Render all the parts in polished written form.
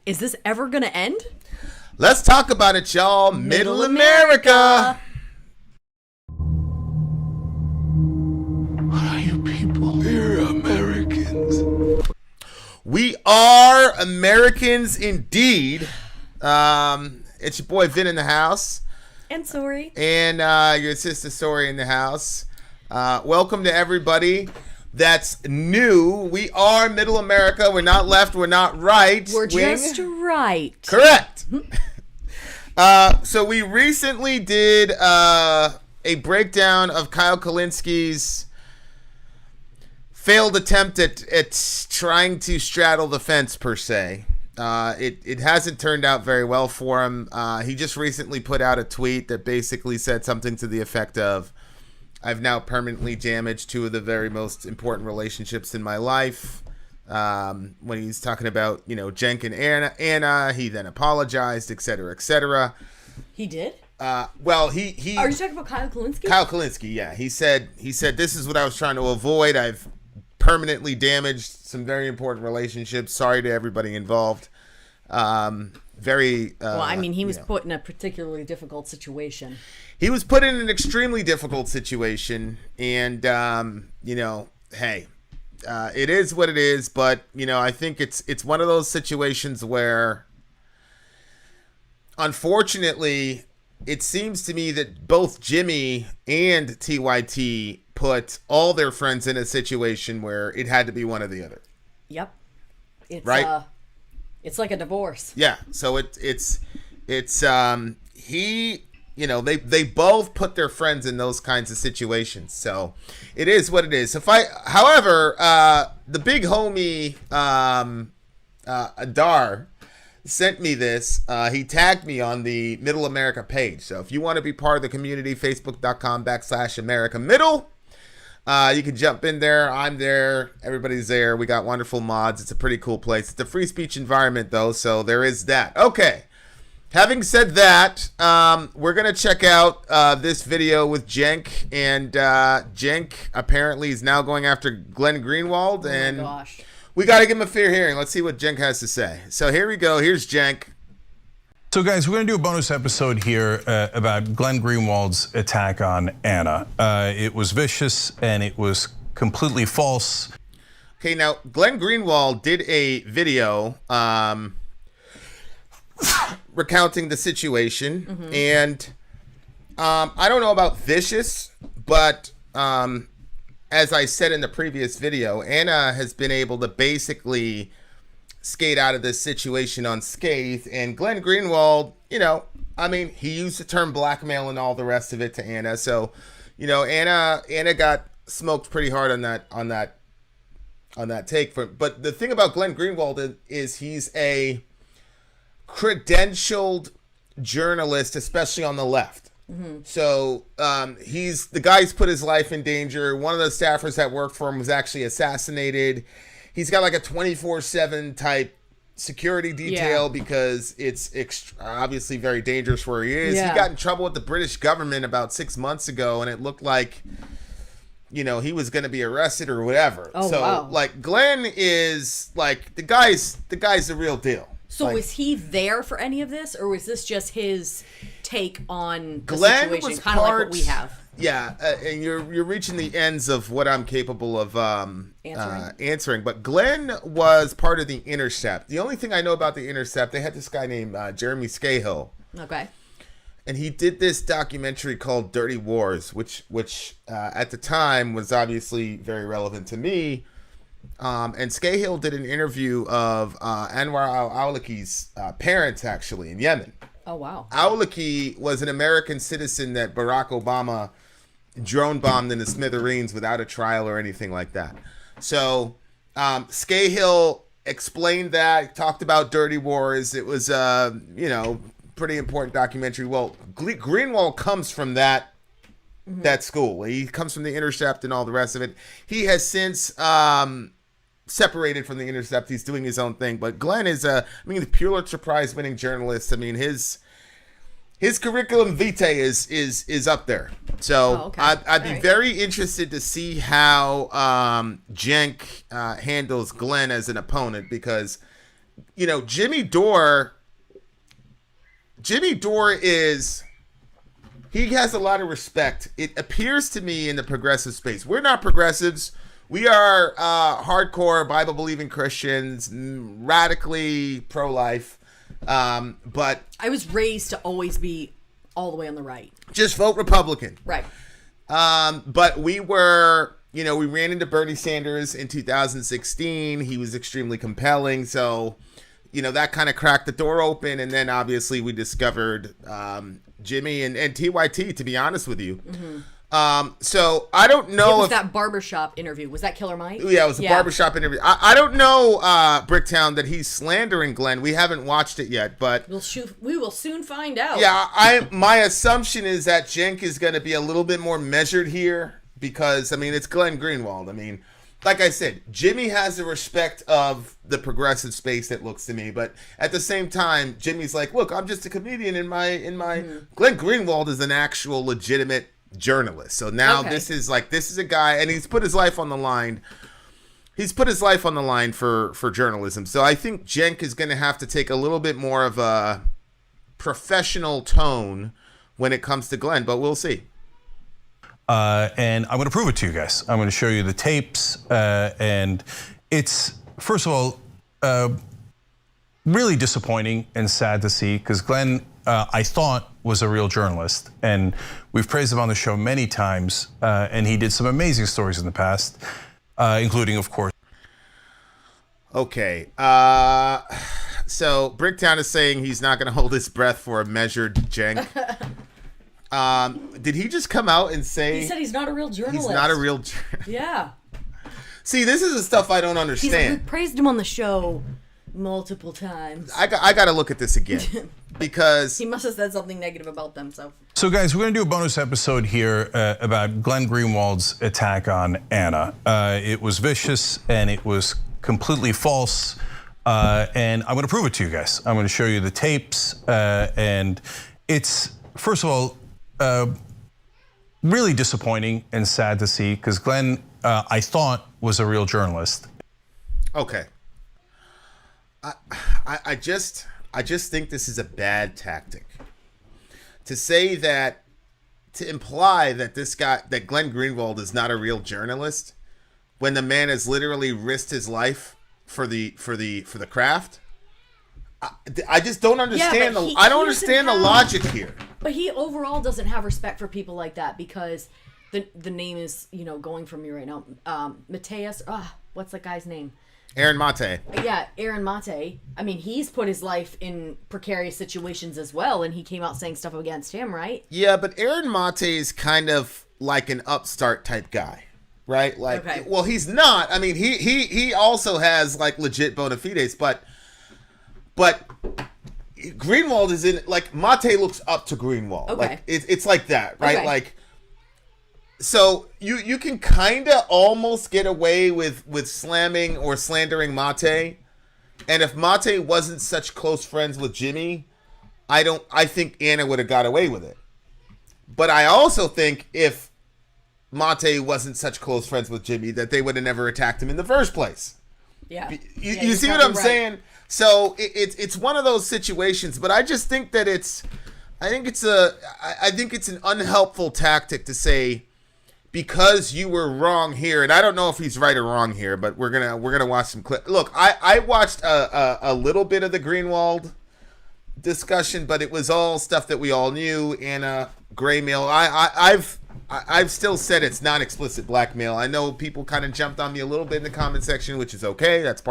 Is this ever gonna end? Let's talk about it, y'all. Middle America. What are you people? We're Americans. We are Americans indeed. It's your boy Vin in the house. And Sori. And your sister Sori in the house. Welcome to everybody that's new. We are Middle America. We're not left. We're not right. We're just right. Correct. So we recently did a breakdown of Kyle Kalinski's failed attempt at trying to straddle the fence, per se. It hasn't turned out very well for him. He just recently put out a tweet that basically said something to the effect of, I've now permanently damaged two of the very most important relationships in my life. When he's talking about, Cenk and Anna, he then apologized, et cetera, et cetera. He did? Well, he Are you talking about Kyle Kalinski? Kyle Kalinski, yeah. He said, this is what I was trying to avoid. I've permanently damaged some very important relationships. Sorry to everybody involved. He was put in a particularly difficult situation. He was put in an extremely difficult situation, and hey, it is what it is. But I think it's one of those situations where, unfortunately, it seems to me that both Jimmy and TYT put all their friends in a situation where it had to be one or the other. Yep. It's right. It's like a divorce. Yeah. So they both put their friends in those kinds of situations. So it is what it is. However, the big homie Adar sent me this. He tagged me on the Middle America page. So if you want to be part of the community, facebook.com/America Middle. You can jump in there. I'm there. Everybody's there. We got wonderful mods. It's a pretty cool place. It's a free speech environment, though, so there is that. Okay. Having said that, we're going to check out this video with Cenk. And Cenk apparently is now going after Glen Greenwald. And my gosh. We got to give him a fair hearing. Let's see what Cenk has to say. So here we go. Here's Cenk. So guys, we're going to do a bonus episode here about Glen Greenwald's attack on Anna. It was vicious and it was completely false. Okay, now Glen Greenwald did a video recounting the situation. Mm-hmm. And I don't know about vicious, but as I said in the previous video, Anna has been able to basically skate out of this situation unscathed, and Glen Greenwald, he used the term blackmail and all the rest of it to Anna. So, Anna got smoked pretty hard on that take. But the thing about Glen Greenwald is he's a credentialed journalist, especially on the left. Mm-hmm. So he's the guy's put his life in danger. One of the staffers that worked for him was actually assassinated. He's got like a 24/7 type security detail because it's obviously very dangerous where he is. Yeah. He got in trouble with the British government about 6 months ago, and it looked like, he was going to be arrested or whatever. Oh, so, wow. Like, Glenn is, like, the guy's the real deal. So was he there for any of this, or was this just his take on the Glenn situation, kind of like what we have? Yeah, and you're reaching the ends of what I'm capable of answering. But Glenn was part of the Intercept. The only thing I know about the Intercept, they had this guy named Jeremy Scahill. Okay. And he did this documentary called Dirty Wars, which at the time was obviously very relevant to me. And Scahill did an interview of Anwar al-Awlaki's parents, actually, in Yemen. Oh, wow. Awlaki was an American citizen that Barack Obama drone bombed in the smithereens without a trial or anything like that. So Scahill explained that, talked about Dirty Wars. It was, pretty important documentary. Well, Greenwald comes from that school. He comes from the Intercept and all the rest of it. He has since separated from the Intercept. He's doing his own thing. But Glenn is the Pulitzer Prize winning journalist. I mean, his curriculum vitae is up there. So I'd be very interested to see how Cenk handles Glenn as an opponent, because Jimmy Dore is, he has a lot of respect. It appears to me in the progressive space. We're not progressives. We are hardcore Bible-believing Christians, radically pro-life. But I was raised to always be all the way on the right. Just vote Republican. Right. But we were, we ran into Bernie Sanders in 2016. He was extremely compelling. So, that kind of cracked the door open. And then obviously we discovered Jimmy and TYT, to be honest with you. Mm-hmm. So I don't know it was if that barbershop interview. Was that Killer Mike? Yeah, it was a barbershop interview. I don't know, Bricktown, that he's slandering Glenn. We haven't watched it yet, but we will soon find out. Yeah, my assumption is that Cenk is going to be a little bit more measured here because it's Glen Greenwald. Like I said, Jimmy has the respect of the progressive space, it looks to me, but at the same time, Jimmy's like, look, I'm just a comedian in my Glen Greenwald is an actual legitimate journalist. So now this is a guy, and he's put his life on the line. He's put his life on the line for journalism. So I think Cenk is going to have to take a little bit more of a professional tone when it comes to Glenn, but we'll see. And I'm going to prove it to you guys. I'm going to show you the tapes, and it's, first of all, really disappointing and sad to see, because Glenn, I thought, was a real journalist, and we've praised him on the show many times, and he did some amazing stories in the past, including, of course. Okay, so Bricktown is saying he's not going to hold his breath for a measured Cenk. Did he just come out and say... He said he's not a real journalist. He's not a real journalist. Yeah. See, this is the stuff I don't understand. We praised him on the show multiple times. I got to look at this again because... He must have said something negative about them, So guys, we're going to do a bonus episode here about Glen Greenwald's attack on Anna. It was vicious and it was completely false. And I'm going to prove it to you guys. I'm going to show you the tapes. And it's, first of all, really disappointing and sad to see, because Glenn, I thought, was a real journalist. Okay. I just think this is a bad tactic. To say that, to imply that that Glen Greenwald is not a real journalist, when the man has literally risked his life for the craft. I just don't understand I don't understand the logic here. But he overall doesn't have respect for people like that, because the name is, going from me right now. Mateus, what's that guy's name? Aaron Mate. Yeah, Aaron Mate. He's put his life in precarious situations as well, and he came out saying stuff against him, right? Yeah, but Aaron Mate is kind of like an upstart type guy, right? Well, he's not. He also has legit bona fides, but Greenwald is in, Mate looks up to Greenwald. Okay. It's like that, right? Okay. So you can kind of almost get away with slamming or slandering Mate. And if Mate wasn't such close friends with Jimmy, I think Anna would have got away with it. But I also think if Mate wasn't such close friends with Jimmy, that they would have never attacked him in the first place. Yeah. You see what I'm saying? So it's one of those situations, but I just think that I think it's an unhelpful tactic to say, because you were wrong here, and I don't know if he's right or wrong here, but we're gonna watch some clip. Look, I watched a little bit of the Greenwald discussion, but it was all stuff that we all knew. Anna, gray mail. I've still said it's non-explicit blackmail. I know people kind of jumped on me a little bit in the comment section, which is okay. That's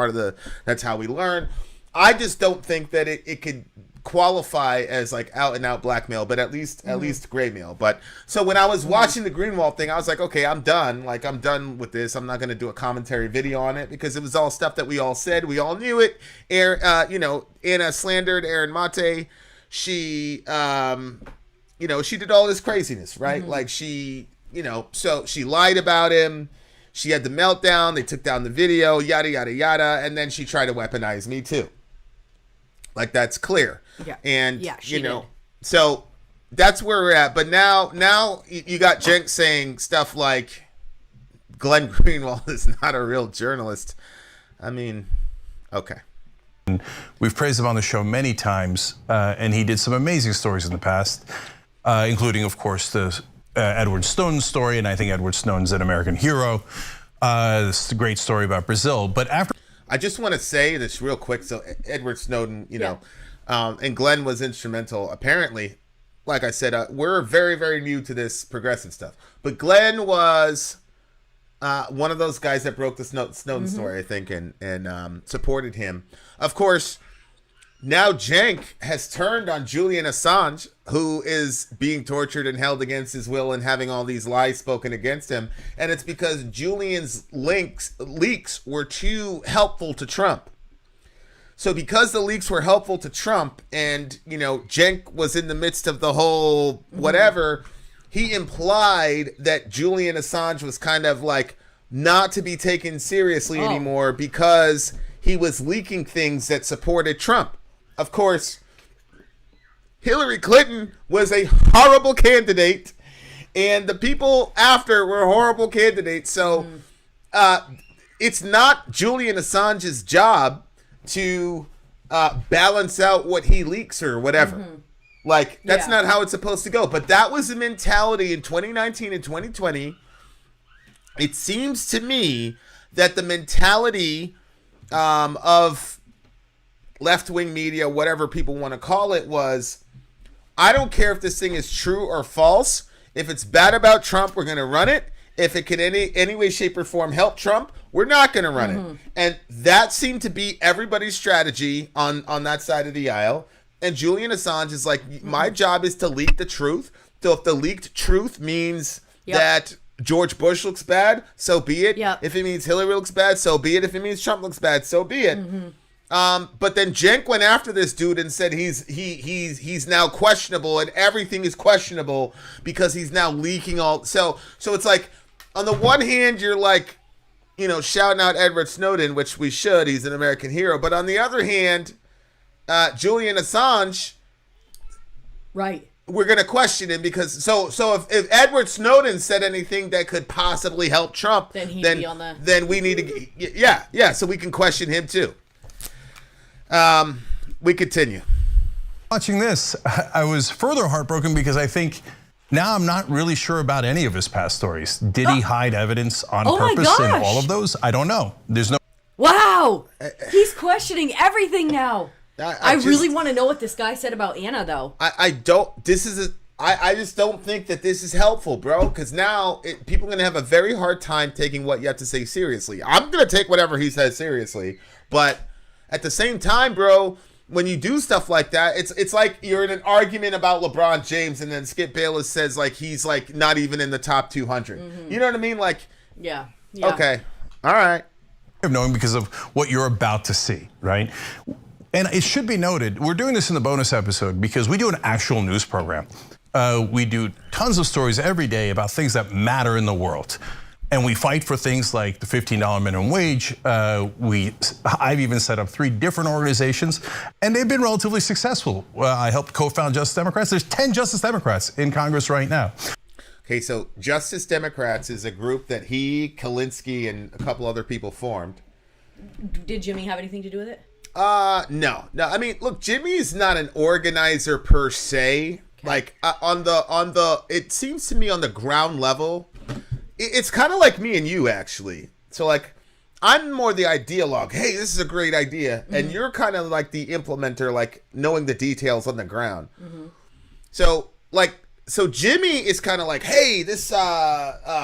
that's how we learn. I just don't think that it could qualify as out and out blackmail, but at least gray mail. But so when I was watching the Greenwald thing, I was like, okay, I'm done. I'm done with this. I'm not going to do a commentary video on it, because it was all stuff that we all said. We all knew it. Anna slandered Aaron Mate. She, she did all this craziness, right? Mm-hmm. So she lied about him. She had the meltdown. They took down the video, yada, yada, yada. And then she tried to weaponize me too. That's clear. Yeah. And, she did. So that's where we're at. But now you got Cenk saying stuff like Glen Greenwald is not a real journalist. Okay. We've praised him on the show many times, and he did some amazing stories in the past, including, of course, the Edward Snowden story, and I think Edward Snowden's an American hero. This is a great story about Brazil, but after... I just want to say this real quick. So Edward Snowden, you know, and Glenn was instrumental. Apparently, like I said, we're very, very new to this progressive stuff. But Glenn was one of those guys that broke the Snowden story, I think, and supported him. Of course, now Cenk has turned on Julian Assange, who is being tortured and held against his will and having all these lies spoken against him. And it's because Julian's leaks were too helpful to Trump. So because the leaks were helpful to Trump and, you know, Cenk was in the midst of the whole whatever, he implied that Julian Assange was kind of like not to be taken seriously anymore because he was leaking things that supported Trump. Of course, Hillary Clinton was a horrible candidate, and the people after were horrible candidates. So it's not Julian Assange's job to balance out what he leaks or whatever. Like, that's not how it's supposed to go. But that was the mentality in 2019 and 2020. It seems to me that the mentality of left-wing media, whatever people want to call it, was, I don't care if this thing is true or false. If it's bad about Trump, we're going to run it. If it can any way, shape, or form help Trump, we're not going to run it. And that seemed to be everybody's strategy on that side of the aisle. And Julian Assange is like, my job is to leak the truth. So if the leaked truth means that George Bush looks bad, so be it. If it means Hillary looks bad, so be it. If it means Trump looks bad, so be it. But then Cenk went after this dude and said he's now questionable and everything is questionable because he's now leaking all. So it's like, on the one hand, you're like, you know, shouting out Edward Snowden, which we should. He's an American hero. But on the other hand, Julian Assange, right? We're gonna question him because so if Edward Snowden said anything that could possibly help Trump, then he'd be on the. Then we need to so we can question him too. We continue. Watching this, I was further heartbroken because I think now I'm not really sure about any of his past stories. Did he hide evidence on purpose in all of those? I don't know. There's no. Wow, he's questioning everything now. I really want to know what this guy said about Anna, though. I don't. This is I just don't think that this is helpful, bro. Because now people are gonna have a very hard time taking what you have to say seriously. I'm gonna take whatever he says seriously, but at the same time, bro, when you do stuff like that, it's like you're in an argument about LeBron James, and then Skip Bayless says like he's like not even in the top 200. You know what I mean? Like, yeah. Okay, all right. Of knowing because of what you're about to see, right? And it should be noted, we're doing this in the bonus episode because we do an actual news program. We do tons of stories every day about things that matter in the world. And we fight for things like the $15 minimum wage. I've even set up 3 different organizations, and they've been relatively successful. I helped co-found Justice Democrats. There's 10 Justice Democrats in Congress right now. Okay, so Justice Democrats is a group that Kalinske, and a couple other people formed. Did Jimmy have anything to do with it? No. I mean, look, Jimmy's not an organizer per se. Okay. Like on the, it seems to me on the ground level, it's kind of like me and you actually. So like, I'm more the ideologue. Hey, this is a great idea, and you're kind of like the implementer, like knowing the details on the ground. So Jimmy is kind of like, hey, this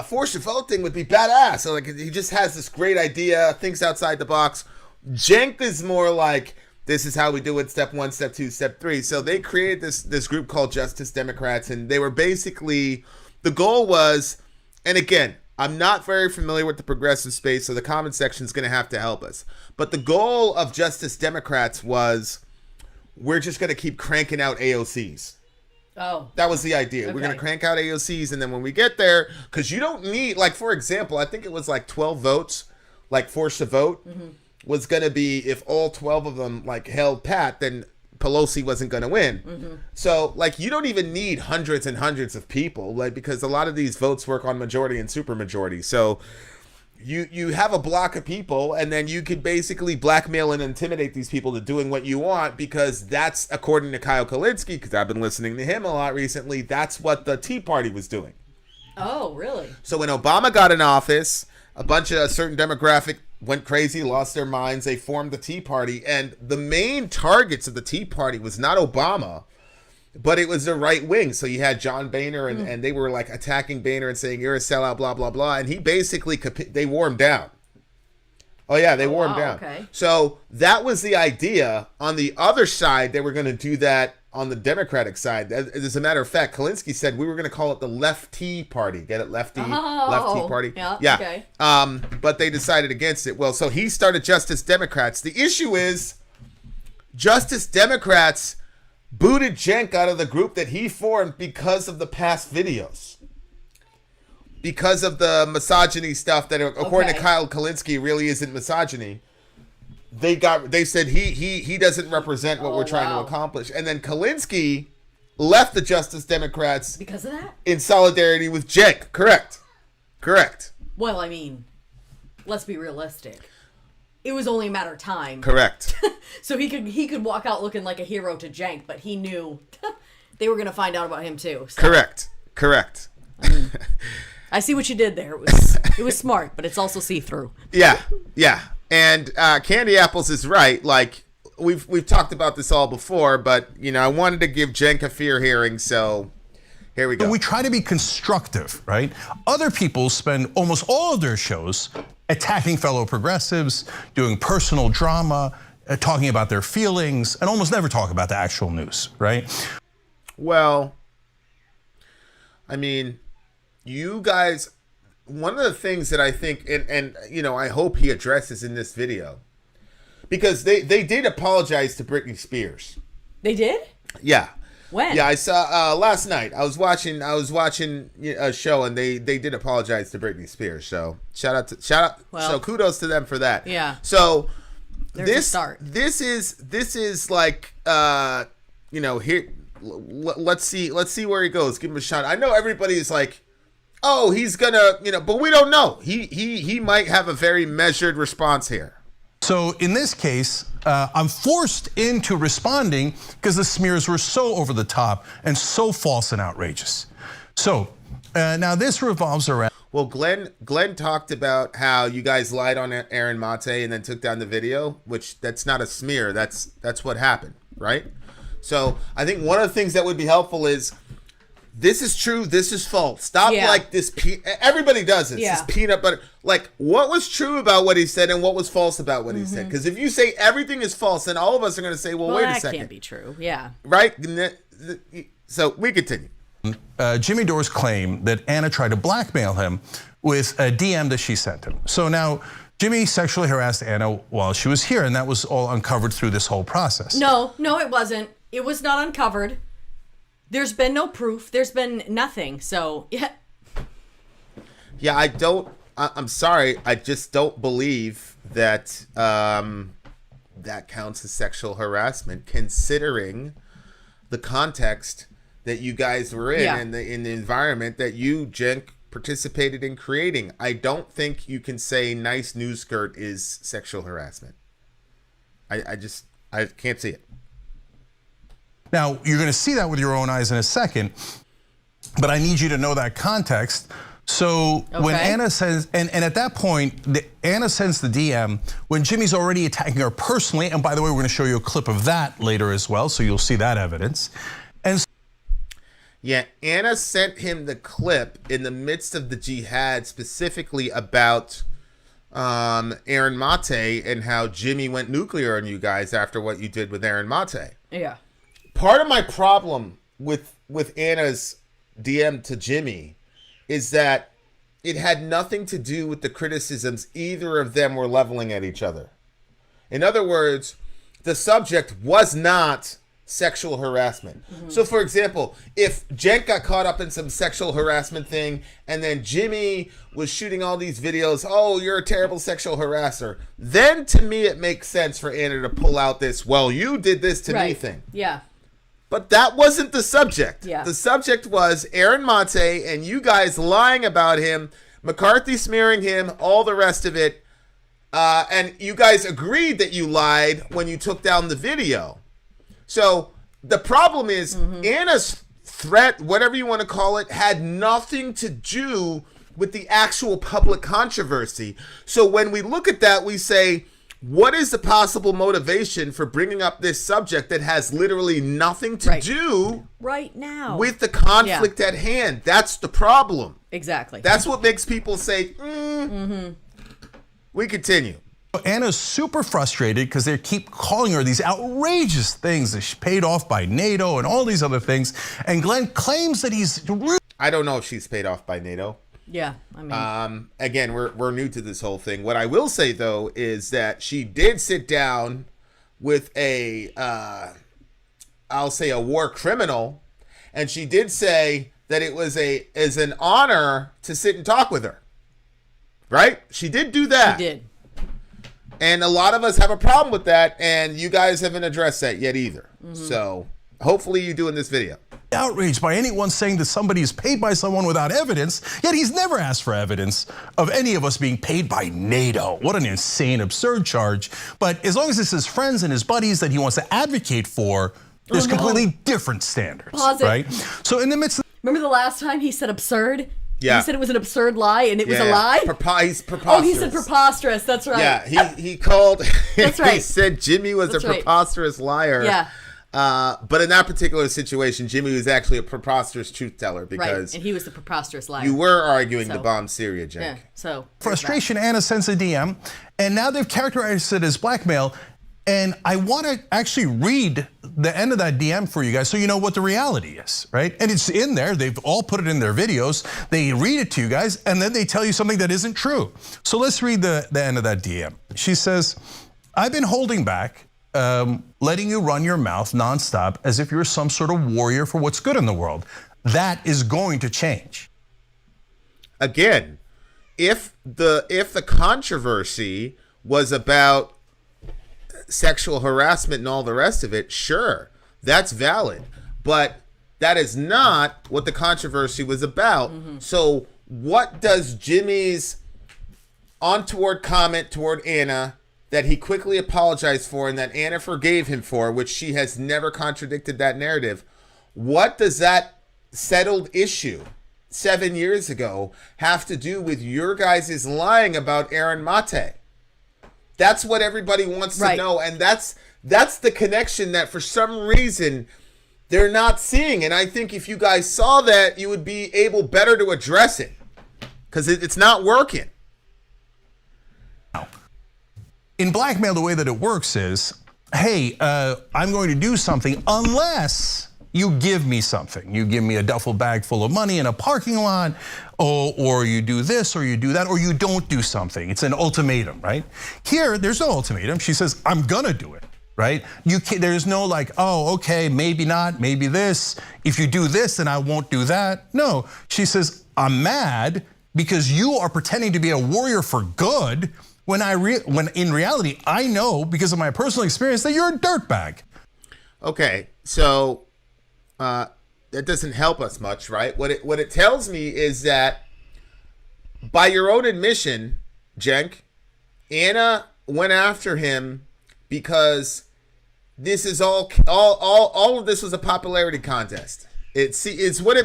forced vote thing would be badass. So like, he just has this great idea, thinks outside the box. Cenk is more like, this is how we do it, step 1, step 2, step 3. So they created this group called Justice Democrats, and they were basically, the goal was, and again, I'm not very familiar with the progressive space, so the comment section is going to have to help us. But the goal of Justice Democrats was, we're just going to keep cranking out AOCs. Oh. That was the idea. Okay. We're going to crank out AOCs, and then when we get there, because you don't need, like, for example, I think it was like 12 votes, like forced to vote, was going to be, if all 12 of them, like, held pat, then Pelosi wasn't going to win. So, like, you don't even need hundreds and hundreds of people, like, because a lot of these votes work on majority and supermajority. So you have a block of people, and then you could basically blackmail and intimidate these people to doing what you want, because that's, according to Kyle Kalinske, because I've been listening to him a lot recently, that's what the Tea Party was doing. Oh, really? So when Obama got in office, a bunch of a certain demographic went crazy, lost their minds. They formed the Tea Party, and the main targets of the Tea Party was not Obama, but it was the right wing. So you had John Boehner, and they were like attacking Boehner and saying, you're a sellout, blah, blah, blah. And he basically, they wore him down. Oh, yeah, they wore him down. Okay. So that was the idea. On the other side, they were going to do that on the Democratic side. As a matter of fact, Kalinske said we were going to call it the Left Tea Party. Get it? Left Tea Party? Yeah. Okay. But they decided against it. Well, so he started Justice Democrats. The issue is Justice Democrats booted Cenk out of the group that he formed because of the past videos. Because of the misogyny stuff that, according to Kyle Kalinske, really isn't misogyny. They said he doesn't represent what we're trying to accomplish. And then Kalinske left the Justice Democrats because of that? In solidarity with Cenk. Correct. Well, I mean, let's be realistic. It was only a matter of time. Correct. So he could walk out looking like a hero to Cenk, but he knew they were going to find out about him too. So. Correct. I see what you did there. It was smart, but it's also see-through. Yeah. And Candy Apples is right. Like we've talked about this all before, but I wanted to give Cenk a fair hearing, so here we go. We try to be constructive, right? Other people spend almost all of their shows attacking fellow progressives, doing personal drama, talking about their feelings, and almost never talk about the actual news, right? Well, I mean, you guys, one of the things that I think, and I hope he addresses in this video, because they did apologize to Britney Spears. They did? Yeah. When? Yeah, I saw last night. I was watching a show, and they did apologize to Britney Spears. So shout out. Well, so kudos to them for that. Yeah. So there's a start. This is like here. Let's see where he goes. Give him a shot. I know everybody's like, oh, he's gonna, but we don't know. He might have a very measured response here. So in this case, I'm forced into responding because the smears were so over the top and so false and outrageous. So now this revolves around. Well, Glenn talked about how you guys lied on Aaron Mate and then took down the video, which that's not a smear. That's what happened, right? So I think one of the things that would be helpful is, this is true, this is false. Stop like this. Everybody does this. This peanut butter. Like, what was true about what he said and what was false about what he said? Because if you say everything is false, then all of us are going to say, well, wait a second. That can't be true. Yeah. Right? So we continue. Jimmy Dore's claim that Anna tried to blackmail him with a DM that she sent him. So now Jimmy sexually harassed Anna while she was here, and that was all uncovered through this whole process. No, it wasn't. It was not uncovered. There's been no proof. There's been nothing. So, yeah. Yeah, I'm sorry. I just don't believe that that counts as sexual harassment, considering the context that you guys were in and in the environment that you, Cenk, participated in creating. I don't think you can say nice news skirt is sexual harassment. I can't see it. Now, you're going to see that with your own eyes in a second, but I need you to know that context. So when Anna says, and at that point, Anna sends the DM when Jimmy's already attacking her personally. And by the way, we're going to show you a clip of that later as well, so you'll see that evidence. And yeah, Anna sent him the clip in the midst of the jihad, specifically about Aaron Mate and how Jimmy went nuclear on you guys after what you did with Aaron Mate. Yeah. Part of my problem with Anna's DM to Jimmy is that it had nothing to do with the criticisms either of them were leveling at each other. In other words, the subject was not sexual harassment. Mm-hmm. So, for example, if Cenk got caught up in some sexual harassment thing and then Jimmy was shooting all these videos, oh, you're a terrible sexual harasser, then to me it makes sense for Anna to pull out this, well, you did this to me thing. Yeah. But that wasn't the subject. Yeah. The subject was Aaron Mate and you guys lying about him, McCarthy smearing him, all the rest of it. And you guys agreed that you lied when you took down the video. So the problem is Anna's threat, whatever you want to call it, had nothing to do with the actual public controversy. So when we look at that, we say, what is the possible motivation for bringing up this subject that has literally nothing to do right now with the conflict at hand? That's the problem. Exactly. That's what makes people say, We continue. Anna's super frustrated because they keep calling her these outrageous things that she's paid off by NATO and all these other things. And Glen claims that he's... I don't know if she's paid off by NATO. Yeah, I mean, again, we're new to this whole thing. What I will say though is that she did sit down with I'll say a war criminal, and she did say that it was an honor to sit and talk with her. Right? She did do that. she did. And a lot of us have a problem with that, and you guys haven't addressed that yet either. So hopefully you do in this video. Outraged by anyone saying that somebody is paid by someone without evidence, yet he's never asked for evidence of any of us being paid by NATO. What an insane, absurd charge. But as long as it's his friends and his buddies that he wants to advocate for, there's completely different standards, Pause it. right? So in the midst of... Remember the last time he said absurd? Yeah. He said it was an absurd lie, and it was a lie? He's preposterous. Oh, he said preposterous. That's right. Yeah, he called... That's right. He said Jimmy was That's a right. preposterous liar. Yeah. But in that particular situation, Jimmy was actually a preposterous truth teller because Right, and he was the preposterous liar. you were arguing to So- bomb Syria, Cenk. Yeah, so. frustration, Anna sends a DM, and now they've characterized it as blackmail. And I want to actually read the end of that DM for you guys so you know what the reality is, right? And it's in there. They've all put it in their videos. They read it to you guys, and then they tell you something that isn't true. So let's read the end of that DM. She says, I've been holding back, letting you run your mouth nonstop as if you're some sort of warrior for what's good in the world. That is going to change. Again, if the controversy was about sexual harassment and all the rest of it, sure, that's valid. But that is not what the controversy was about. So what does Jimmy's untoward comment toward Anna that he quickly apologized for and that Anna forgave him for, which she has never contradicted that narrative, what does that settled issue 7 years ago have to do with your guys' lying about Aaron Mate? That's what everybody wants to know, and that's the connection that for some reason they're not seeing. And I think if you guys saw that, you would be able better to address it because it's not working. In blackmail, the way that it works is, hey, I'm going to do something unless you give me something. You give me a duffel bag full of money in a parking lot, or you do this, or you do that, or you don't do something. It's an ultimatum, right? Here, there's no ultimatum. She says, I'm gonna do it, right? There's no like, oh, okay, maybe not, maybe this. If you do this, then I won't do that. No, she says, I'm mad because you are pretending to be a warrior for good when in reality, I know because of my personal experience that you're a dirtbag. Okay, so that doesn't help us much, right? What it tells me is that by your own admission, Cenk, Anna went after him because this is all of this was a popularity contest. It's what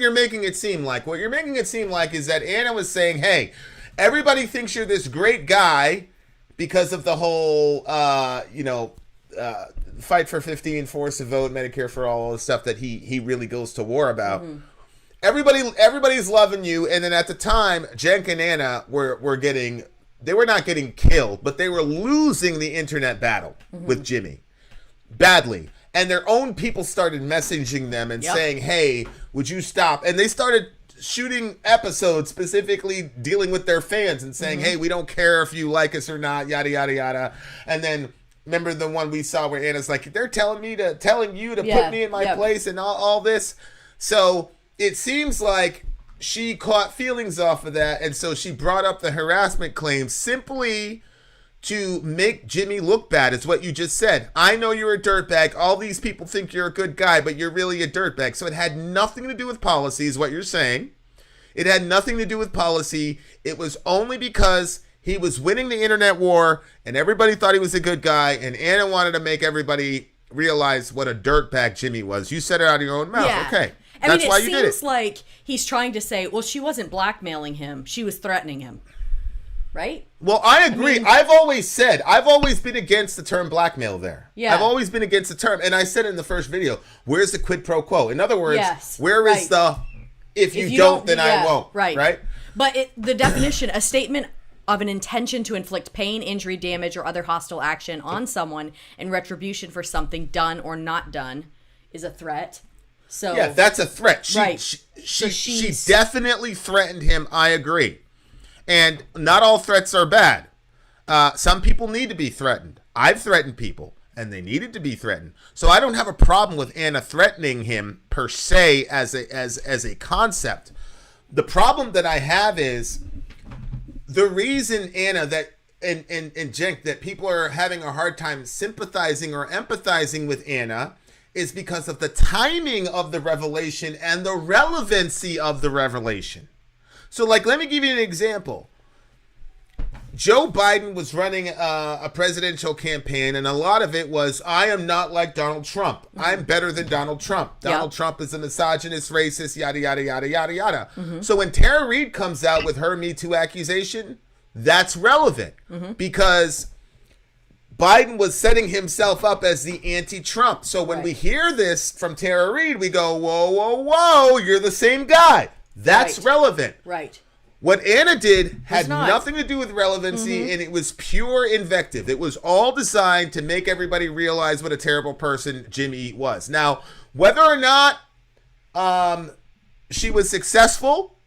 you're making it seem like. What you're making it seem like is that Anna was saying, "Hey, everybody thinks you're this great guy because of the whole fight for 15, force to vote, Medicare for all the stuff that he really goes to war about." Everybody's loving you, and then at the time, Cenk and Anna were not getting killed, but they were losing the internet battle with Jimmy badly. And their own people started messaging them and saying, "Hey, would you stop?" And they started shooting episodes specifically dealing with their fans and saying, "Hey, we don't care if you like us or not, yada yada yada." And then remember the one we saw where Anna's like, "They're telling you to put me in my place and all this." So it seems like she caught feelings off of that, and so she brought up the harassment claim simply to make Jimmy look bad. It's what you just said. I know you're a dirtbag. All these people think you're a good guy, but you're really a dirtbag. So it had nothing to do with policies, what you're saying. It had nothing to do with policy. It was only because he was winning the internet war and everybody thought he was a good guy, and Anna wanted to make everybody realize what a dirtbag Jimmy was. You said it out of your own mouth. Yeah. Okay. That's why you did it. It seems like he's trying to say, well, she wasn't blackmailing him. She was threatening him. Right? Well, I agree. I've always been against the term blackmail there. Yeah. I've always been against the term. And I said it in the first video, where's the quid pro quo? In other words, where is the, if you don't, then I won't. Right? But the definition, a statement of an intention to inflict pain, injury, damage, or other hostile action on someone in retribution for something done or not done is a threat. So yeah, that's a threat. She definitely threatened him. I agree. And not all threats are bad. Some people need to be threatened. I've threatened people, and they needed to be threatened. So I don't have a problem with Anna threatening him per se as a concept. The problem that I have is the reason Anna and Cenk that people are having a hard time sympathizing or empathizing with Anna is because of the timing of the revelation and the relevancy of the revelation. So, like, let me give you an example. Joe Biden was running a presidential campaign, and a lot of it was, I am not like Donald Trump. I'm better than Donald Trump. Donald Trump is a misogynist, racist, yada, yada, yada, yada, yada. So when Tara Reid comes out with her Me Too accusation, that's relevant because Biden was setting himself up as the anti-Trump. So when we hear this from Tara Reid, we go, whoa, whoa, whoa, you're the same guy. That's relevant. Right. What Anna did had nothing to do with relevancy, and it was pure invective. It was all designed to make everybody realize what a terrible person Jimmy was. Now, whether or not she was successful,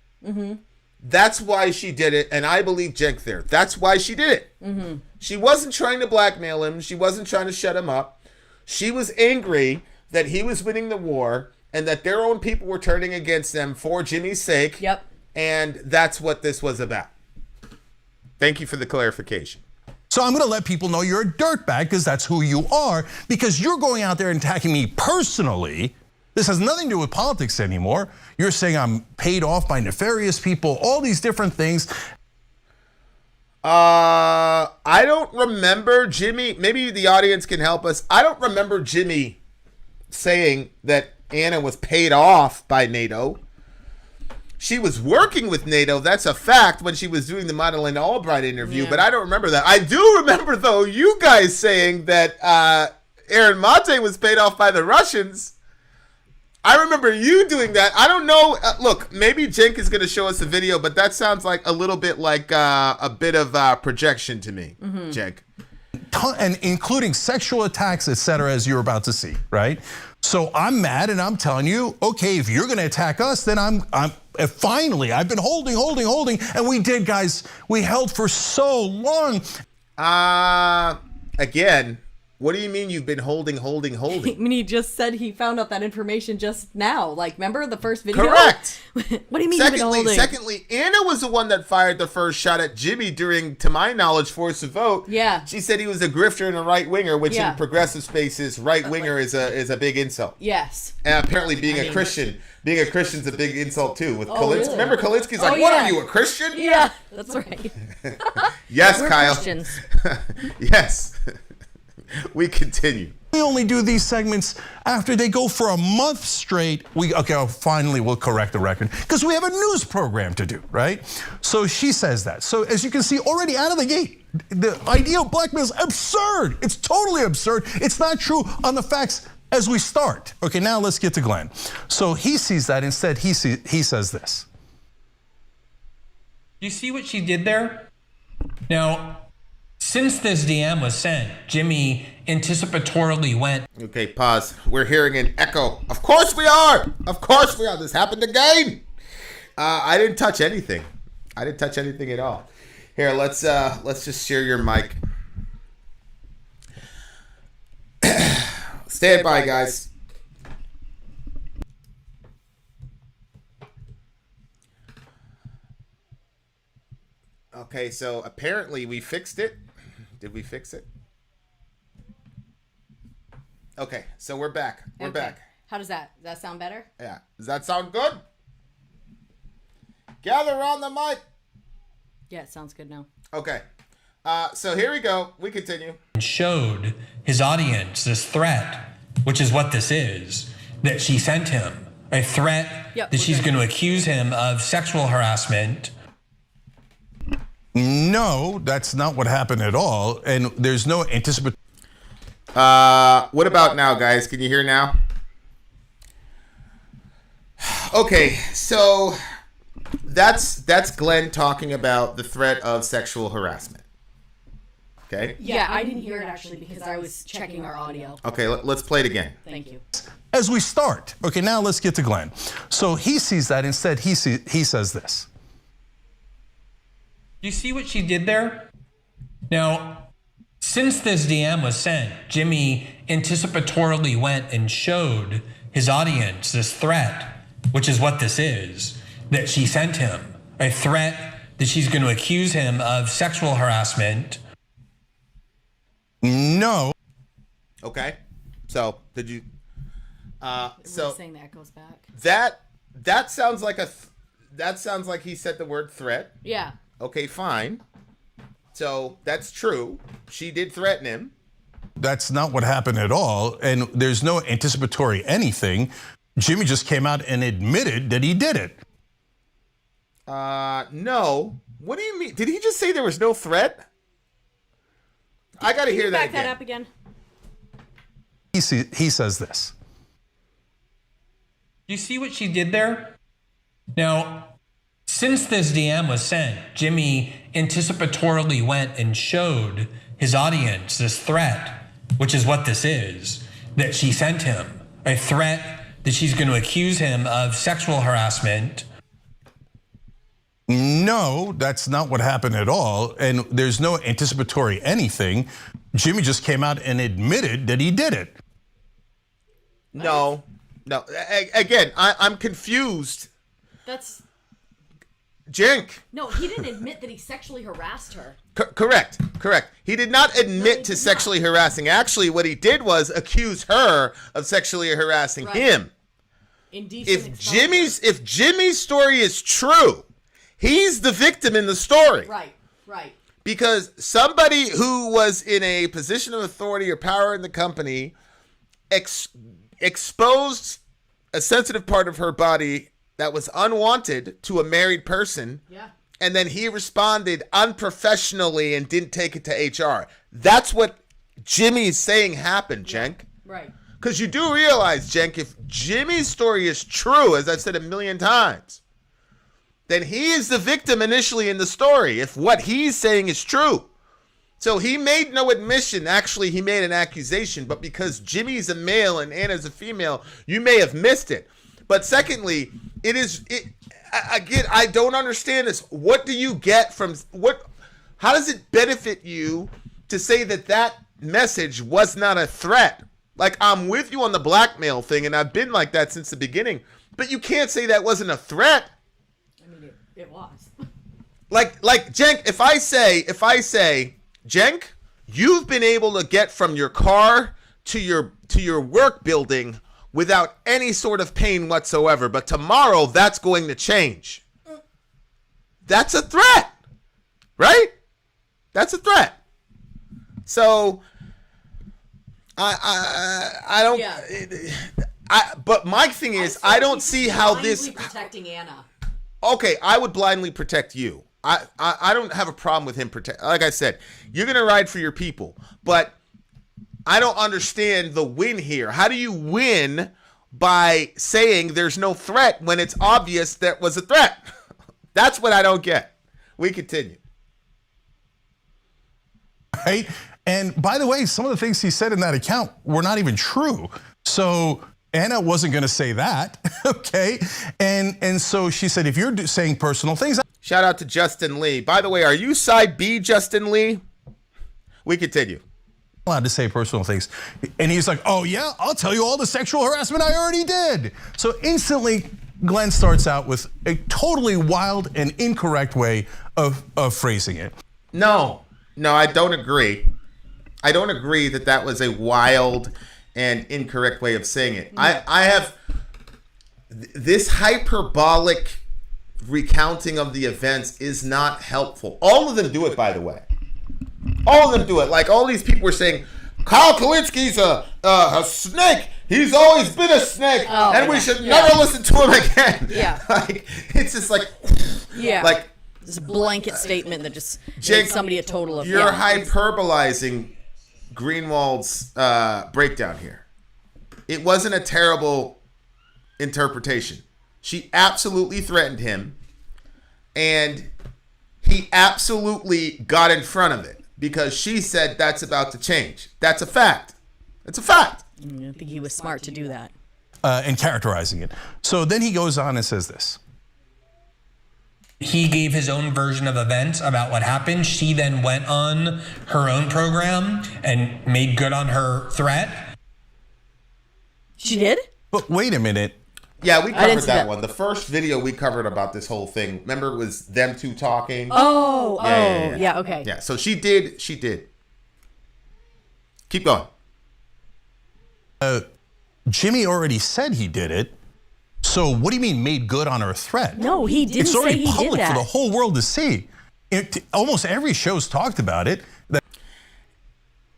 that's why she did it, and I believe Cenk there. That's why she did it. She wasn't trying to blackmail him. She wasn't trying to shut him up. She was angry that he was winning the war, and that their own people were turning against them for Jimmy's sake. Yep. And that's what this was about. Thank you for the clarification. So I'm going to let people know you're a dirtbag because that's who you are, because you're going out there and attacking me personally. This has nothing to do with politics anymore. You're saying I'm paid off by nefarious people, all these different things. I don't remember Jimmy. Maybe the audience can help us. I don't remember Jimmy saying that Anna was paid off by NATO. She was working with NATO, that's a fact, when she was doing the Madeleine Albright interview, but I don't remember that. I do remember, though, you guys saying that Aaron Mate was paid off by the Russians. I remember you doing that. I don't know. Look, maybe Cenk is going to show us a video, but that sounds like a little bit like a bit of projection to me, Cenk. And including sexual attacks, etc., as you're about to see, right? So I'm mad, and I'm telling you, okay, if you're going to attack us, then I'm finally, I've been holding, and we did, guys. We held for so long. Again, what do you mean you've been holding? I mean, he just said he found out that information just now. Like, remember the first video? Correct. What do you mean you've been holding? Secondly, Anna was the one that fired the first shot at Jimmy during, to my knowledge, Force a Vote. Yeah. She said he was a grifter and a right winger, which in progressive spaces, right winger is a big insult. Yes. And apparently being a Christian's a big insult too. With Kalinske. Really? Remember Kalinski's like, what are you, a Christian? Yeah, that's right. Yes, We're Kyle. Christians. Yes. We continue. We only do these segments after they go for a month straight. Finally we'll correct the record because we have a news program to do, right? So she says that. So as you can see already out of the gate, the idea of blackmail is absurd. It's totally absurd. It's not true on the facts as we start. Okay, now let's get to Glen. So he sees that. Instead, he says this. You see what she did there? Now, since this DM was sent, Jimmy anticipatorily went. Okay, pause. We're hearing an echo. Of course we are. Of course we are. This happened again. I didn't touch anything. I didn't touch anything at all. Here, let's just share your mic. Stand by, guys. Okay, so apparently we fixed it. Did we fix it? Okay, so we're back. We're back. How does that? Does that sound better? Yeah. Does that sound good? Gather around the mic. Yeah, it sounds good now. Okay. So here we go. We continue. Showed his audience this threat, which is what this is, that she sent him. A threat that she's going to accuse him of sexual harassment. No, that's not what happened at all. And there's no anticipatory. What about now, guys? Can you hear now? Okay, so that's Glenn talking about the threat of sexual harassment. Okay? Yeah, I didn't hear it actually because I was checking our audio. Okay, let's play it again. Thank you. As we start, okay, now let's get to Glenn. So he sees that. Instead, he says this. You see what she did there? Now, since this DM was sent, Jimmy anticipatorily went and showed his audience this threat, which is what this is, that she sent him. A threat that she's going to accuse him of sexual harassment. No. Okay. So, did you so saying that goes back. that sounds like that sounds like he said the word threat. Yeah. Okay, fine. So, that's true. She did threaten him. That's not what happened at all. And there's no anticipatory anything. Jimmy just came out and admitted that he did it. No. What do you mean? Did he just say there was no threat? I got to hear that Back again. that up again. He says this. You see what she did there? Now, since this DM was sent, Jimmy anticipatorily went and showed his audience this threat, which is what this is, that she sent him. A threat that she's going to accuse him of sexual harassment. No, that's not what happened at all. And there's no anticipatory anything. Jimmy just came out and admitted that he did it. No. Again, I'm confused. That's Cenk. no. He didn't admit that he sexually harassed her. Correct. He did not admit to sexually harassing. Actually, what he did was accuse her of sexually harassing him. Indecent If Jimmy's story is true, he's the victim in the story. Right. Because somebody who was in a position of authority or power in the company exposed a sensitive part of her body that was unwanted to a married person. Yeah. And then he responded unprofessionally and didn't take it to HR. That's what Jimmy's saying happened, Cenk. Right. Because you do realize, Cenk, if Jimmy's story is true, as I've said a million times, then he is the victim initially in the story, if what he's saying is true. So he made no admission. Actually, he made an accusation. But because Jimmy's a male and Anna's a female, you may have missed it. But secondly, again, I don't understand this. What do you get from how does it benefit you to say that message was not a threat? Like, I'm with you on the blackmail thing, and I've been like that since the beginning. But you can't say that wasn't a threat. I mean, it was. Like Cenk, if I say, Cenk, you've been able to get from your car to your work building without any sort of pain whatsoever, but tomorrow that's going to change. That's a threat, right? That's a threat. So I don't. Yeah. But my thing is, I don't see how this. Protecting Anna. Okay, I would blindly protect you. I don't have a problem with him protect. Like I said, you're gonna ride for your people, but I don't understand the win here. How do you win by saying there's no threat when it's obvious that was a threat? That's what I don't get. We continue. Right? And by the way, some of the things he said in that account were not even true. So Anna wasn't going to say that, okay? And so she said, if you're saying personal things. Shout out to Justin Lee. By the way, are you side B, Justin Lee? We continue. Allowed to say personal things. And he's like, oh yeah, I'll tell you all the sexual harassment I already did. So instantly, Glenn starts out with a totally wild and incorrect way of phrasing it. No, I don't agree. I don't agree that was a wild and incorrect way of saying it. I have this hyperbolic recounting of the events is not helpful. All of them do it, by the way. All of them do it. Like, all these people were saying, Kyle Kalinski's a snake. He's always been a snake, and we should never listen to him again. Yeah. Like, it's just like, like this blanket statement that just Cenk, makes somebody a total of. You're hyperbolizing Greenwald's breakdown here. It wasn't a terrible interpretation. She absolutely threatened him, and he absolutely got in front of it because she said that's about to change. That's a fact. It's a fact. I think he was smart to do that. And characterizing it. So then he goes on and says this. He gave his own version of events about what happened. She then went on her own program and made good on her threat. She did? But wait a minute. Yeah, we covered that one. The first video we covered about this whole thing. Remember, it was them two talking. Yeah, okay. Yeah, so she did. Keep going. Jimmy already said he did it. So what do you mean made good on her threat? No, he didn't It's say already he did public that. for the whole world to see. Almost every show's talked about it.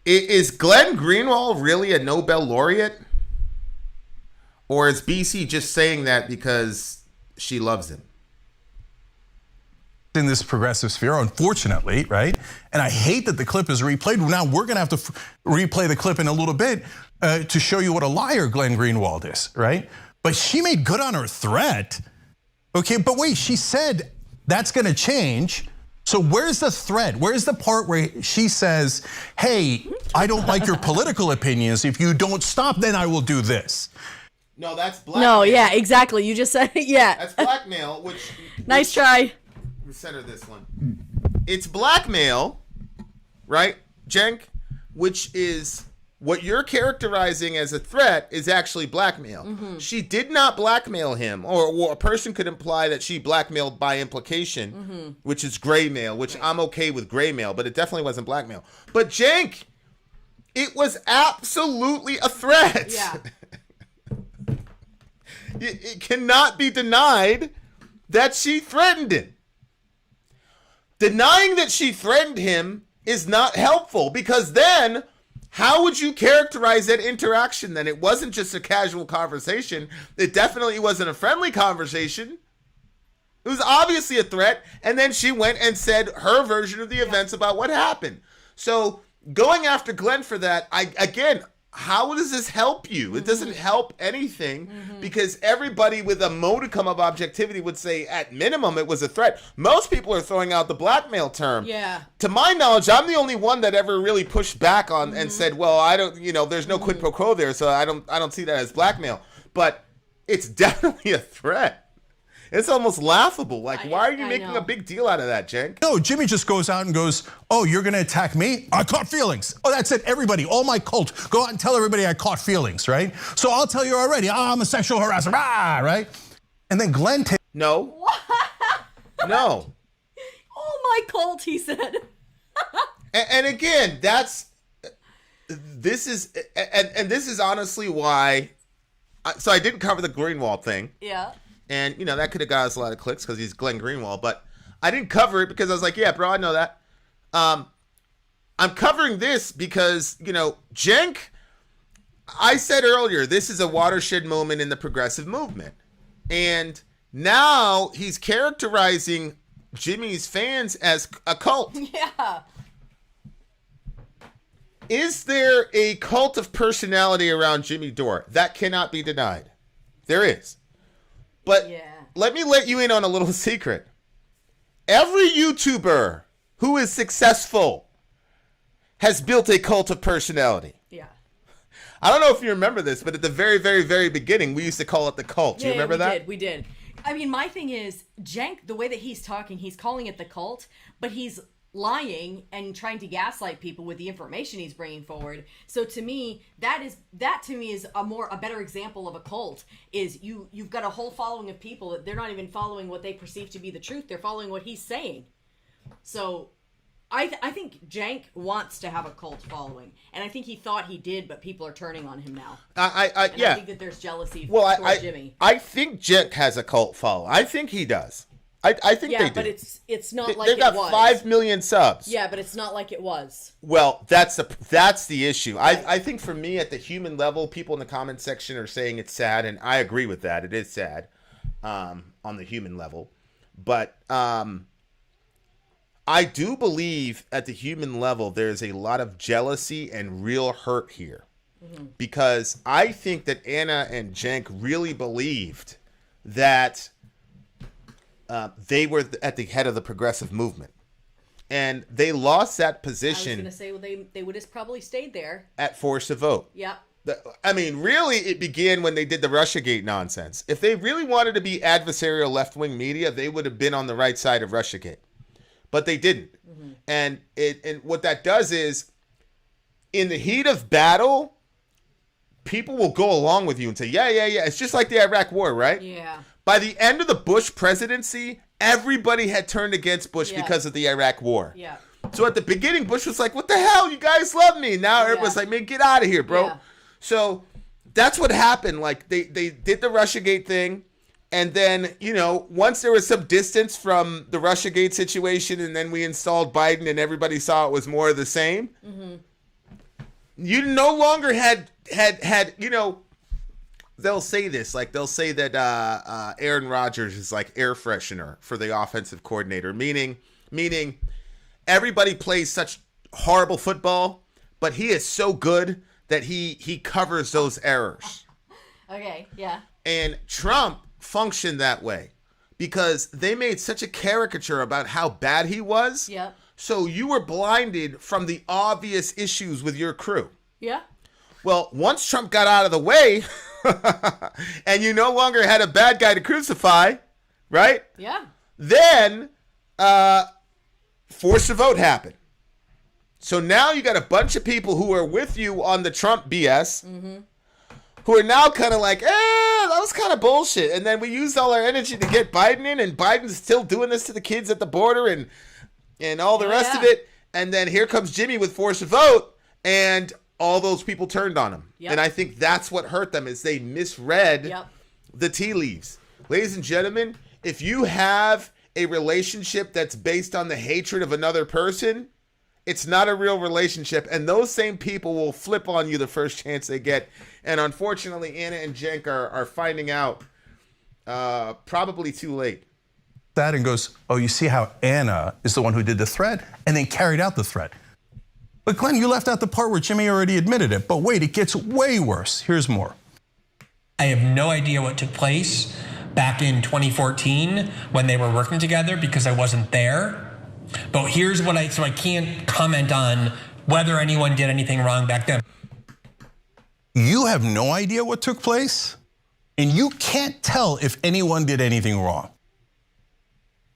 Is Glen Greenwald really a Nobel laureate? Or is BC just saying that because she loves him? In this progressive sphere, unfortunately, right? And I hate that the clip is replayed. Now we're going to have to replay the clip in a little bit to show you what a liar Glen Greenwald is, right? But she made good on her threat. Okay, but wait, she said that's going to change. So where's the threat? Where's the part where she says, hey, I don't like your political opinions. If you don't stop, then I will do this. No, that's blackmail. No, yeah, exactly. You just said, yeah. That's blackmail, which... Nice try. Center this one. It's blackmail, right, Cenk? Which is what you're characterizing as a threat is actually blackmail. Mm-hmm. She did not blackmail him, or a person could imply that she blackmailed by implication, which is gray mail, which I'm okay with gray mail, but it definitely wasn't blackmail. But Cenk, it was absolutely a threat. Yeah. It cannot be denied that she threatened him. Denying that she threatened him is not helpful, because then how would you characterize that interaction then? It wasn't just a casual conversation. It definitely wasn't a friendly conversation. It was obviously a threat, and then she went and said her version of the events about what happened. So going after Glen for that, how does this help you? It doesn't help anything, because everybody with a modicum of objectivity would say at minimum it was a threat. Most people are throwing out the blackmail term. Yeah. To my knowledge, I'm the only one that ever really pushed back on and said, well, I don't, there's no quid pro quo there, so I don't see that as blackmail. But it's definitely a threat. It's almost laughable. Like, why are you making a big deal out of that, Cenk? No, Jimmy just goes out and goes, oh, you're going to attack me? I caught feelings. Oh, that's it. Everybody, all my cult, go out and tell everybody I caught feelings, right? So I'll tell you already, I'm a sexual harasser, right? And then Glen takes... No. No. Oh, my cult, he said. And again, this is honestly why, so I didn't cover the Greenwald thing. Yeah. And, that could have got us a lot of clicks because he's Glen Greenwald. But I didn't cover it because I was like, yeah, bro, I know that. I'm covering this because, Cenk, I said earlier, this is a watershed moment in the progressive movement. And now he's characterizing Jimmy's fans as a cult. Yeah. Is there a cult of personality around Jimmy Dore? That cannot be denied. There is. But let me let you in on a little secret. Every YouTuber who is successful has built a cult of personality. Yeah. I don't know if you remember this, but at the very, very, very beginning, we used to call it the cult. Do you remember that? We did. I mean, my thing is, Cenk, the way that he's talking, he's calling it the cult, but he's lying and trying to gaslight people with the information he's bringing forward. So to me, that to me is a better example of a cult. Is you've got a whole following of people that they're not even following what they perceive to be the truth. They're following what he's saying. So I think Cenk wants to have a cult following, and I think he thought he did, but people are turning on him now. I think that there's jealousy towards Jimmy. I think Cenk has a cult following. I think he does. I think they do. but it's not like They've it got was. 5 million subs. Yeah, but it's not like it was. Well, that's the issue. Right. I think for me, at the human level, people in the comment section are saying it's sad, and I agree with that. It is sad on the human level. But I do believe at the human level, there's a lot of jealousy and real hurt here. Mm-hmm. Because I think that Anna and Cenk really believed that they were at the head of the progressive movement. And they lost that position. I was going to say, well, they would have probably stayed there. At force of vote. Yeah. I mean, really, it began when they did the Russiagate nonsense. If they really wanted to be adversarial left-wing media, they would have been on the right side of Russiagate. But they didn't. Mm-hmm. And what that does is, in the heat of battle, people will go along with you and say, yeah. It's just like the Iraq War, right? Yeah. By the end of the Bush presidency, everybody had turned against Bush because of the Iraq War. Yeah. So at the beginning, Bush was like, what the hell? You guys love me. Now everybody's like, man, get out of here, bro. Yeah. So that's what happened. Like, they did the Russiagate thing. And then, once there was some distance from the Russiagate situation, and then we installed Biden and everybody saw it was more of the same, you no longer had, they'll say this, like they'll say that Aaron Rodgers is like air freshener for the offensive coordinator, meaning everybody plays such horrible football, but he is so good that he covers those errors. Okay, yeah. And Trump functioned that way because they made such a caricature about how bad he was. Yeah. So you were blinded from the obvious issues with your crew. Yeah. Well, once Trump got out of the way and you no longer had a bad guy to crucify, right? Yeah. Then force the vote happened. So now you got a bunch of people who are with you on the Trump BS who are now kind of like, that was kind of bullshit. And then we used all our energy to get Biden in, and Biden's still doing this to the kids at the border and all the rest of it. And then here comes Jimmy with force the vote, and all those people turned on him. Yep. And I think that's what hurt them, is they misread the tea leaves. Ladies and gentlemen, if you have a relationship that's based on the hatred of another person, it's not a real relationship, and those same people will flip on you the first chance they get. And unfortunately, Anna and Cenk are finding out probably too late. That and goes, oh, you see how Anna is the one who did the threat and then carried out the threat. But Glenn, you left out the part where Jimmy already admitted it. But wait, it gets way worse. Here's more. I have no idea what took place back in 2014 when they were working together because I wasn't there. But here's what so I can't comment on whether anyone did anything wrong back then. You have no idea what took place, and you can't tell if anyone did anything wrong.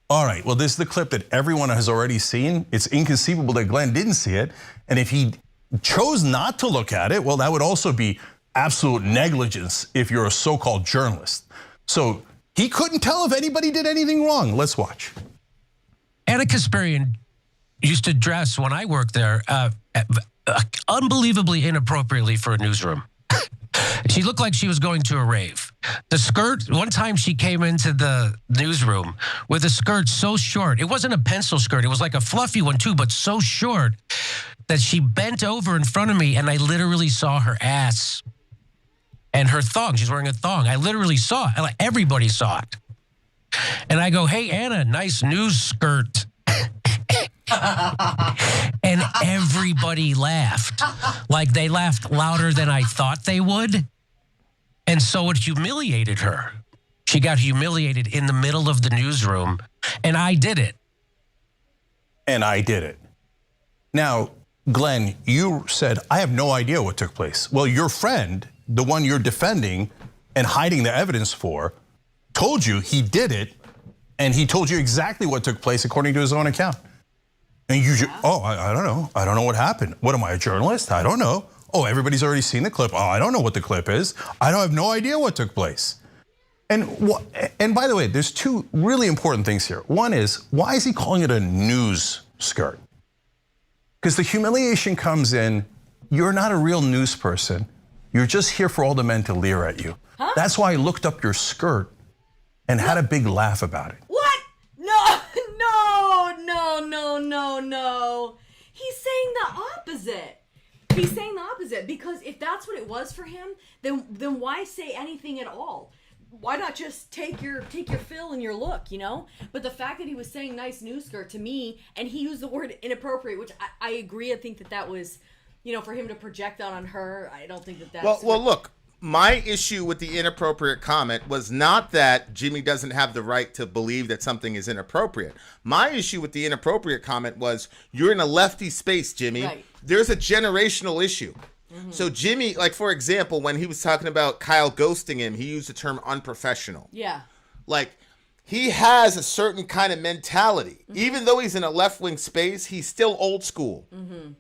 All right, well, this is the clip that everyone has already seen. It's inconceivable that Glenn didn't see it. And if he chose not to look at it, well, that would also be absolute negligence if you're a so-called journalist. So he couldn't tell if anybody did anything wrong. Let's watch. Anna Kasparian used to dress, when I worked there, unbelievably inappropriately for a newsroom. She looked like she was going to a rave. The skirt, one time she came into the newsroom with a skirt so short. It wasn't a pencil skirt. It was like a fluffy one too, but so short that she bent over in front of me and I literally saw her ass and her thong. She's wearing a thong. I literally saw it. Like, everybody saw it. And I go, hey, Anna, nice news skirt. And everybody laughed. Like, they laughed louder than I thought they would. And so it humiliated her. She got humiliated in the middle of the newsroom. And I did it. And I did it. Now, Glenn, you said, I have no idea what took place. Well, your friend, the one you're defending and hiding the evidence for, told you he did it, and he told you exactly what took place according to his own account. And you just, I don't know. I don't know what happened. What, am I, a journalist? I don't know. Oh, everybody's already seen the clip. Oh, I don't know what the clip is. I have no idea what took place. And by the way, there's two really important things here. One is, why is he calling it a news skirt? Because the humiliation comes in, you're not a real news person. You're just here for all the men to leer at you. Huh? That's why I looked up your skirt and had a big laugh about it. What? No. He's saying the opposite. He's saying the opposite because if that's what it was for him, then why say anything at all? Why not just take your fill and your look, you know? But the fact that he was saying nice news skirt to me, and he used the word inappropriate, which I agree. I think that was, you know, for him to project that on her. I don't think that's well. Look, my issue with the inappropriate comment was not that Jimmy doesn't have the right to believe that something is inappropriate. My issue with the inappropriate comment was you're in a lefty space, Jimmy. Right. There's a generational issue. So Jimmy, like, for example, when he was talking about Kyle ghosting him, he used the term unprofessional. Yeah. Like, he has a certain kind of mentality. Even though he's in a left-wing space, he's still old school.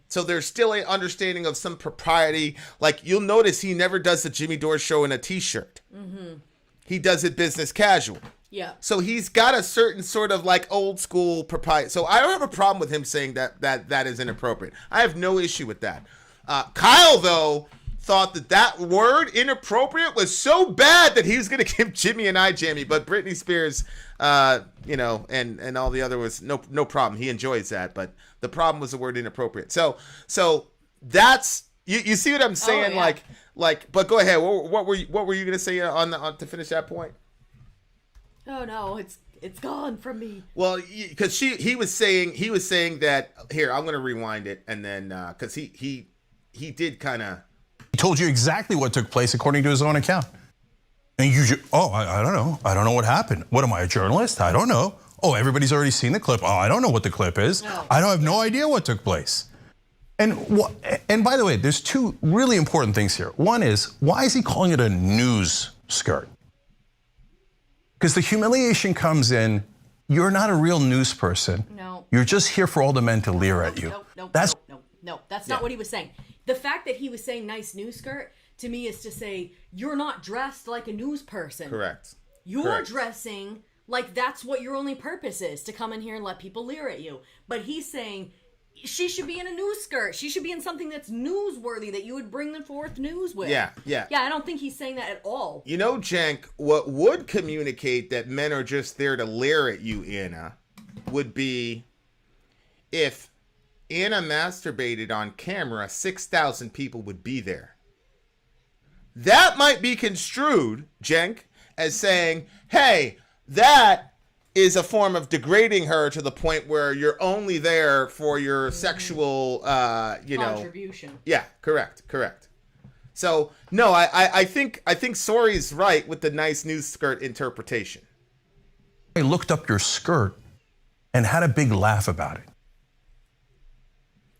So there's still an understanding of some propriety. Like, you'll notice he never does the Jimmy Dore show in a T-shirt. He does it business casual. Yeah. So he's got a certain sort of, like, old school propriety. So I don't have a problem with him saying that is inappropriate. I have no issue with that. Kyle, though, thought that word inappropriate was so bad that he was going to give Jimmy an eye jammy. But Britney Spears, you know, and all the other was no problem. He enjoys that. But the problem was the word inappropriate. So that's you see what I'm saying? Oh, yeah. Like. But go ahead. What were you going to say on to finish that point? Oh no, it's gone from me. Well, because he was saying that here. I'm going to rewind it and then because he did kind of. He told you exactly what took place according to his own account. And I don't know. I don't know what happened. What am I, a journalist? I don't know. Oh, everybody's already seen the clip. Oh, I don't know what the clip is. No. I don't have no idea what took place. And by the way, there's two really important things here. One is, why is he calling it a news skirt? Because the humiliation comes in, you're not a real news person. No. You're just here for all the men to leer at you. No. That's That's not what he was saying. The fact that he was saying nice news skirt to me is to say you're not dressed like a news person. Correct. You're dressing like that's what your only purpose is, to come in here and let people leer at you. But he's saying she should be in a news skirt. She should be in something that's newsworthy that you would bring the forth news with. Yeah. Yeah, I don't think he's saying that at all. You know, Cenk, what would communicate that men are just there to leer at you, Anna, would be if Anna masturbated on camera, 6,000 people would be there. That might be construed, Cenk, as saying, hey, that is a form of degrading her to the point where you're only there for your sexual, contribution. Yeah, correct. So, no, I think Sori's right with the nice news skirt interpretation. I looked up your skirt and had a big laugh about it.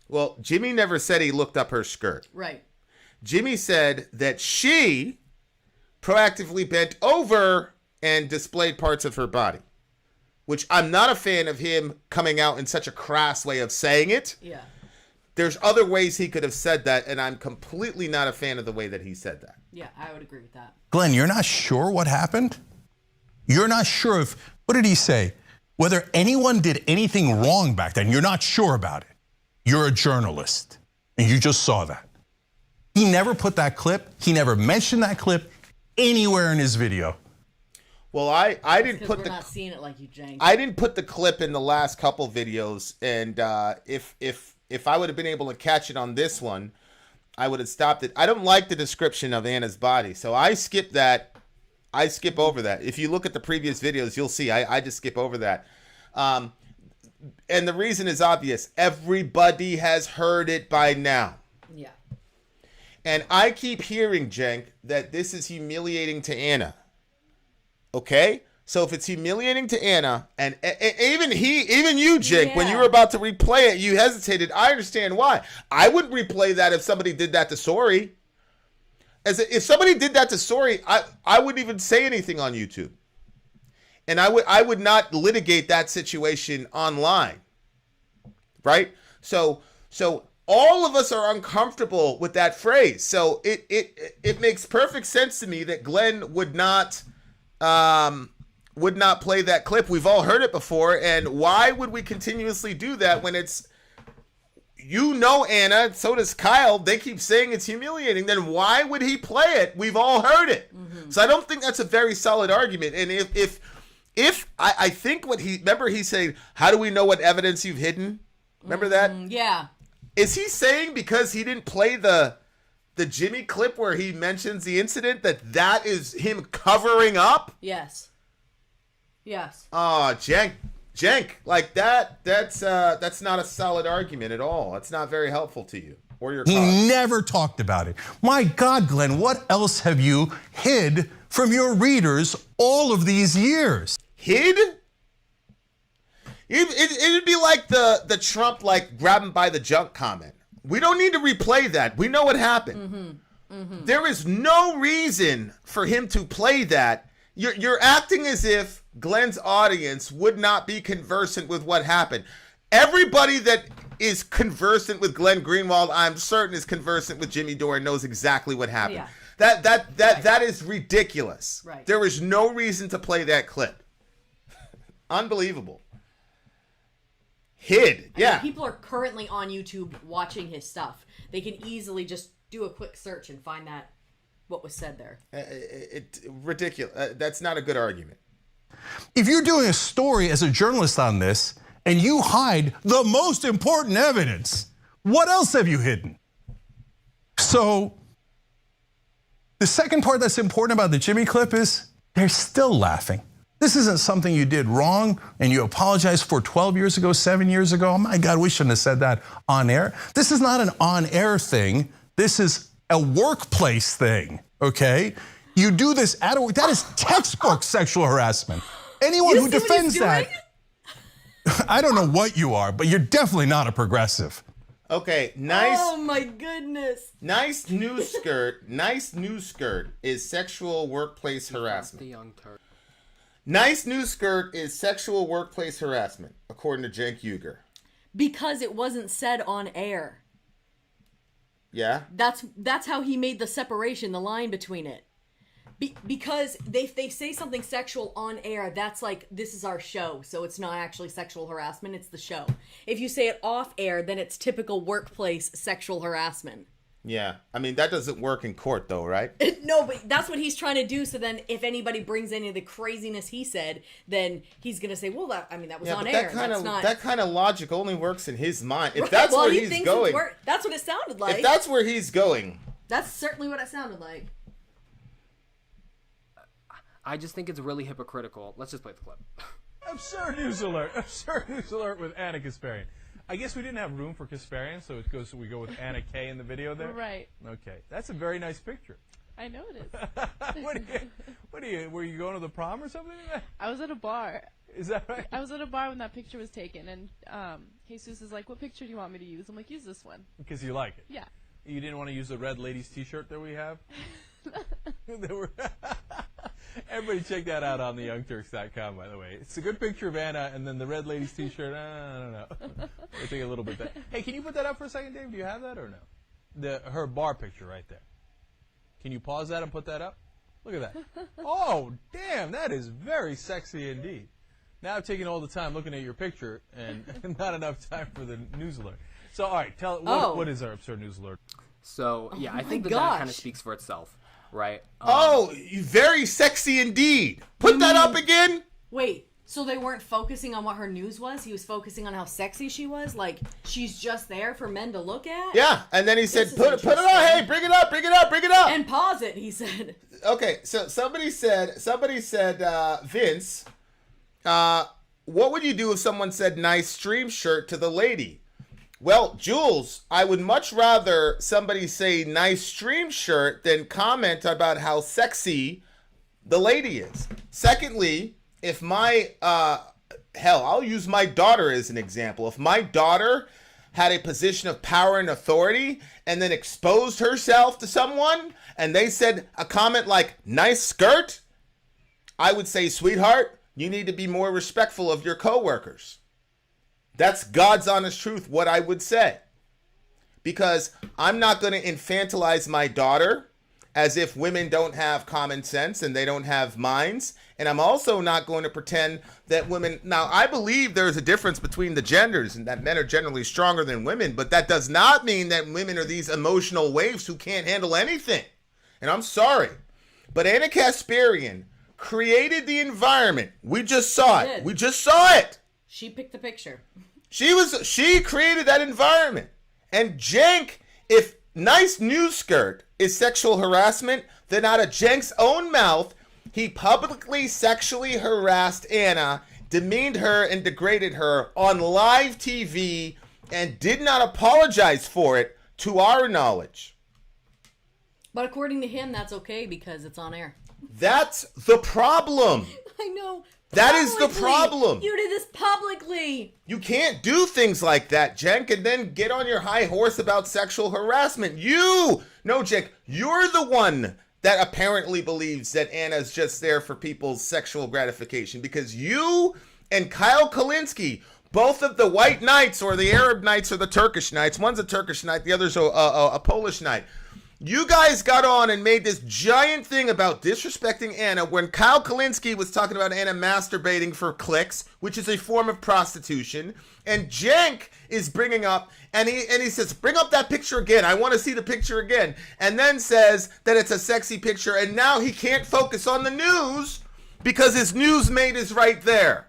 Well, Jimmy never said he looked up her skirt. Right. Jimmy said that she proactively bent over and displayed parts of her body, which I'm not a fan of him coming out in such a crass way of saying it. Yeah. There's other ways he could have said that, and I'm completely not a fan of the way that he said that. Yeah, I would agree with that. Glenn, you're not sure what happened? You're not sure what did he say? Whether anyone did anything wrong back then, you're not sure about it. You're a journalist, and you just saw that. He never put that clip, he never mentioned that clip anywhere in his video. Well, I didn't put we're not seeing it like you, Cenk. I didn't put the clip in the last couple videos, and if I would have been able to catch it on this one, I would have stopped it. I don't like the description of Anna's body, so I skip that. I skip over that. If you look at the previous videos, you'll see I just skip over that. And the reason is obvious. Everybody has heard it by now. Yeah. And I keep hearing, Cenk, that this is humiliating to Anna. Okay? So if it's humiliating to Anna, and even you, Cenk, when you were about to replay it, you hesitated. I understand why. I wouldn't replay that if somebody did that to Sori. If somebody did that to Sori, I wouldn't even say anything on YouTube. And I would not litigate that situation online. Right? So all of us are uncomfortable with that phrase. So it makes perfect sense to me that Glenn would not play that clip. We've all heard it before, and why would we continuously do that when it's, Anna, so does Kyle, they keep saying it's humiliating, then why would he play it? We've all heard it. Mm-hmm. So I don't think that's a very solid argument. And I think he's saying, how do we know what evidence you've hidden? Remember that? Yeah. Is he saying because he didn't play the Jimmy clip where he mentions the incident that is him covering up? Yes. Yes. Oh, Cenk, like that's not a solid argument at all. It's not very helpful to you or your cause. He never talked about it. My God, Glenn, what else have you hid from your readers all of these years? Hid? It'd be like the Trump grab him by the junk comment. We don't need to replay that. We know what happened. There is no reason for him to play that. You're acting as if Glenn's audience would not be conversant with what happened. Everybody that is conversant with Glen Greenwald, I'm certain, is conversant with Jimmy Dore and knows exactly what happened. Yeah. That is ridiculous. Right. There is no reason to play that clip. Unbelievable. Hid. Yeah. I mean, people are currently on YouTube watching his stuff. They can easily just do a quick search and find what was said there. Ridiculous. That's not a good argument. If you're doing a story as a journalist on this and you hide the most important evidence, what else have you hidden? So the second part that's important about the Jimmy clip is they're still laughing. This isn't something you did wrong and you apologized for 12 years ago, 7 years ago. Oh my God, we shouldn't have said that on air. This is not an on-air thing. This is a workplace thing, okay? You do this at work. That is textbook sexual harassment. Anyone who defends that, I don't know what you are, but you're definitely not a progressive. Okay, nice. Oh my goodness. Nice new skirt. Nice new skirt is sexual workplace harassment. The young turd. Nice new skirt is sexual workplace harassment, according to Cenk Goes. Because it wasn't said on air. Yeah? That's how he made the separation, the line between it. Because they say something sexual on air, that's like, this is our show, so it's not actually sexual harassment, it's the show. If you say it off air, then it's typical workplace sexual harassment. Yeah. I mean, that doesn't work in court, though, right? No, but that's what he's trying to do, so then if anybody brings any of the craziness he said, then he's going to say, well, that was on air. That kind of logic only works in his mind. If that's where he's going. That's what it sounded like. If that's where he's going. That's certainly what it sounded like. I just think it's really hypocritical. Let's just play the clip. Absurd news alert. Absurd news alert with Anna Kasparian. I guess we didn't have room for Kasparian, so we go with Anna K in the video there? Right. Okay. That's a very nice picture. I know it is. Were you going to the prom or something? I was at a bar. Is that right? I was at a bar when that picture was taken, and Jesus is like, what picture do you want me to use? I'm like, use this one. Because you like it? Yeah. You didn't want to use the red ladies t-shirt that we have? Everybody check that out on theyoungturks.com, by the way. It's a good picture of Anna, and then the red ladies t-shirt, I don't know. I think a little bit. Hey, can you put that up for a second, Dave? Do you have that or no? Her bar picture right there. Can you pause that and put that up? Look at that. Oh, damn, that is very sexy indeed. Now I've taken all the time looking at your picture and not enough time for the news alert. So, all right, what is our absurd news alert? So, yeah, I think that kind of speaks for itself, right? Very sexy indeed. Put that up again. Wait, so they weren't focusing on what her news was? He was focusing on how sexy she was? Like, she's just there for men to look at? Yeah, and then he said, put it on. Hey, bring it up. And pause it, he said. Okay, so somebody said, Vince, what would you do if someone said nice stream shirt to the lady? Well, Jules, I would much rather somebody say nice stream shirt than comment about how sexy the lady is. Secondly, if I'll use my daughter as an example. If my daughter had a position of power and authority and then exposed herself to someone and they said a comment like nice skirt, I would say, sweetheart, you need to be more respectful of your coworkers. That's God's honest truth, what I would say. Because I'm not going to infantilize my daughter as if women don't have common sense and they don't have minds. And I'm also not going to pretend that women... Now, I believe there's a difference between the genders and that men are generally stronger than women, but that does not mean that women are these emotional waves who can't handle anything. And I'm sorry, but Anna Kasparian created the environment. We just saw She it. did. We just saw it. She picked the picture. She created that environment. And Cenk, if nice news skirt is sexual harassment, then out of Cenk's own mouth, he publicly sexually harassed Anna, demeaned her and degraded her on live TV, and did not apologize for it, to our knowledge. But according to him, that's okay because it's on air. That's the problem. I know. That is the Publicly. problem. You did this publicly. You can't do things like that, Cenk, and then get on your high horse about sexual harassment. No, Cenk, you're the one that apparently believes that Anna's just there for people's sexual gratification, because you and Kyle Kalinske, both of the white knights or the Arab knights or the Turkish knights, one's a Turkish knight, the other's a Polish knight, you guys got on and made this giant thing about disrespecting Anna when Kyle Kalinske was talking about Anna masturbating for clicks, which is a form of prostitution. And Cenk is bringing up, and he says, bring up that picture again. I want to see the picture again. And then says that it's a sexy picture. And now he can't focus on the news because his newsmate is right there.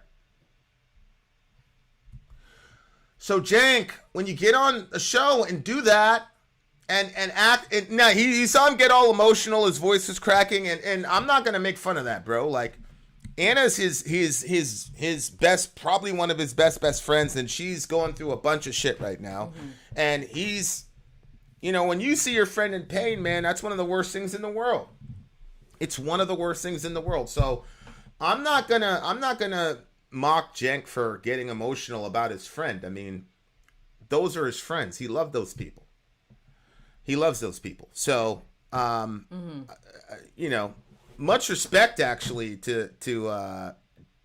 So Cenk, when you get on a show and do that, and act, and now he saw him get all emotional, his voice was cracking, and I'm not gonna make fun of that, bro. Like, Anna's his best, probably one of his best friends, and she's going through a bunch of shit right now. Mm-hmm. And he's, when you see your friend in pain, man, that's one of the worst things in the world. It's one of the worst things in the world. So I'm not gonna mock Cenk for getting emotional about his friend. I mean, those are his friends. He loved those people. He loves those people. So, much respect actually to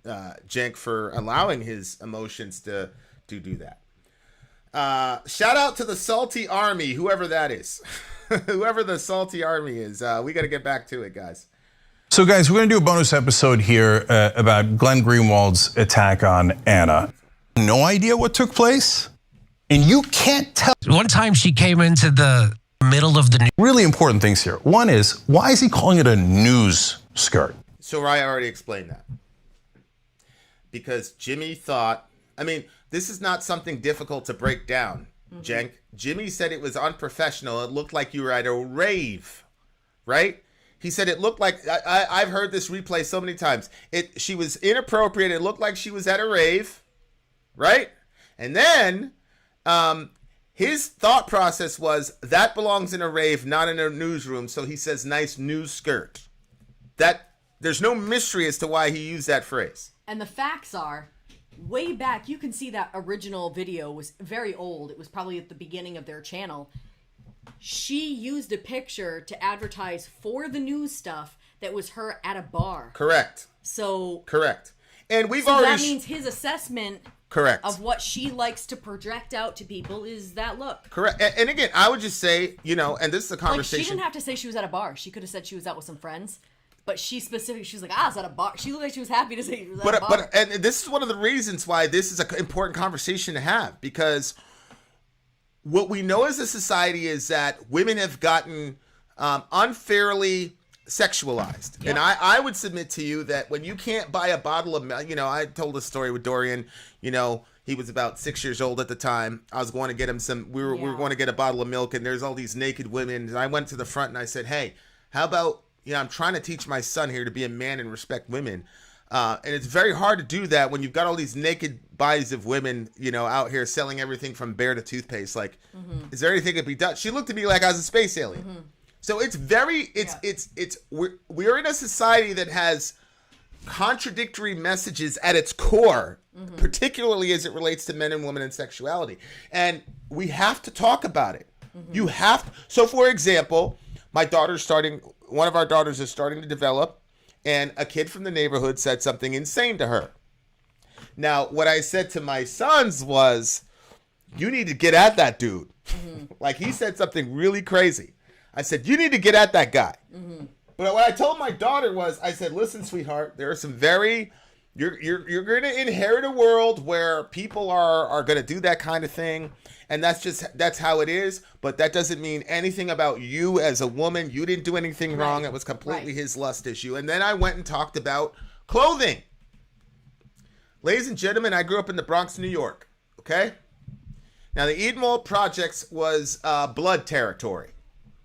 Cenk for allowing his emotions to do that. Shout out to the Salty Army, whoever that is. Whoever the Salty Army is. We got to get back to it, guys. So, guys, we're going to do a bonus episode here about Glen Greenwald's attack on Anna. No idea what took place, and you can't tell. One time she came into the middle of the really important things here. One is, why is he calling it a news skirt? So I already explained that. Because Jimmy thought, this is not something difficult to break down, Cenk. Jimmy said it was unprofessional. It looked like you were at a rave, right? He said it looked like, I've heard this replay so many times. She was inappropriate. It looked like she was at a rave, right? And then, his thought process was, that belongs in a rave, not in a newsroom. So he says, nice news skirt. There's no mystery as to why he used that phrase. And the facts are, way back, you can see that original video was very old. It was probably at the beginning of their channel. She used a picture to advertise for the news stuff that was her at a bar. Correct. Correct. And we've already... that means his assessment... Correct. Of what she likes to project out to people is that look. Correct. And again, I would just say, and this is a conversation. Like, she didn't have to say she was at a bar. She could have said she was out with some friends. But she was like, I was at a bar. She looked like she was happy to say she was at a bar. And this is one of the reasons why this is an important conversation to have. Because what we know as a society is that women have gotten unfairly sexualized. Yep. And I would submit to you that when you can't buy a bottle of milk, I told a story with Dorian, he was about 6 years old at the time. I was going to get him we were going to get a bottle of milk, and there's all these naked women. And I went to the front and I said, hey, how about, I'm trying to teach my son here to be a man and respect women. And it's very hard to do that when you've got all these naked bodies of women, out here selling everything from bear to toothpaste. Like, is there anything that can be done? She looked at me like I was a space alien. Mm-hmm. So we're in a society that has contradictory messages at its core, particularly as it relates to men and women and sexuality. And we have to talk about it. You have to. So, for example, one of our daughters is starting to develop, and a kid from the neighborhood said something insane to her. Now, what I said to my sons was, you need to get at that dude. Like, he said something really crazy. I said, you need to get at that guy. But what I told my daughter was, I said, listen, sweetheart, there are some very You're going to inherit a world where people are going to do that kind of thing, and that's how it is. But that doesn't mean anything about you as a woman. You didn't do anything wrong. It was completely his lust issue. And then I went and talked about clothing. Ladies and gentlemen, I grew up in the Bronx, New York. Okay. Now the Edenwald Projects was blood territory,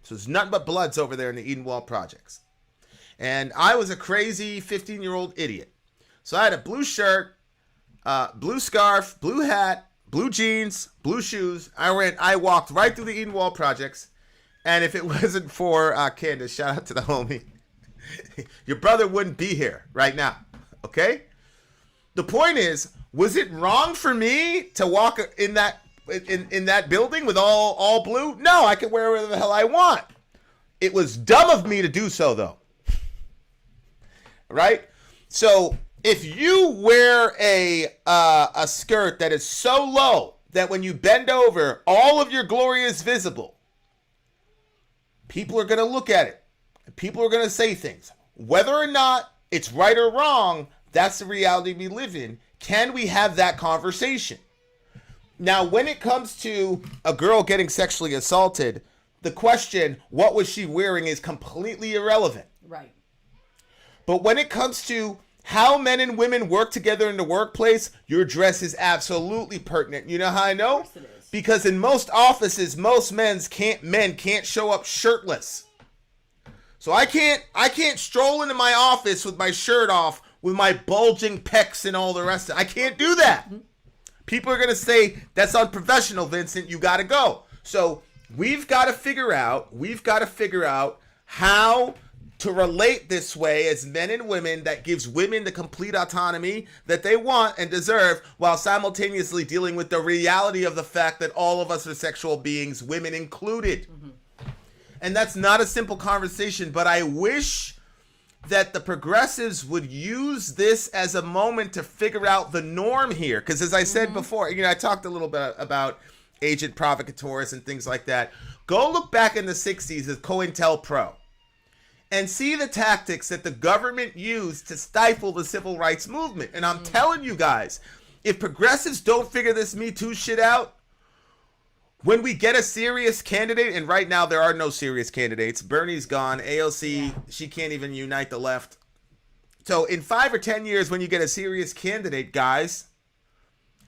so there's nothing but bloods over there in the Edenwald Projects. And I was a crazy 15-year-old idiot. So I had a blue shirt, blue scarf, blue hat, blue jeans, blue shoes. I walked right through the Edenwald Projects. And if it wasn't for Candace, shout out to the homie, your brother wouldn't be here right now. Okay? The point is, was it wrong for me to walk in that building with all blue? No, I can wear whatever the hell I want. It was dumb of me to do so, though. Right? So if you wear a skirt that is so low that when you bend over, all of your glory is visible, people are going to look at it. People are going to say things. Whether or not it's right or wrong, that's the reality we live in. Can we have that conversation? Now, when it comes to a girl getting sexually assaulted, the question, what was she wearing, is completely irrelevant. Right. But when it comes to how men and women work together in the workplace, your dress is absolutely pertinent. You know how I know? Of course it is. Because in most offices, most men can't show up shirtless. So I can't stroll into my office with my shirt off, with my bulging pecs and all the rest of it. I can't do that. People are going to say, that's unprofessional, Vincent. You got to go. So we've got to figure out how to relate this way as men and women that gives women the complete autonomy that they want and deserve, while simultaneously dealing with the reality of the fact that all of us are sexual beings, women included. Mm-hmm. And that's not a simple conversation, but I wish that the progressives would use this as a moment to figure out the norm here. Because as I said before, I talked a little bit about agent provocateurs and things like that. Go look back in the 60s at COINTELPRO and see the tactics that the government used to stifle the civil rights movement. And I'm telling you guys, if progressives don't figure this Me Too shit out, when we get a serious candidate, and right now there are no serious candidates. Bernie's gone. AOC, she can't even unite the left. So in 5 or 10 years, when you get a serious candidate, guys,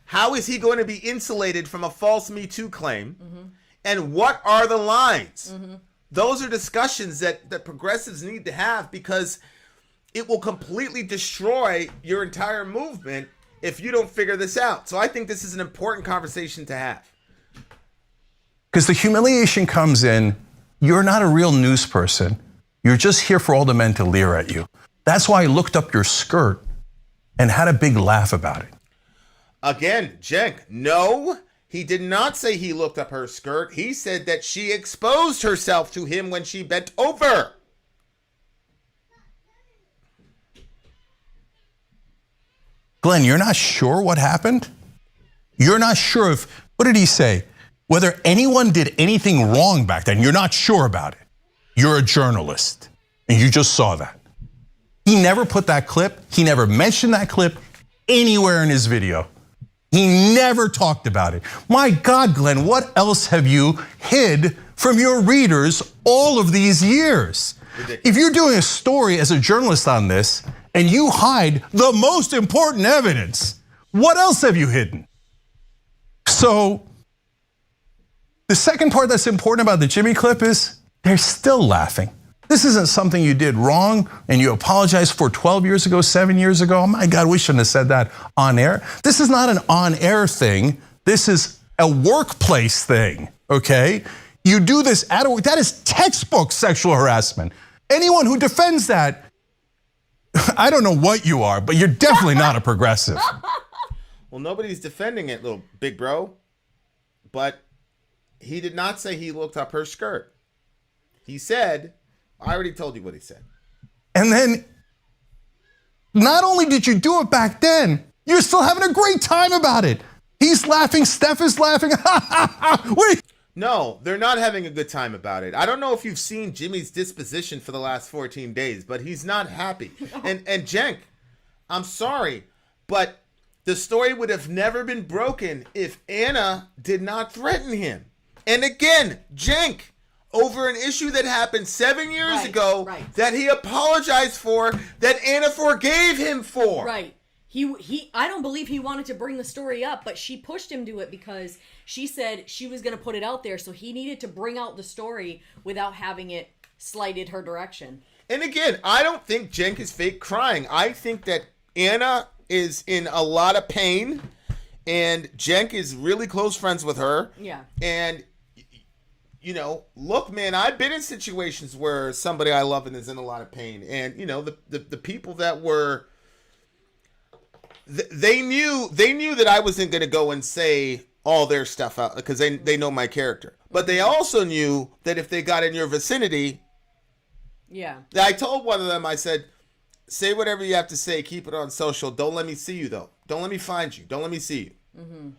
how is he going to be insulated from a false Me Too claim? Mm-hmm. And what are the lines? Mm-hmm. Those are discussions that progressives need to have, because it will completely destroy your entire movement if you don't figure this out. So I think this is an important conversation to have. Because the humiliation comes in, you're not a real news person. You're just here for all the men to leer at you. That's why I looked up your skirt and had a big laugh about it. Again, Cenk, no, he did not say he looked up her skirt. He said that she exposed herself to him when she bent over. Glenn, you're not sure what happened? You're not sure if, what did he say? Whether anyone did anything wrong back then, you're not sure about it. You're a journalist, and you just saw that. He never put that clip, he never mentioned that clip anywhere in his video. He never talked about it. My God, Glenn, what else have you hid from your readers all of these years? Ridiculous. If you're doing a story as a journalist on this, and you hide the most important evidence, what else have you hidden? So, the second part that's important about the Jimmy clip is they're still laughing. This isn't something you did wrong and you apologized for 12 years ago, 7 years ago. Oh my God, we shouldn't have said that on air. This is not an on-air thing. This is a workplace thing, okay? You do this at work. That is textbook sexual harassment. Anyone who defends that, I don't know what you are, but you're definitely not a progressive. Well, nobody's defending it, little big bro. But he did not say he looked up her skirt. He said, I already told you what he said. And then, not only did you do it back then, you're still having a great time about it. He's laughing, Steph is laughing. Wait. No, they're not having a good time about it. I don't know if you've seen Jimmy's disposition for the last 14 days, but he's not happy. And Cenk, I'm sorry, but the story would have never been broken if Anna did not threaten him. And again, Cenk, over an issue that happened 7 years ago that he apologized for, that Anna forgave him for. Right. I don't believe he wanted to bring the story up, but she pushed him to it because she said she was going to put it out there, so he needed to bring out the story without having it slighted her direction. And again, I don't think Cenk is fake crying. I think that Anna is in a lot of pain, and Cenk is really close friends with her. Yeah. And, you know, look, man, I've been in situations where somebody I love and is in a lot of pain. And, you know, the people that were... They knew that I wasn't going to go and say all their stuff out because they know my character. But they also knew that if they got in your vicinity, I told one of them, I said, say whatever you have to say, keep it on social. Don't let me see you though. Don't let me find you. Don't let me see you. Mm-hmm.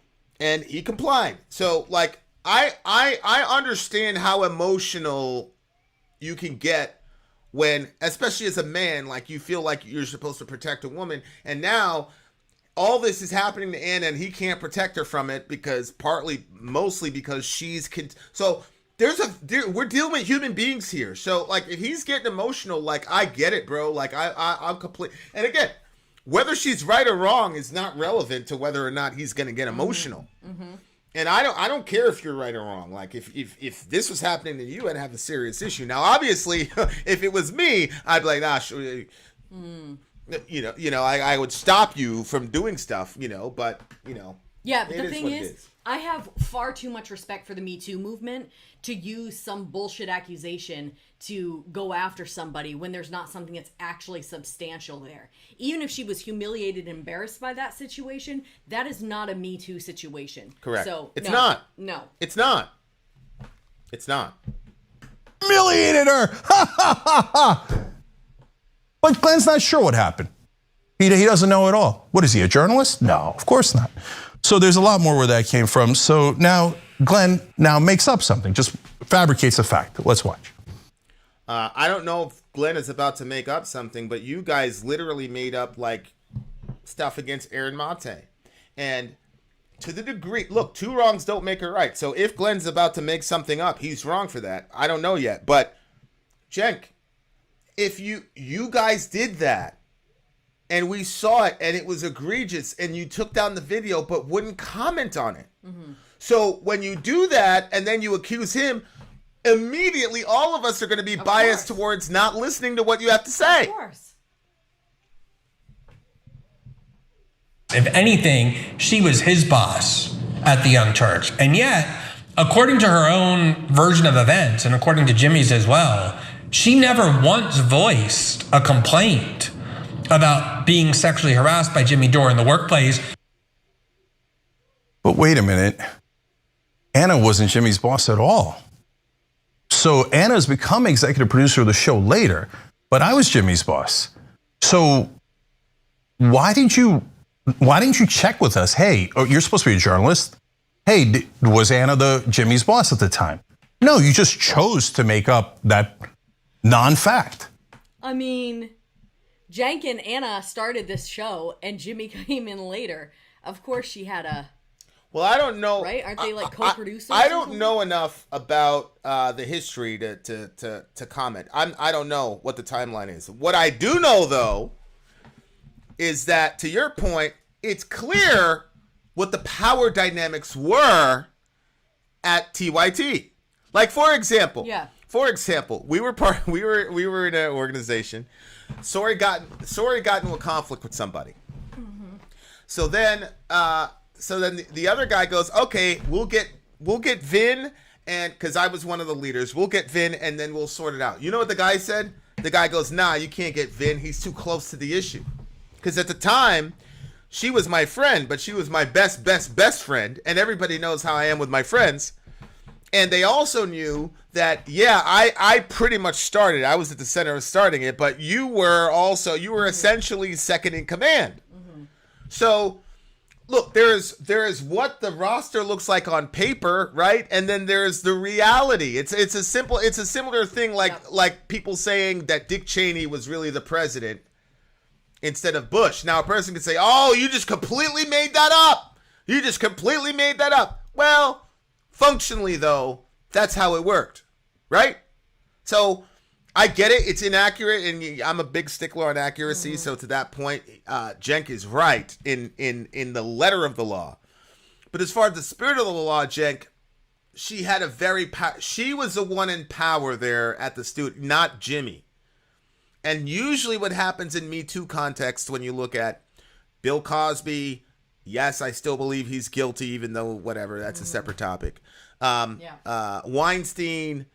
And he complied. So like I understand how emotional you can get when, especially as a man, like you feel like you're supposed to protect a woman, and now all this is happening to Anna, and he can't protect her from it because mostly because she's so we're dealing with human beings here. So like if he's getting emotional, like I get it, bro. Like I'm complete. And again, whether she's right or wrong is not relevant to whether or not he's going to get emotional. Mm-hmm. And I don't care if you're right or wrong. Like if this was happening to you, I'd have a serious issue. Now, obviously, if it was me, I'd be like, sure. You know, I would stop you from doing stuff, you know, but, you know. Yeah, but the thing is, I have far too much respect for the Me Too movement to use some bullshit accusation to go after somebody when there's not something that's actually substantial there. Even if she was humiliated and embarrassed by that situation, that is not a Me Too situation. Correct. So it's not. No. It's not. It's not. Humiliated her! Ha ha ha ha! But Glen's not sure what happened. He doesn't know at all. What is he, a journalist? No, of course not. So there's a lot more where that came from. So now Glen makes up something, just fabricates a fact. Let's watch. I don't know if Glen is about to make up something, but you guys literally made up like stuff against Aaron Mate. And to the degree, look, two wrongs don't make a right. So if Glen's about to make something up, he's wrong for that. I don't know yet. But Cenk, if you guys did that and we saw it and it was egregious and you took down the video but wouldn't comment on it. Mm-hmm. So when you do that and then you accuse him, immediately all of us are going to be biased towards not listening to what you have to say. Of course. If anything, she was his boss at the Young Turks. And yet, according to her own version of events, and according to Jimmy's as well, she never once voiced a complaint about being sexually harassed by Jimmy Dore in the workplace. But wait a minute. Anna wasn't Jimmy's boss at all. So Anna's become executive producer of the show later, but I was Jimmy's boss. So why didn't you check with us? Hey, you're supposed to be a journalist. Hey, was Anna Jimmy's boss at the time? No, you just chose to make up that non-fact. I mean, Cenk and Anna started this show, and Jimmy came in later. Of course, she had a... Well, I don't know. Right? Aren't they like co-producers? I don't know enough about the history to comment. I don't know what the timeline is. What I do know, though, is that, to your point, it's clear what the power dynamics were at TYT. Like, for example, we were in an organization. Sori got into a conflict with somebody. Mm-hmm. So then the other guy goes, okay, we'll get Vin, and because I was one of the leaders, we'll get Vin and then we'll sort it out. You know what the guy said? The guy goes, nah, you can't get Vin. He's too close to the issue. Because at the time, she was my friend, but she was my best friend, and everybody knows how I am with my friends. And they also knew that, yeah, I pretty much started. I was at the center of starting it, but you were essentially second in command. Mm-hmm. So, look, there is what the roster looks like on paper, right? And then there's the reality. It's a similar thing like people saying that Dick Cheney was really the president. instead of Bush. Now, a person could say, oh, you just completely made that up. You just completely made that up. Well, functionally, though, that's how it worked, right? So I get it. It's inaccurate, and I'm a big stickler on accuracy. So to that point, Cenk is right in the letter of the law. But as far as the spirit of the law, Cenk, she had she was the one in power there at the studio, not Jimmy. And usually what happens in Me Too context when you look at Bill Cosby, yes, I still believe he's guilty, even though whatever, that's a separate topic. Weinstein,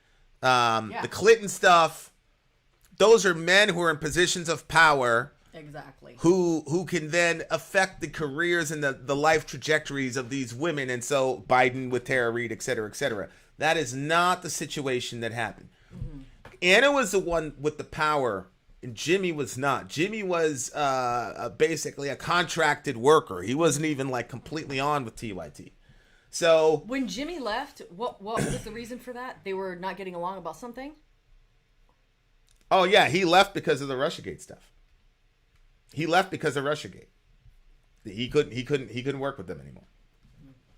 the Clinton stuff, those are men who are in positions of power. Exactly. Who can then affect the careers and the life trajectories of these women. And so Biden with Tara Reid, et cetera, et cetera. That is not the situation that happened. Anna was the one with the power, and Jimmy was not. Jimmy was basically a contracted worker. He wasn't even like completely on with TYT. So when Jimmy left, what was the reason for that? They were not getting along about something? Oh yeah, he left because of the Russiagate stuff. He left because of Russiagate. He couldn't work with them anymore.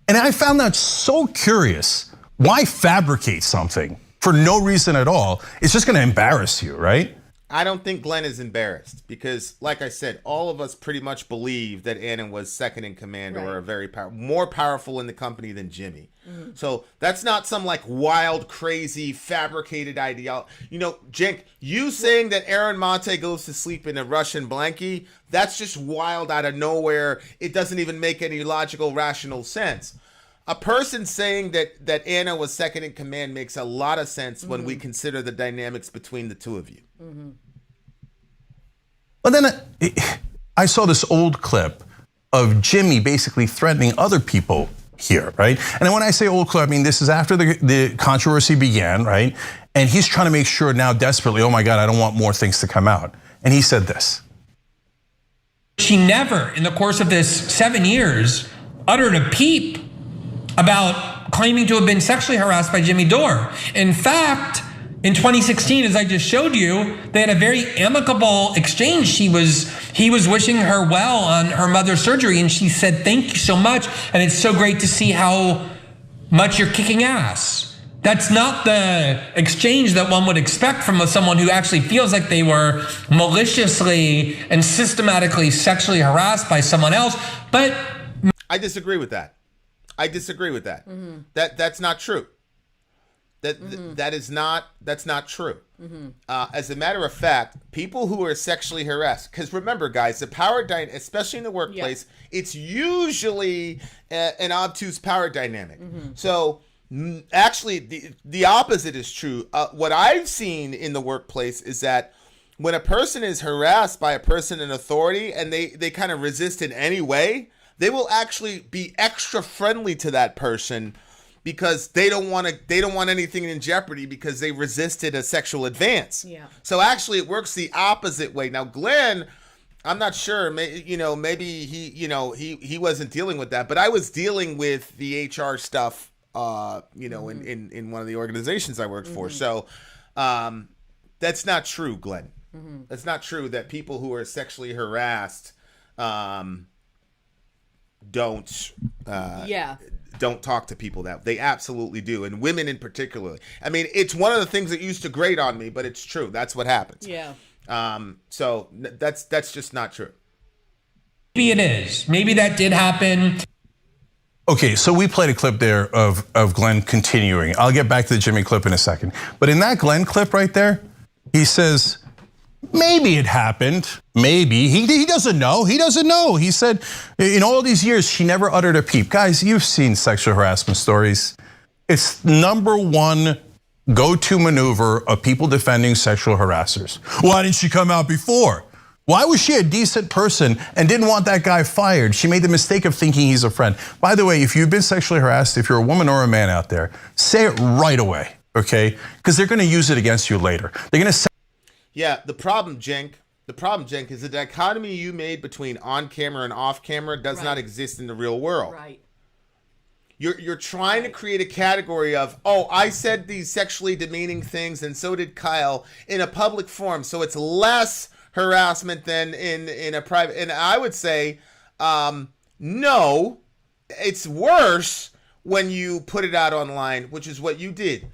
And I found that so curious. Why fabricate something for no reason at all? It's just going to embarrass you, right? I don't think Glenn is embarrassed because, like I said, all of us pretty much believe that Anna was second in command or a very more powerful in the company than Jimmy. So that's not some like wild, crazy, fabricated ideology. You know, Cenk, you saying that Aaron Monte goes to sleep in a Russian blankie, that's just wild out of nowhere. It doesn't even make any logical, rational sense. A person saying that Anna was second in command makes a lot of sense when we consider the dynamics between the two of you. But then I saw this old clip of Jimmy basically threatening other people here, right? And when I say old clip, I mean this is after the controversy began, right? And he's trying to make sure now desperately, oh my God, I don't want more things to come out. And he said this. She never, in the course of this 7 years, uttered a peep about claiming to have been sexually harassed by Jimmy Dore. In fact, in 2016, as I just showed you, they had a very amicable exchange. He was wishing her well on her mother's surgery, and she said, "Thank you so much, and it's so great to see how much you're kicking ass." That's not the exchange that one would expect from someone who actually feels like they were maliciously and systematically sexually harassed by someone else. But I disagree with that. That's not true. That's not true. As a matter of fact, people who are sexually harassed, because remember, guys, the power dynamic, especially in the workplace, it's usually an obtuse power dynamic. So actually, the opposite is true. What I've seen in the workplace is that when a person is harassed by a person in authority and they kind of resist in any way, they will actually be extra friendly to that person because they don't want anything in jeopardy because they resisted a sexual advance. Yeah. So actually, it works the opposite way. Now, Glenn, I'm not sure. Maybe he wasn't dealing with that, but I was dealing with the HR stuff. In one of the organizations I worked for. So that's not true, Glenn. That's not true that people who are sexually harassed don't talk to people that they absolutely do, and women in particular. I mean, it's one of the things that used to grate on me, but it's true. That's what happens. Yeah. So that's just not true. Maybe it is. Maybe that did happen. Okay, so we played a clip there of Glenn continuing. I'll get back to the Jimmy clip in a second. But in that Glenn clip right there, he says, maybe it happened. Maybe. He doesn't know. He doesn't know. He said, in all these years, she never uttered a peep. Guys, you've seen sexual harassment stories. It's number one go-to maneuver of people defending sexual harassers. Why didn't she come out before? Why was she a decent person and didn't want that guy fired? She made the mistake of thinking he's a friend. By the way, if you've been sexually harassed, if you're a woman or a man out there, say it right away, okay? Because they're going to use it against you later. They're going to say. Yeah, the problem, Cenk, is the dichotomy you made between on camera and off camera does not exist in the real world. Right. You're trying to create a category of, oh, I said these sexually demeaning things and so did Kyle in a public forum, so it's less harassment than in a private. And I would say, no, it's worse when you put it out online, which is what you did.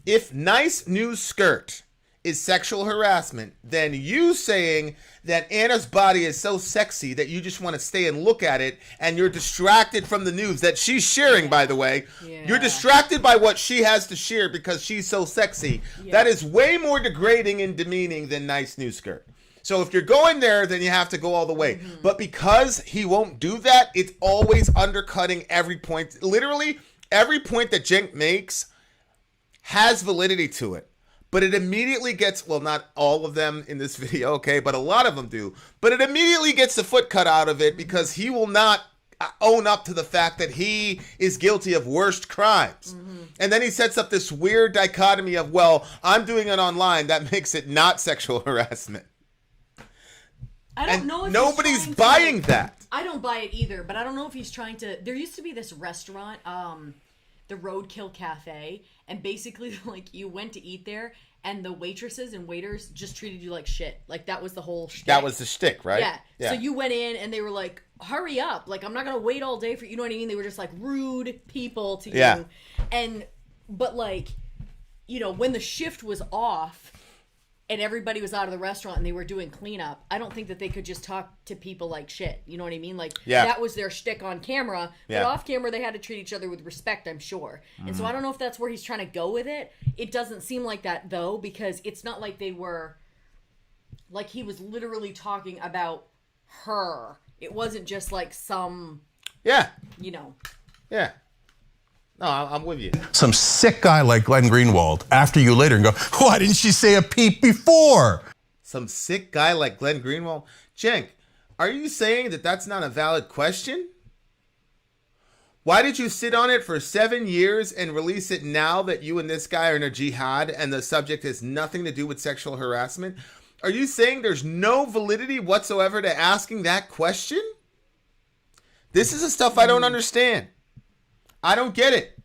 If nice new skirt is sexual harassment, then you saying that Anna's body is so sexy that you just want to stay and look at it, and you're distracted from the news that she's sharing, by the way. Yeah. You're distracted by what she has to share because she's so sexy. Yeah. That is way more degrading and demeaning than nice new skirt. So if you're going there, then you have to go all the way. Mm-hmm. But because he won't do that, it's always undercutting every point. Literally, every point that Cenk makes has validity to it. But it immediately gets, well, not all of them in this video, okay, but a lot of them do. But it immediately gets the foot cut out of it because he will not own up to the fact that he is guilty of worst crimes. Mm-hmm. And then he sets up this weird dichotomy of, well, I'm doing it online. That makes it not sexual harassment. I don't know if nobody's buying that. I don't buy it either, but I don't know if he's trying to. There used to be this restaurant, the Roadkill Cafe, and basically, like, you went to eat there, and the waitresses and waiters just treated you like shit. Like, that was the whole shtick. That was the shtick, right? Yeah. So you went in, and they were like, hurry up. Like, I'm not going to wait all day for you know what I mean? They were just, like, rude people to you. But, like, you know, when the shift was off, and everybody was out of the restaurant and they were doing cleanup, I don't think that they could just talk to people like shit. You know what I mean? Like, that was their shtick on camera. But off camera, they had to treat each other with respect, I'm sure. Mm-hmm. And so I don't know if that's where he's trying to go with it. It doesn't seem like that, though, because it's not like they were... Like, he was literally talking about her. It wasn't just like some... Yeah. You know. Yeah. No, I'm with you. Some sick guy like Glen Greenwald after you later and go, why didn't she say a peep before? Some sick guy like Glen Greenwald? Cenk, are you saying that that's not a valid question? Why did you sit on it for 7 years and release it now that you and this guy are in a jihad and the subject has nothing to do with sexual harassment? Are you saying there's no validity whatsoever to asking that question? This is the stuff I don't understand. I don't get it.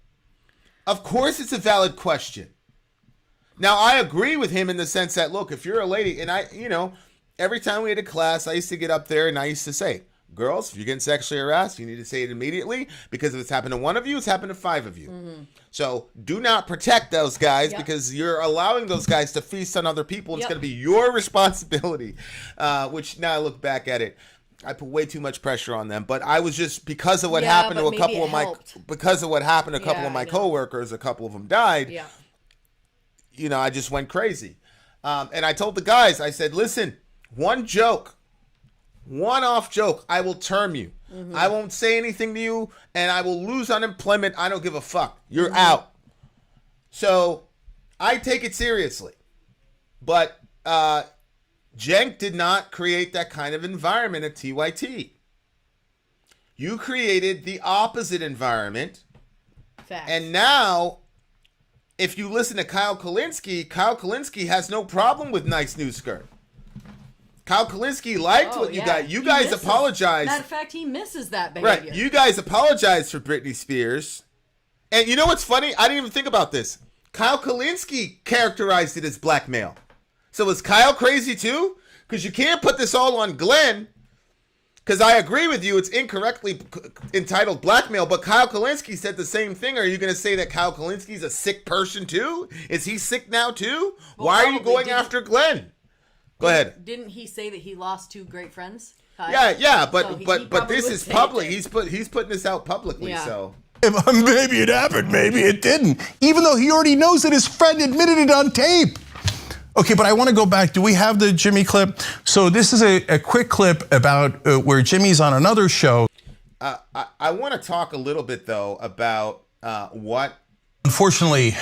Of course it's a valid question. Now, I agree with him in the sense that, look, if you're a lady, and every time we had a class, I used to get up there and I used to say, girls, if you're getting sexually harassed, you need to say it immediately, because if it's happened to one of you, it's happened to 5 of you. Mm-hmm. So do not protect those guys because you're allowing those guys to feast on other people. And it's going to be your responsibility, which now I look back at it. I put way too much pressure on them, but I was just because of what happened to a couple of my coworkers, a couple of them died. Yeah. You know, I just went crazy. And I told the guys, I said, listen, one off joke, I will term you. Mm-hmm. I won't say anything to you, and I will lose unemployment. I don't give a fuck. You're out. So I take it seriously. But Cenk did not create that kind of environment at TYT. You created the opposite environment. Facts. And now, if you listen to Kyle Kulinski has no problem with nice new skirt. Kyle Kulinski liked what you guys. You guys apologized. Matter of fact, he misses that behavior. Right. You guys apologized for Britney Spears. And you know what's funny? I didn't even think about this. Kyle Kulinski characterized it as blackmail. So is Kyle crazy too? Because you can't put this all on Glen. Because I agree with you, it's incorrectly entitled blackmail. But Kyle Kulinski said the same thing. Are you going to say that Kyle Kulinski's a sick person too? Is he sick now too? Well, why are you going after Glen? Go ahead. Didn't he say that he lost 2 great friends? Kyle? Yeah, but this is public. He's putting this out publicly, so. Maybe it happened, maybe it didn't. Even though he already knows that his friend admitted it on tape. Okay, but I want to go back. Do we have the Jimmy clip? So this is a quick clip about where Jimmy's on another show. I want to talk a little bit, though, about what... Unfortunately,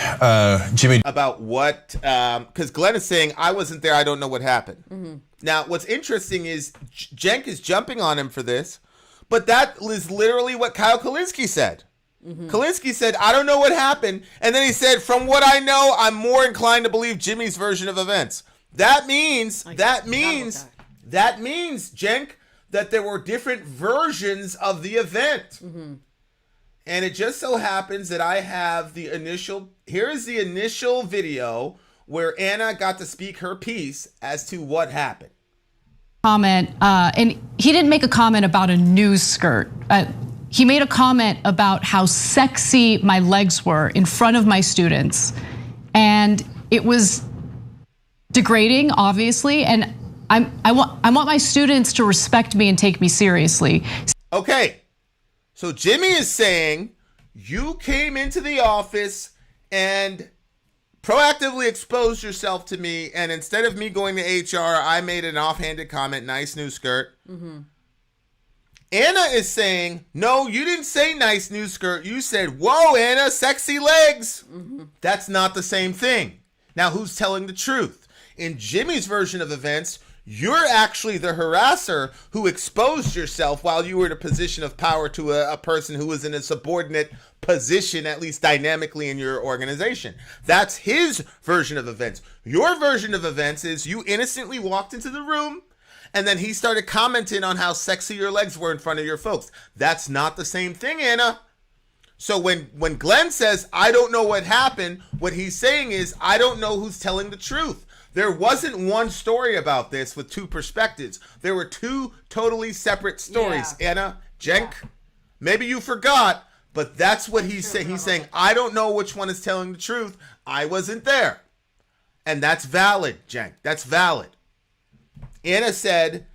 Jimmy... About what... Because Glen is saying, I wasn't there, I don't know what happened. Mm-hmm. Now, what's interesting is Cenk is jumping on him for this, but that is literally what Kyle Kulinski said. Mm-hmm. Kulinski said, I don't know what happened. And then he said, from what I know, I'm more inclined to believe Jimmy's version of events. That means, Cenk, that there were different versions of the event. Mm-hmm. And it just so happens that I have here is the initial video where Anna got to speak her piece as to what happened. comment, and he didn't make a comment about a news skirt. He made a comment about how sexy my legs were in front of my students. And it was degrading, obviously, and I want my students to respect me and take me seriously. Okay, so Jimmy is saying you came into the office and proactively exposed yourself to me, and instead of me going to HR, I made an offhanded comment, nice new skirt. Mm-hmm. Anna is saying, no, you didn't say nice new skirt. You said, whoa, Anna, sexy legs. Mm-hmm. That's not the same thing. Now, who's telling the truth? In Jimmy's version of events, you're actually the harasser who exposed yourself while you were in a position of power to a person who was in a subordinate position, at least dynamically in your organization. That's his version of events. Your version of events is you innocently walked into the room and then he started commenting on how sexy your legs were in front of your folks. That's not the same thing, Anna. So when Glenn says, I don't know what happened, what he's saying is, I don't know who's telling the truth. There wasn't one story about this with two perspectives. There were two totally separate stories. Yeah. Anna, Cenk, maybe you forgot, but that's what he's saying. He's saying, I don't know which one is telling the truth. I wasn't there. And that's valid, Cenk. That's valid. Anna said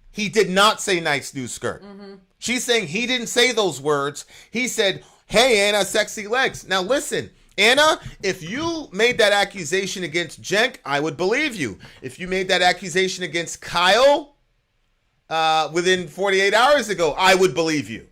he did not say nice new skirt. Mm-hmm. She's saying he didn't say those words. He said, hey, Anna, sexy legs. Now listen, Anna, if you made that accusation against Cenk, I would believe you. If you made that accusation against Kyle within 48 hours ago, I would believe you.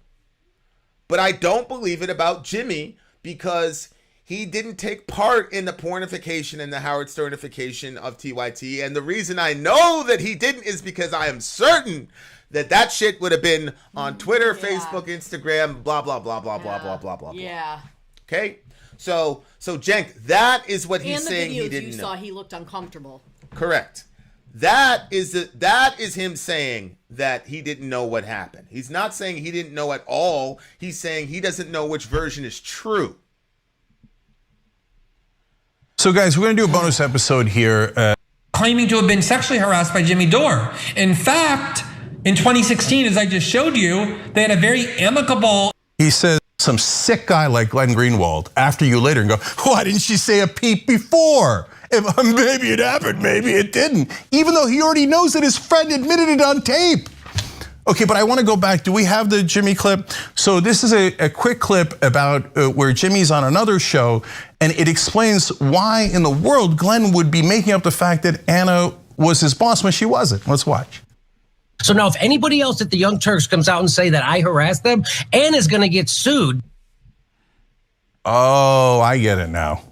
But I don't believe it about Jimmy because he didn't take part in the pornification and the Howard Sternification of TYT. And the reason I know that he didn't is because I am certain that shit would have been on Twitter, Facebook, Instagram, blah, blah, blah, blah, blah, blah, blah, blah, blah. Yeah. Okay? So Cenk, that is what he's saying he didn't know. And the videos you saw, he looked uncomfortable. Correct. That is him saying that he didn't know what happened. He's not saying he didn't know at all. He's saying he doesn't know which version is true. So, guys, we're going to do a bonus episode here. Claiming to have been sexually harassed by Jimmy Dore. In fact, in 2016, as I just showed you, they had a very amicable... He says some sick guy like Glen Greenwald after you later and go, why didn't she say a peep before? Maybe it happened, maybe it didn't. Even though he already knows that his friend admitted it on tape. Okay, but I want to go back. Do we have the Jimmy clip? So this is a quick clip about where Jimmy's on another show, and it explains why in the world Glenn would be making up the fact that Anna was his boss when she wasn't. Let's watch. So now if anybody else at the Young Turks comes out and say that I harassed them, Anna's going to get sued. Oh, I get it now.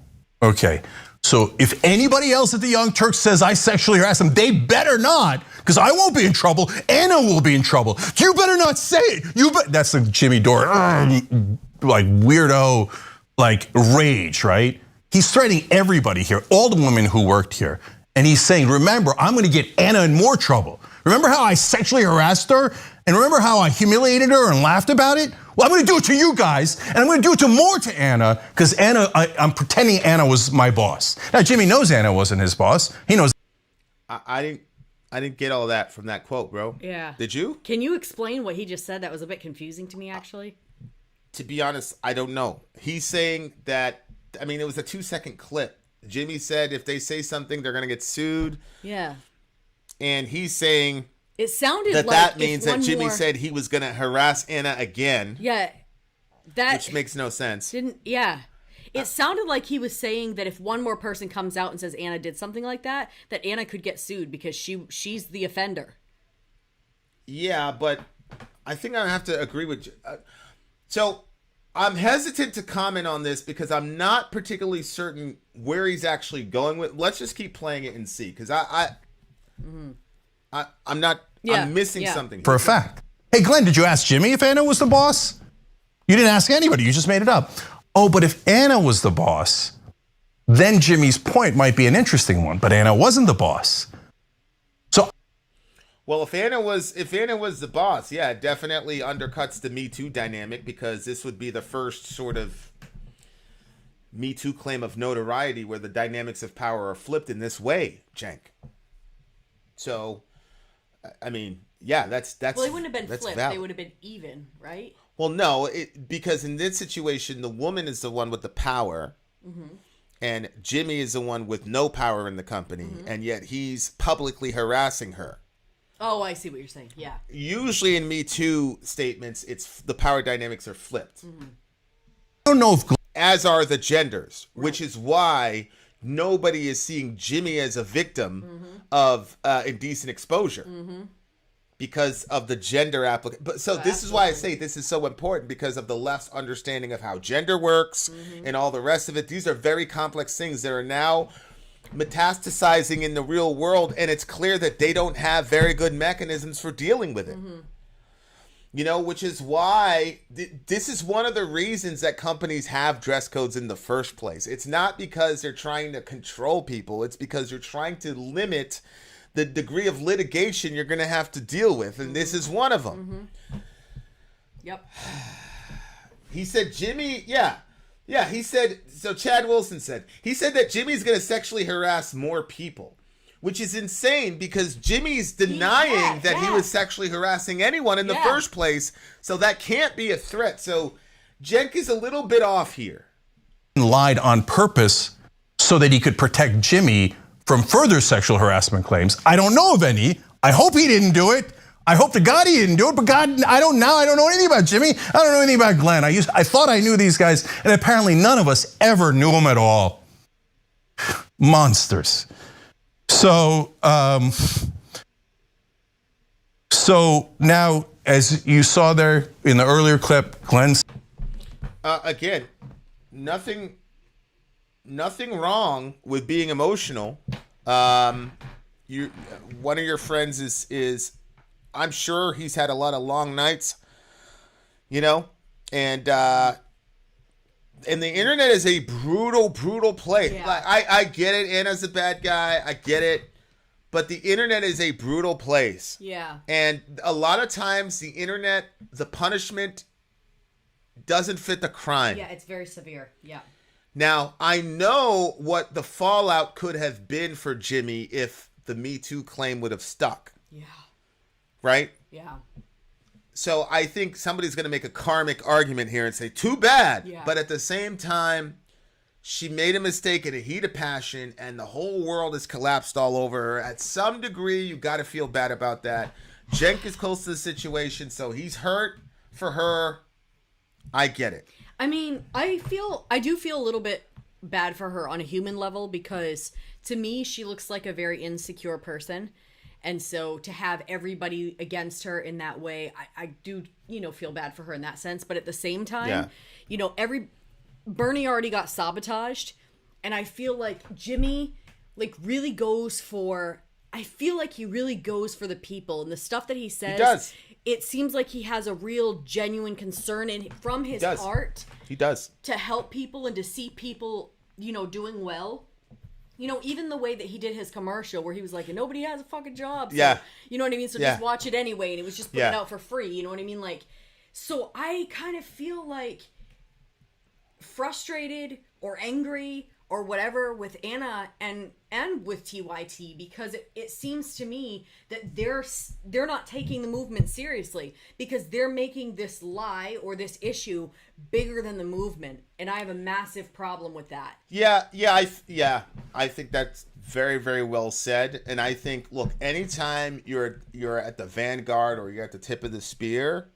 Okay. So if anybody else at the Young Turks says I sexually harassed them, they better not, because I won't be in trouble. Anna will be in trouble. You better not say it. That's the Jimmy Dore, like weirdo, like rage, right? He's threatening everybody here, all the women who worked here. And he's saying, remember, I'm going to get Anna in more trouble. Remember how I sexually harassed her? And remember how I humiliated her and laughed about it? Well, I'm going to do it to you guys, and I'm going to do it to more to Anna, because Anna, I'm pretending Anna was my boss. Now, Jimmy knows Anna wasn't his boss. He knows. I didn't get all that from that quote, bro. Yeah. Did you? Can you explain what he just said? That was a bit confusing to me, actually. To be honest, I don't know. He's saying that, I mean, it was a 2-second clip. Jimmy said if they say something, they're going to get sued. Yeah. And he's saying... It sounded that like that means that Jimmy said he was going to harass Anna again. Yeah, which makes no sense. It sounded like he was saying that if one more person comes out and says Anna did something like that, that Anna could get sued because she's the offender. Yeah, but I think I have to agree with you. So I'm hesitant to comment on this because I'm not particularly certain where he's actually going with. Let's just keep playing it and see, because I'm not. Yeah, I'm missing something for a fact. Hey, Glenn, did you ask Jimmy if Anna was the boss? You didn't ask anybody. You just made it up. Oh, but if Anna was the boss, then Jimmy's point might be an interesting one. But Anna wasn't the boss. So, well, if Anna was the boss, yeah, it definitely undercuts the Me Too dynamic, because this would be the first sort of Me Too claim of notoriety where the dynamics of power are flipped in this way, Cenk. So, I mean, yeah, that's Well, they wouldn't have been that's flipped. valid. They would have been even, right? Well, no, because in this situation, the woman is the one with the power, and Jimmy is the one with no power in the company, and yet he's publicly harassing her. Oh, I see what you're saying. Yeah. Usually in Me Too statements, it's the power dynamics are flipped. I don't know if As are the genders, which is why nobody is seeing Jimmy as a victim of indecent exposure. Because of the gender application. But so this is why I say this is so important, because of the left's understanding of how gender works and all the rest of it. These are very complex things that are now metastasizing in the real world, and it's clear that they don't have very good mechanisms for dealing with it. You know, which is why this is one of the reasons that companies have dress codes in the first place. It's not because they're trying to control people. It's because you're trying to limit the degree of litigation you're going to have to deal with, and this is one of them. Yep. He said Jimmy, he said, so Chad Wilson said, he said that Jimmy's going to sexually harass more people, which is insane because Jimmy's denying that he was sexually harassing anyone in the first place, so that can't be a threat. So Cenk is a little bit off here. lied on purpose so that he could protect Jimmy from further sexual harassment claims. I don't know of any. I hope he didn't do it. I hope to God he didn't do it, but God, I don't know anything about Jimmy. I don't know anything about Glen. I thought I knew these guys, and apparently none of us ever knew them at all. Monsters. So now, as you saw there in the earlier clip, Glen's again, nothing wrong with being emotional. One of your friends is I'm sure he's had a lot of long nights, you know, and the internet is a brutal place. Yeah. Like, I get it. Anna's a bad guy. I get it. But the internet is a brutal place. Yeah. And a lot of times the internet, the punishment doesn't fit the crime. Yeah, it's very severe. Yeah. Now, I know what the fallout could have been for Jimmy if the Me Too claim would have stuck. Yeah. Right? Yeah. So I think somebody's going to make a karmic argument here and say, too bad. Yeah. But at the same time, she made a mistake in a heat of passion and the whole world has collapsed all over her. At some degree, you got to feel bad about that. Cenk is close to the situation, so he's hurt for her. I get it. I mean, I do feel a little bit bad for her on a human level because to me, she looks like a very insecure person. And so to have everybody against her in that way, I do, feel bad for her in that sense. But at the same time, Bernie already got sabotaged. And I feel like Jimmy, really goes for, he really goes for the people. And the stuff that he says, He does. It seems like he has a real genuine concern from his heart. He does. To help people and to see people, doing well. Even the way that he did his commercial where he was like, nobody has a fucking job. So, Yeah. You know what I mean? So just watch it anyway. And it was just put it out for free. You know what I mean? So I kind of feel frustrated or angry or whatever with Anna and with TYT because it seems to me that they're not taking the movement seriously because they're making this lie or this issue bigger than the movement, and I have a massive problem with that. I think that's very, very well said. And I think, look, anytime you're at the vanguard or you're at the tip of the spear,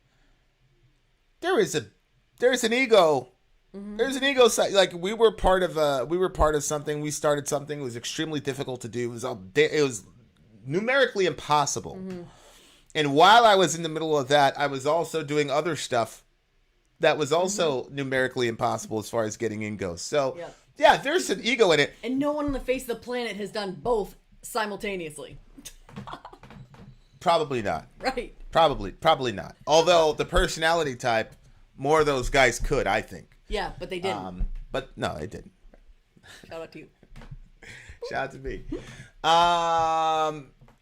there's an ego. Mm-hmm. There's an ego side. Like we were part of something. We started something. It was extremely difficult to do. It was numerically impossible. Mm-hmm. And while I was in the middle of that, I was also doing other stuff that was also numerically impossible as far as getting in goes. So yeah, there's an ego in it. And no one on the face of the planet has done both simultaneously. Probably not. Right. Probably not. Although the personality type, more of those guys could, I think. Yeah, but they didn't. But no, they didn't. Shout out to you. Shout out to me.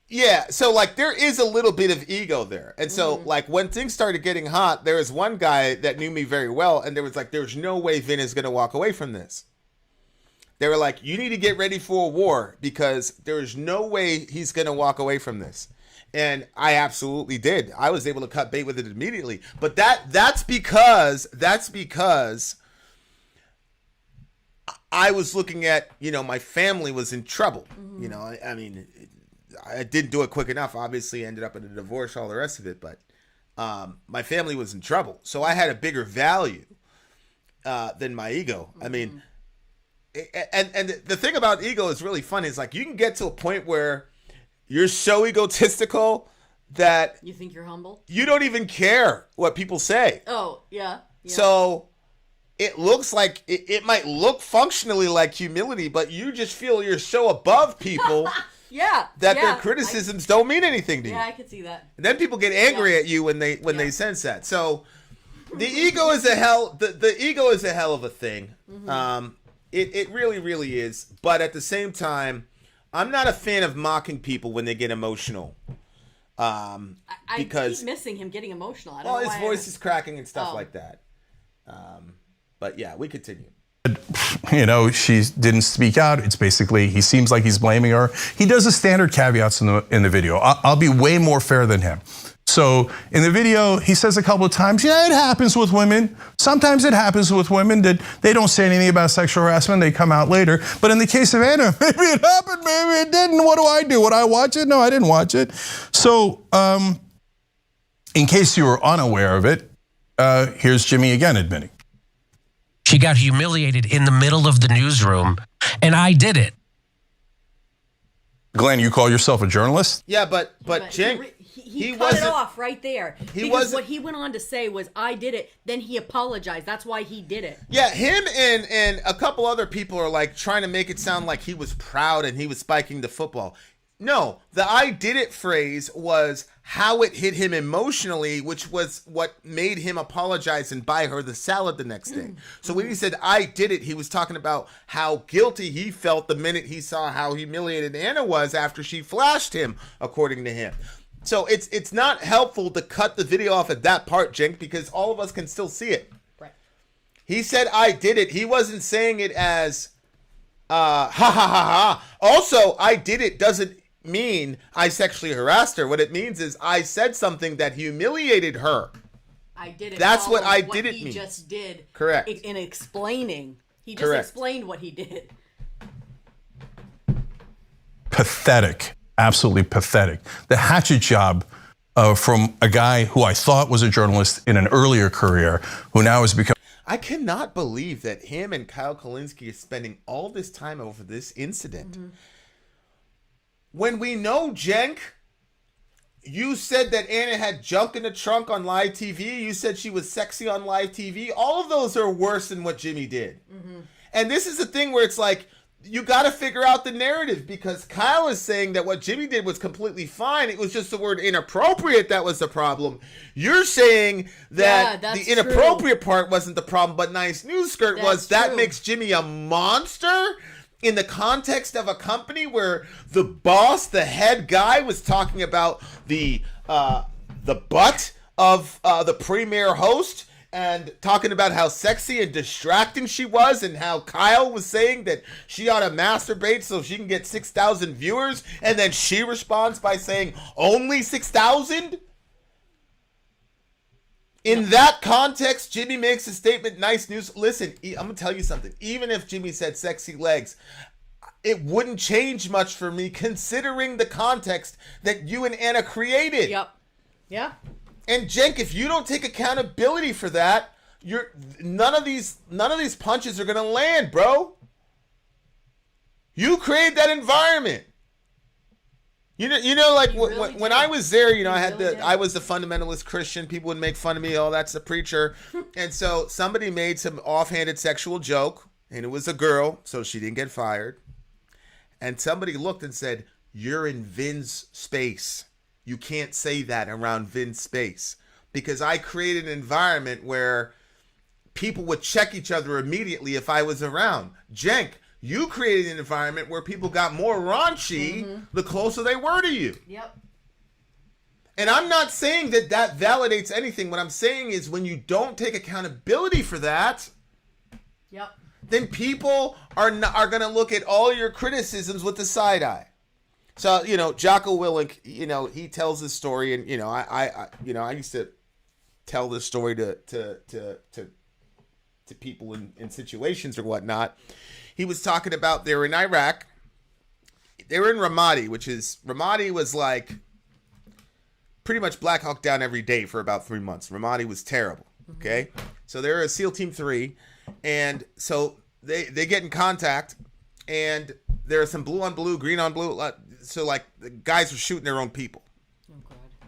Yeah, so there is a little bit of ego there. And so when things started getting hot, there was one guy that knew me very well, and there's no way Vin is going to walk away from this. They were like, you need to get ready for a war because there is no way he's going to walk away from this. And I absolutely did. I was able to cut bait with it immediately. But that's because I was looking at, my family was in trouble. I mean, I didn't do it quick enough. Obviously, ended up in a divorce, all the rest of it. But my family was in trouble. So I had a bigger value than my ego. I mean, and the thing about ego is really funny. Is like you can get to a point where you're so egotistical that you think you're humble. You don't even care what people say. Oh, yeah. So it looks like it might look functionally like humility, but you just feel you're so above people that their criticisms don't mean anything to you. Yeah, I could see that. And then people get angry at you when they sense that. So the ego is the ego is a hell of a thing. Mm-hmm. It really, really is. But at the same time, I'm not a fan of mocking people when they get emotional. I keep missing him getting emotional. I don't know his why voice is cracking and stuff like that. But yeah, we continue. She didn't speak out. It's basically he seems like he's blaming her. He does the standard caveats in the video. I'll be way more fair than him. So in the video, he says a couple of times, it happens with women. Sometimes it happens with women that they don't say anything about sexual harassment. They come out later. But in the case of Anna, maybe it happened, maybe it didn't. What do I do? Would I watch it? No, I didn't watch it. So in case you were unaware of it, here's Jimmy again admitting. She got humiliated in the middle of the newsroom, and I did it. Glenn, you call yourself a journalist? Yeah, but Cenk, he cut it off right there. Because what he went on to say was, I did it, then he apologized. That's why he did it. Yeah, him and a couple other people are like trying to make it sound like he was proud and he was spiking the football. No, the I did it phrase was how it hit him emotionally, which was what made him apologize and buy her the salad the next day. So when he said I did it, he was talking about how guilty he felt the minute he saw how humiliated Anna was after she flashed him, according to him. So it's not helpful to cut the video off at that part, Cenk, because all of us can still see it. Right. He said I did it. He wasn't saying it as ha ha ha ha. Also, I did it doesn't mean I sexually harassed her. What it means is I said something that humiliated her. I did it. That's what I did it means. He just did. Correct. In explaining. He just explained what he did. Pathetic. Absolutely pathetic. The hatchet job from a guy who I thought was a journalist in an earlier career, who now has become... I cannot believe that him and Kyle Kulinski is spending all this time over this incident. Mm-hmm. When we know, Cenk, you said that Anna had junk in the trunk on live TV. You said she was sexy on live TV. All of those are worse than what Jimmy did. Mm-hmm. And this is the thing where it's like, you got to figure out the narrative, because Kyle is saying that what Jimmy did was completely fine. It was just the word inappropriate that was the problem. You're saying that the inappropriate part wasn't the problem, but nice news skirt was. That makes Jimmy a monster? In the context of a company where the boss, the head guy, was talking about the butt of the premier host and talking about how sexy and distracting she was, and how Kyle was saying that she ought to masturbate so she can get 6,000 viewers, and then she responds by saying only 6,000? In that context, Jimmy makes a statement, nice news. Listen, I'm going to tell you something. Even if Jimmy said sexy legs, it wouldn't change much for me considering the context that you and Anna created. Yep. Yeah. And Cenk, if you don't take accountability for that, none of these punches are going to land, bro. You created that environment. You know, like when I was there, I was the fundamentalist Christian. People would make fun of me. Oh, that's the preacher. And so somebody made some offhanded sexual joke, and it was a girl, so she didn't get fired. And somebody looked and said, "You're in Vin's space. You can't say that around Vin's space." Because I created an environment where people would check each other immediately if I was around. Cenk, you created an environment where people got more raunchy the closer they were to you. Yep. And I'm not saying that validates anything. What I'm saying is when you don't take accountability for that, then people are going to look at all your criticisms with the side eye. So, Jocko Willink, he tells this story, and I used to tell this story to people in situations or whatnot. He was talking about they were in Iraq. They were in Ramadi was like pretty much Black Hawk Down every day for about 3 months. Ramadi was terrible. Okay, so they're a SEAL Team 3, and so they get in contact, and there are some blue on blue, green on blue. So like the guys were shooting their own people.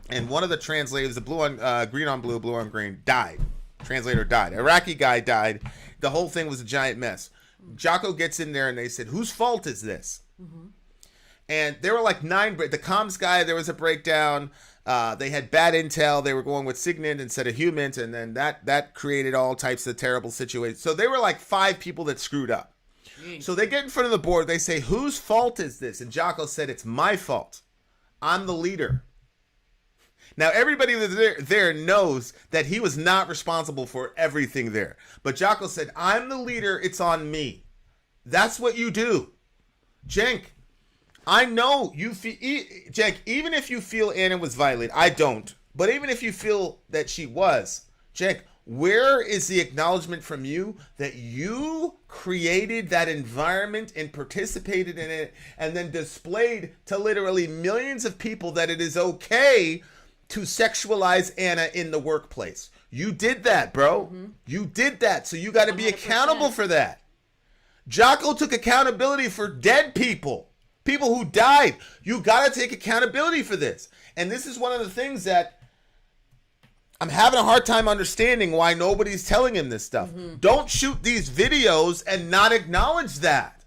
And one of the translators, the blue on green on blue, blue on green, died. Translator died. Iraqi guy died. The whole thing was a giant mess. Jocko gets in there and they said, "Whose fault is this?" And there were like 9. The comms guy, there was a breakdown. They had bad intel. They were going with Signet instead of humans, and then that created all types of terrible situations. So they were like 5 people that screwed up. So they get in front of the board. They say, "Whose fault is this?" And Jocko said, "It's my fault. I'm the leader." Now, everybody there knows that he was not responsible for everything there. But Jocko said, "I'm the leader. It's on me." That's what you do. Cenk, I know you feel, Cenk, even if you feel Anna was violated, I don't. But even if you feel that she was, Cenk, where is the acknowledgement from you that you created that environment and participated in it and then displayed to literally millions of people that it is okay to sexualize Anna in the workplace? You did that, bro. You did that. So you got to be accountable for that. Jocko took accountability for dead people who died. You got to take accountability for this. And this is one of the things that I'm having a hard time understanding why nobody's telling him this stuff. Don't shoot these videos and not acknowledge that.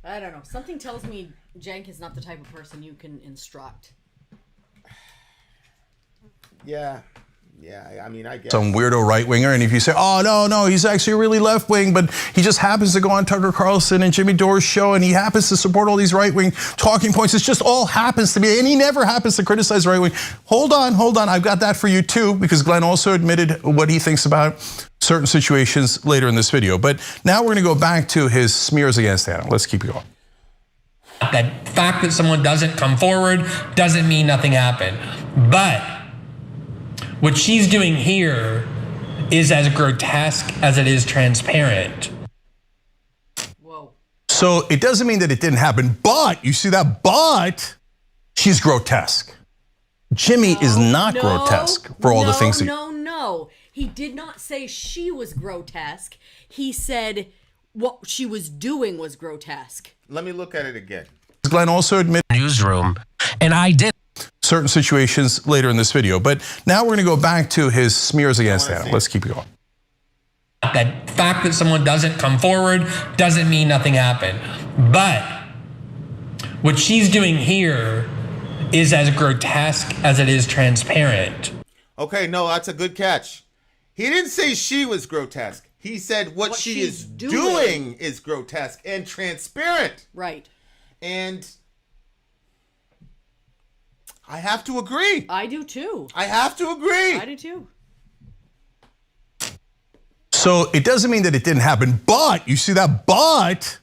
I don't know. Something tells me Cenk is not the type of person you can instruct. Yeah, I mean, I guess. Some weirdo right-winger, and if you say, "Oh, no, he's actually really left-wing, but he just happens to go on Tucker Carlson and Jimmy Dore's show, and he happens to support all these right-wing talking points. It just all happens to be, and he never happens to criticize right-wing." Hold on, I've got that for you too, because Glenn also admitted what he thinks about certain situations later in this video. But now we're gonna go back to his smears against Anna. Let's keep going. That fact that someone doesn't come forward doesn't mean nothing happened. But what she's doing here is as grotesque as it is transparent. Whoa. So it doesn't mean that it didn't happen, but you see that, but she's grotesque. Jimmy is not grotesque for all the things. No. He did not say she was grotesque. He said what she was doing was grotesque. Let me look at it again. Glenn also admitted Newsroom, and I did certain situations later in this video. But now we're gonna go back to his smears against Anna. Let's keep going. That fact that someone doesn't come forward doesn't mean nothing happened. But what she's doing here is as grotesque as it is transparent. Okay, no, that's a good catch. He didn't say she was grotesque. He said what she is doing is grotesque and transparent. Right. And I have to agree. I do too. I have to agree. I do too. So it doesn't mean that it didn't happen, but you see that, but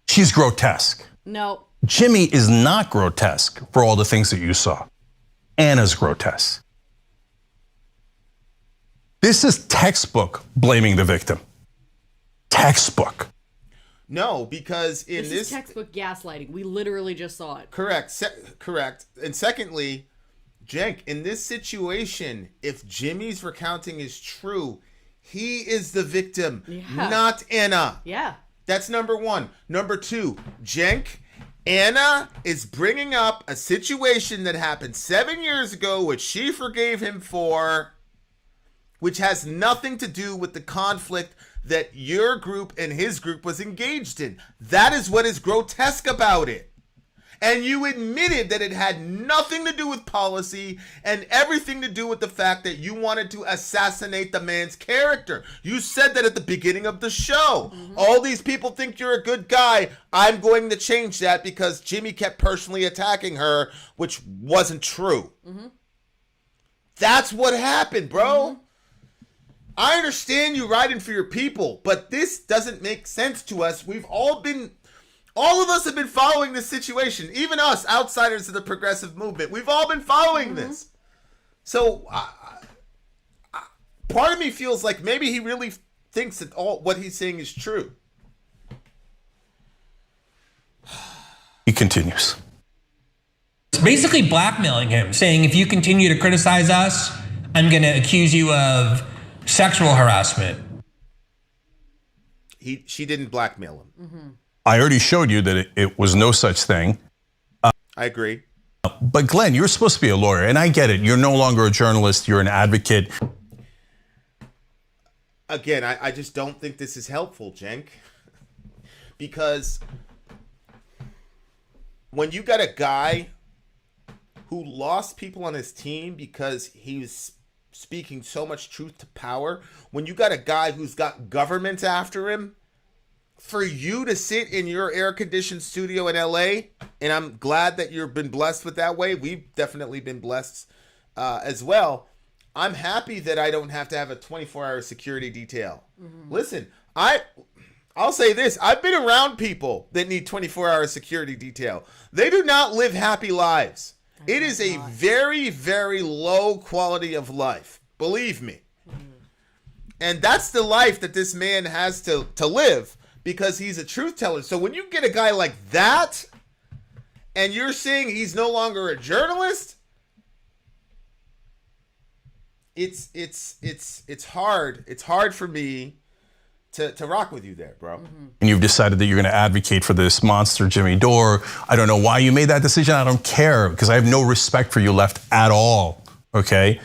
she's grotesque. No. Jimmy is not grotesque for all the things that you saw. Anna's grotesque. This is textbook blaming the victim. Textbook. No, because in this is textbook gaslighting. We literally just saw it. Correct. Correct. And secondly, Cenk, in this situation, if Jimmy's recounting is true, he is the victim, not Anna. Yeah. That's number one. Number two, Cenk, Anna is bringing up a situation that happened 7 years ago, which she forgave him for, which has nothing to do with the conflict that your group and his group was engaged in. That is what is grotesque about it. And you admitted that it had nothing to do with policy and everything to do with the fact that you wanted to assassinate the man's character. You said that at the beginning of the show. All these people think you're a good guy. I'm going to change that because Jimmy kept personally attacking her, which wasn't true. That's what happened, bro. I understand you riding for your people, but this doesn't make sense to us. We've all been All of us have been following this situation. Even us, outsiders of the progressive movement. We've all been following this. So, part of me feels like maybe he really thinks that all what he's saying is true. He continues. It's basically blackmailing him, saying if you continue to criticize us, I'm going to accuse you of sexual harassment. She didn't blackmail him. I already showed you that it was no such thing. I agree. But Glenn, you're supposed to be a lawyer, and I get it. You're no longer a journalist. You're an advocate. Again, I just don't think this is helpful, Cenk. Because when you got a guy who lost people on his team because he was speaking so much truth to power, when you got a guy who's got government after him, for you to sit in your air-conditioned studio in LA, and I'm glad that you've been blessed with that way. We've definitely been blessed as well. I'm happy that I don't have to have a 24-hour security detail. Listen, I'll say this. I've been around people that need 24-hour security detail. They do not live happy lives. It is a very, very low quality of life. Believe me. And that's the life that this man has to live because he's a truth teller. So when you get a guy like that and you're saying he's no longer a journalist, it's hard. It's hard for me to rock with you there, bro. And you've decided that you're going to advocate for this monster, Jimmy Dore. I don't know why you made that decision. I don't care because I have no respect for you left at all. Okay,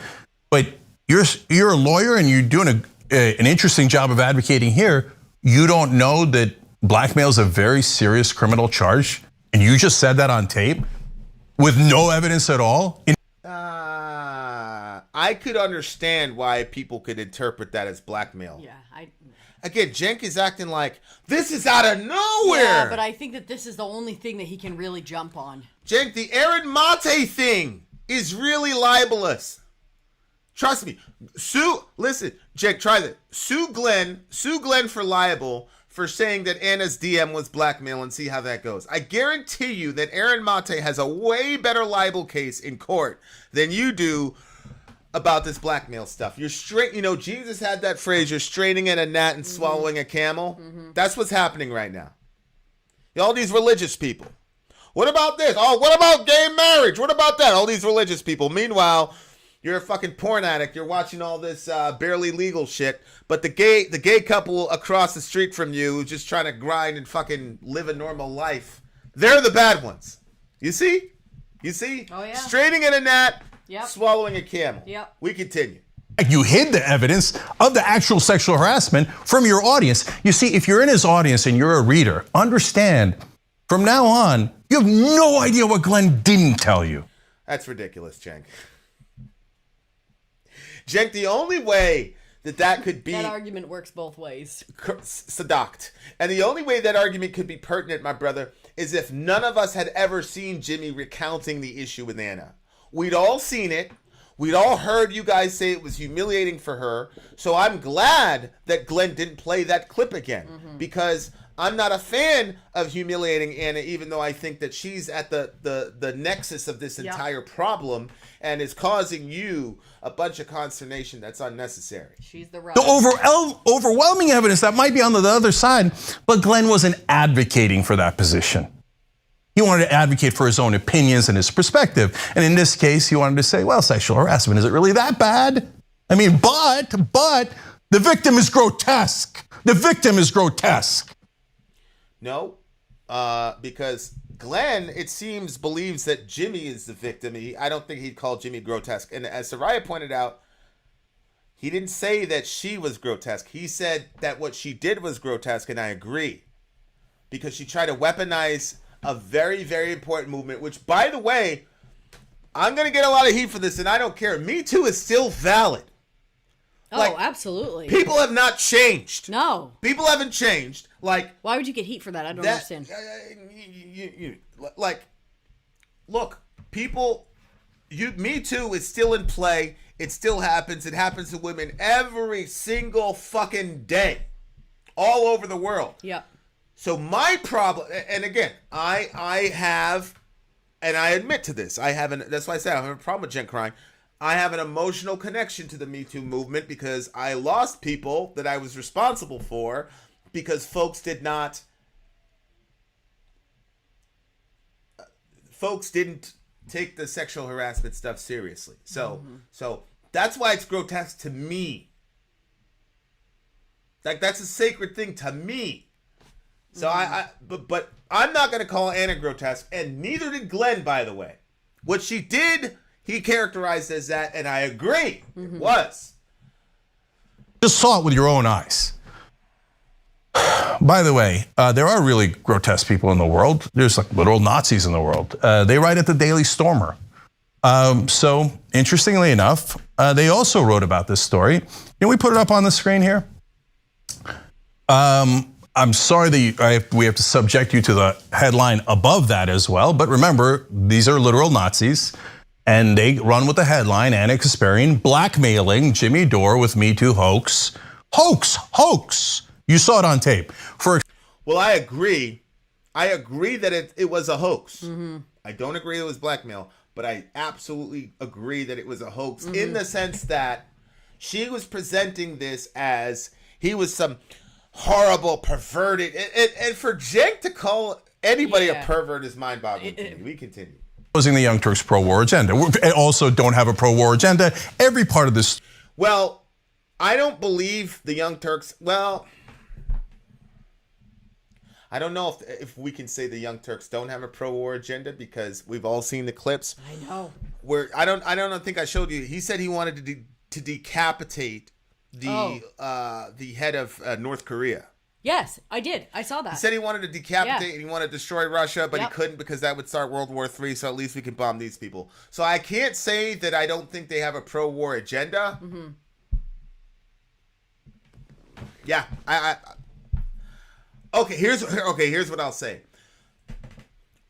but you're a lawyer and you're doing an interesting job of advocating here. You don't know that blackmail is a very serious criminal charge, and you just said that on tape with no evidence at all. I could understand why people could interpret that as blackmail. Yeah, Again, Cenk is acting like this is out of nowhere. Yeah, but I think that this is the only thing that he can really jump on. Cenk, the Aaron Mate thing is really libelous. Trust me. Listen, Cenk, try this. Sue Glen for libel for saying that Anna's DM was blackmail and see how that goes. I guarantee you that Aaron Mate has a way better libel case in court than you do about this blackmail stuff. You're straight, Jesus had that phrase, you're straining at a gnat and swallowing a camel. That's what's happening right now. All these religious people. What about this? Oh, what about gay marriage? What about that? All these religious people. Meanwhile, you're a fucking porn addict. You're watching all this barely legal shit. But the gay couple across the street from you who's just trying to grind and fucking live a normal life, they're the bad ones. You see? Oh, yeah. Straining at a gnat, swallowing a camel. Yep. We continue. You hid the evidence of the actual sexual harassment from your audience. You see, if you're in his audience and you're a reader, understand, from now on, you have no idea what Glenn didn't tell you. That's ridiculous, Cenk. Cenk, the only way that could be... That argument works both ways. Sadakt. And the only way that argument could be pertinent, my brother, is if none of us had ever seen Jimmy recounting the issue with Anna. We'd all seen it. We'd all heard you guys say it was humiliating for her. So I'm glad that Glenn didn't play that clip again. Because I'm not a fan of humiliating Anna, even though I think that she's at the nexus of this entire problem and is causing you a bunch of consternation that's unnecessary. She's the right. The overwhelming evidence that might be on the other side, but Glenn wasn't advocating for that position. He wanted to advocate for his own opinions and his perspective. And in this case, he wanted to say, well, sexual harassment, is it really that bad? I mean, but the victim is grotesque. The victim is grotesque. No, because Glenn, it seems, believes that Jimmy is the victim. I don't think he'd call Jimmy grotesque. And as Soraya pointed out, he didn't say that she was grotesque. He said that what she did was grotesque, and I agree. Because she tried to weaponize a very, very important movement, which, by the way, I'm going to get a lot of heat for this, and I don't care. Me Too is still valid. Oh, absolutely. People have not changed. No. People haven't changed. Like, why would you get heat for that? I don't understand. Look, people, Me Too is still in play. It still happens. It happens to women every single fucking day, all over the world. Yep. So my problem, and again, I have, and I admit to this, that's why I said I have a problem with Jen crying. I have an emotional connection to the Me Too movement because I lost people that I was responsible for because folks didn't take the sexual harassment stuff seriously. So that's why it's grotesque to me. Like, that's a sacred thing to me. So but I'm not going to call Anna grotesque, and neither did Glen, by the way. What she did, he characterized as that, and I agree. It was. Just saw it with your own eyes. By the way, there are really grotesque people in the world. There's like literal Nazis in the world. They write at the Daily Stormer. So interestingly enough, they also wrote about this story. Can we put it up on the screen here? I'm sorry that we have to subject you to the headline above that as well. But remember, these are literal Nazis. And they run with the headline, Anna Kasparian blackmailing Jimmy Dore with Me Too hoax. Hoax. You saw it on tape. Well, I agree. I agree that it was a hoax. I don't agree it was blackmail, but I absolutely agree that it was a hoax in the sense that she was presenting this as he was some horrible, perverted. And for Cenk to call anybody a pervert is mind-boggling to me. We continue. Opposing the Young Turks pro-war agenda. And also don't have a pro-war agenda. Every part of this. Well, I don't believe the Young Turks. Well, I don't know if we can say the Young Turks don't have a pro-war agenda because we've all seen the clips. I know. Where I don't think I showed you. He said he wanted to decapitate the head of North Korea. Yes, I did. I saw that. He said he wanted to decapitate and he wanted to destroy Russia, but he couldn't because that would start World War III, so at least we can bomb these people. So I can't say that I don't think they have a pro-war agenda. Yeah, Okay, here's what I'll say.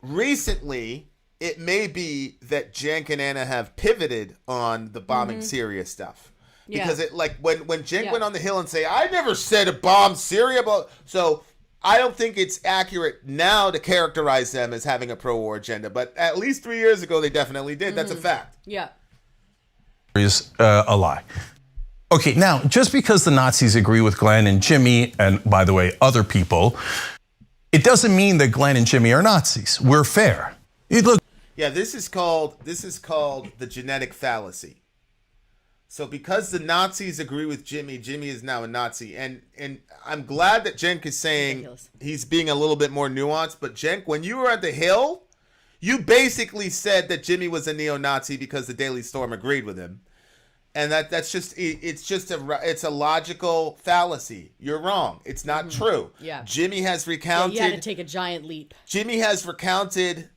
Recently, it may be that Cenk and Anna have pivoted on the bombing Syria stuff. Because it when Cenk went on the Hill and say, I never said to bomb Syria, so I don't think it's accurate now to characterize them as having a pro-war agenda. But at least 3 years ago, they definitely did. That's a fact. Yeah. Is a lie. Okay, now, just because the Nazis agree with Glen and Jimmy, and by the way, other people, it doesn't mean that Glen and Jimmy are Nazis. We're fair. Yeah, this is called the genetic fallacy. So because the Nazis agree with Jimmy, Jimmy is now a Nazi. And I'm glad that Cenk is saying he's being a little bit more nuanced. But Cenk, when you were at the Hill, you basically said that Jimmy was a neo-Nazi because the Daily Storm agreed with him. And it's a logical fallacy. You're wrong. It's not true. Yeah. Jimmy has recounted. You had to take a giant leap. Jimmy has recounted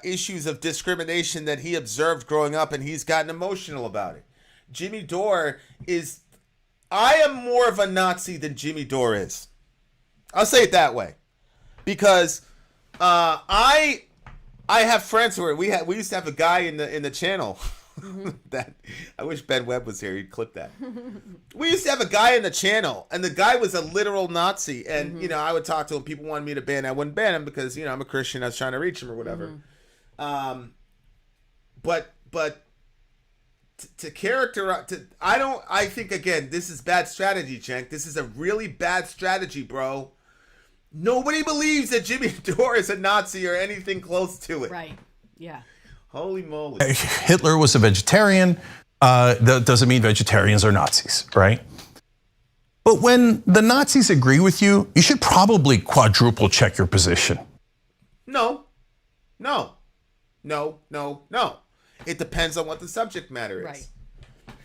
issues of discrimination that he observed growing up, and he's gotten emotional about it. Jimmy Dore I am more of a Nazi than Jimmy Dore is. I'll say it that way. Because I have friends who we used to have a guy in the channel that I wish Ben Webb was here, he'd clip that. We used to have a guy in the channel, and the guy was a literal Nazi, and I would talk to him. People wanted me to ban him. I wouldn't ban him because I'm a Christian. I was trying to reach him or whatever. But to characterize, I think again, this is bad strategy, Cenk. This is a really bad strategy, bro. Nobody believes that Jimmy Dore is a Nazi or anything close to it. Right. Yeah. Holy moly. Hitler was a vegetarian. That doesn't mean vegetarians are Nazis, right? But when the Nazis agree with you, you should probably quadruple check your position. No. It depends on what the subject matter is. Right.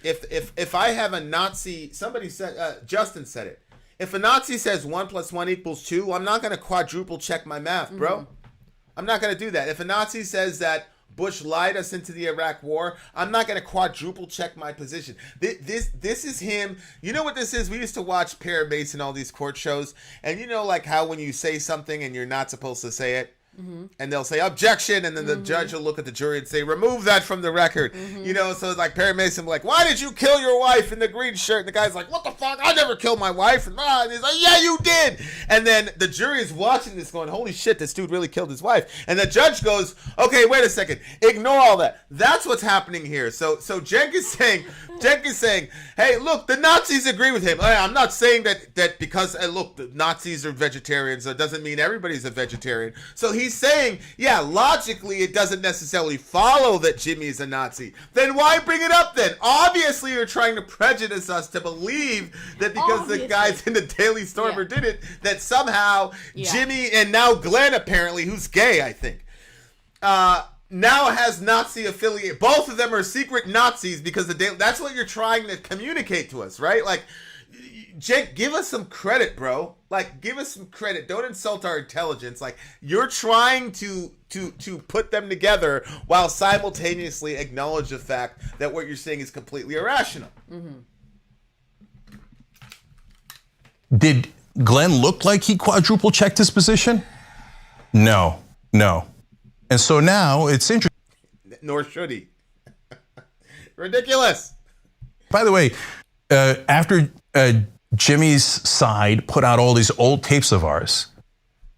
If I have a Nazi, somebody said, Justin said it. If a Nazi says 1 + 1 = 2, I'm not going to quadruple check my math, bro. I'm not going to do that. If a Nazi says that Bush lied us into the Iraq War, I'm not going to quadruple check my position. This is him. You know what this is? We used to watch Parabase and all these court shows, and like how when you say something and you're not supposed to say it, and they'll say objection, and then the judge will look at the jury and say remove that from the record. You know, so it's like Perry Mason will be like, why did you kill your wife in the green shirt? And the guy's like, what the fuck? I never killed my wife. And he's like, yeah, you did. And then the jury is watching this going, holy shit, this dude really killed his wife. And the judge goes, okay, wait a second, ignore all that. That's what's happening here. So Cenk is saying, hey, look, the Nazis agree with him. I'm not saying that because, look, the Nazis are vegetarians, so it doesn't mean everybody's a vegetarian. So he's saying, yeah, logically it doesn't necessarily follow that Jimmy is a Nazi. Then why bring it up then? Obviously you're trying to prejudice us to believe that because the guys in the Daily Stormer did it, that somehow Jimmy and now Glen apparently, who's gay, I think, now has Nazi affiliate. Both of them are secret Nazis because that's what you're trying to communicate to us, right? Like, Jake, give us some credit, bro. Like, give us some credit. Don't insult our intelligence. Like, you're trying to put them together while simultaneously acknowledge the fact that what you're saying is completely irrational. Did Glenn look like he quadruple checked his position? No. And so now it's interesting. Nor should he. Ridiculous. By the way, after Jimmy's side put out all these old tapes of ours,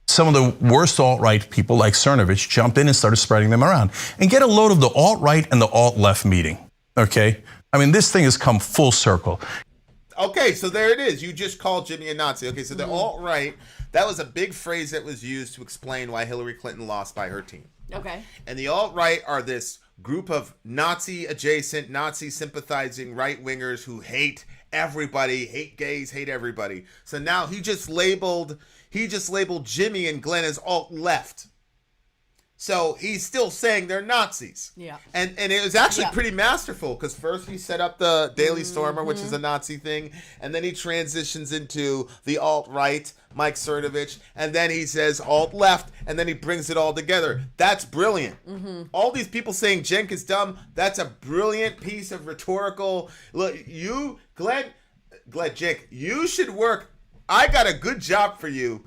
some of the worst alt-right people like Cernovich jumped in and started spreading them around. And get a load of the alt-right and the alt-left meeting, okay? I mean, this thing has come full circle. Okay, so there it is. You just called Jimmy a Nazi. Okay, so the alt-right, that was a big phrase that was used to explain why Hillary Clinton lost by her team. Okay. And the alt-right are this group of Nazi-adjacent, Nazi-sympathizing right-wingers who hate everybody, hate gays, hate everybody. So now he just labeled Jimmy and Glen as alt-left. So he's still saying they're Nazis. Yeah. And it was actually pretty masterful because first he set up the Daily Stormer, which is a Nazi thing, and then he transitions into the alt-right, Mike Cernovich, and then he says alt-left, and then he brings it all together. That's brilliant. All these people saying Cenk is dumb, that's a brilliant piece of rhetorical... Look, Glen, Cenk, you should work... I got a good job for you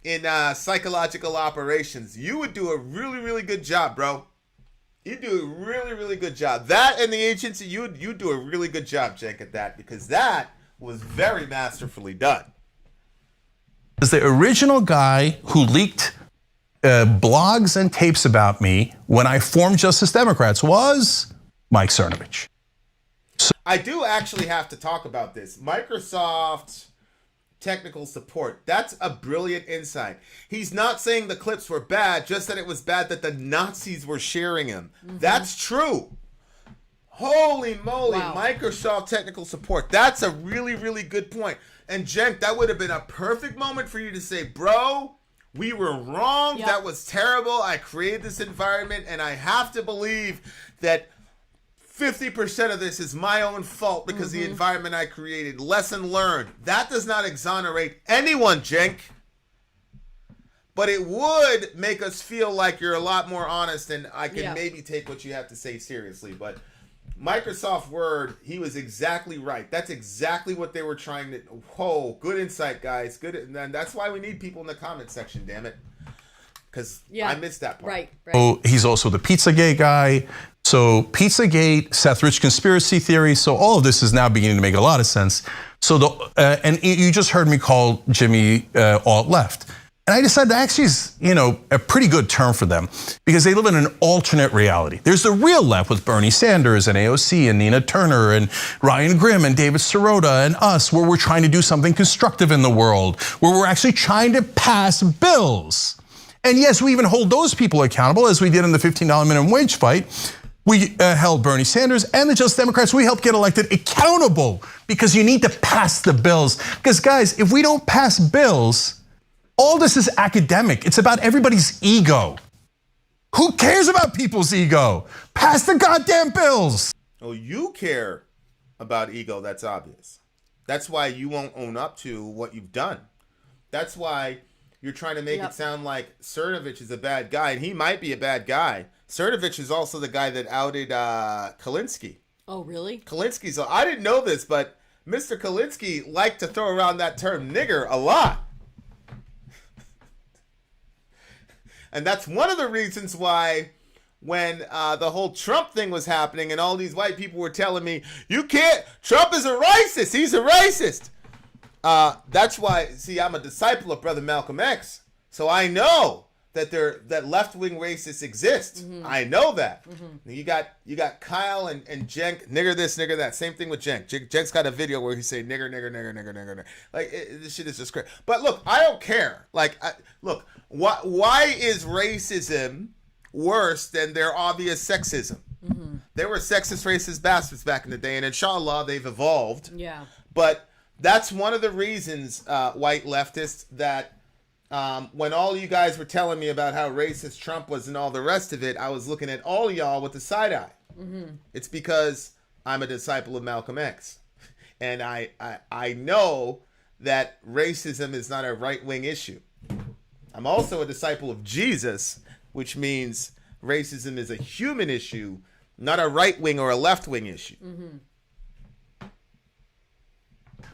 in psychological operations. You would do a really, really good job, bro. You do a really, really good job. That and the agency, you do a really good job, Cenk, at that, because that was very masterfully done. The original guy who leaked blogs and tapes about me when I formed Justice Democrats was Mike Cernovich. I do actually have to talk about this. Microsoft technical support. That's a brilliant insight. He's not saying the clips were bad, just that it was bad that the Nazis were sharing them. That's true. Holy moly, wow. Microsoft technical support. That's a really, really good point. And Cenk, that would have been a perfect moment for you to say, bro, we were wrong. Yep. That was terrible. I created this environment, and I have to believe that 50% of this is my own fault because the environment I created. Lesson learned. That does not exonerate anyone, Cenk. But it would make us feel like you're a lot more honest, and I can maybe take what you have to say seriously. But Microsoft Word, he was exactly right. That's exactly what they were trying to... Whoa, good insight, guys. Good, and that's why we need people in the comment section, damn it. Because I missed that part. Right. Oh, he's also the Pizzagate guy. So Pizzagate, Seth Rich conspiracy theory. So all of this is now beginning to make a lot of sense. So and you just heard me call Jimmy alt-left. And I decided that actually is, a pretty good term for them because they live in an alternate reality. There's the real left with Bernie Sanders and AOC and Nina Turner and Ryan Grimm and David Sirota and us, where we're trying to do something constructive in the world, where we're actually trying to pass bills. And yes, we even hold those people accountable, as we did in the $15 minimum wage fight. We held Bernie Sanders and the Justice Democrats, we helped get elected accountable because you need to pass the bills. Because guys, if we don't pass bills, all this is academic. It's about everybody's ego. Who cares about people's ego? Pass the goddamn bills. Oh, you care about ego, that's obvious. That's why you won't own up to what you've done. That's why you're trying to make it sound like Cernovich is a bad guy, and he might be a bad guy. Cernovich is also the guy that outed Kalinsky. Oh, really? Kalinsky's, I didn't know this, but Mr. Kalinsky liked to throw around that term nigger a lot. And that's one of the reasons why when the whole Trump thing was happening and all these white people were telling me, Trump is a racist. He's a racist. That's why, see, I'm a disciple of Brother Malcolm X. So I know that left-wing racists exist. I know that. You got Kyle and Cenk, nigger this, nigger that. Same thing with Cenk. Cenk's got a video where he say nigger, nigger, nigger, nigger, nigger, nigger. Like, this shit is just crazy. But look, I don't care. Like, look, why is racism worse than their obvious sexism? They were sexist, racist bastards back in the day, and inshallah, they've evolved. Yeah. But that's one of the reasons, white leftists, that when all you guys were telling me about how racist Trump was and all the rest of it, I was looking at all y'all with the side eye. It's because I'm a disciple of Malcolm X. And I know that racism is not a right-wing issue. I'm also a disciple of Jesus, which means racism is a human issue, not a right-wing or a left-wing issue.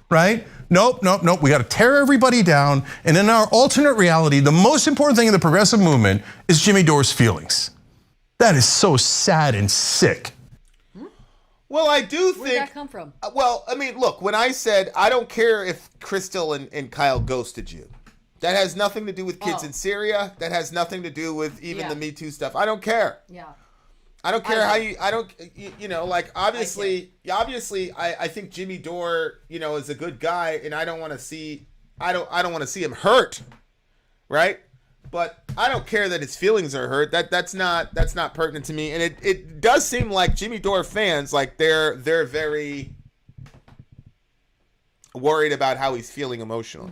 Right? Nope. We got to tear everybody down. And in our alternate reality, the most important thing in the progressive movement is Jimmy Dore's feelings. That is so sad and sick. Well, I do think... Where'd that come from? Well, I mean, look, when I said, I don't care if Crystal and Kyle ghosted you. That has nothing to do with kids in Syria. That has nothing to do with even the Me Too stuff. I don't care. Yeah. I don't care like, obviously, I think Jimmy Dore, is a good guy, and I don't want to see him hurt, right? But I don't care that his feelings are hurt. That's not pertinent to me. And it does seem like Jimmy Dore fans, like they're very worried about how he's feeling emotionally.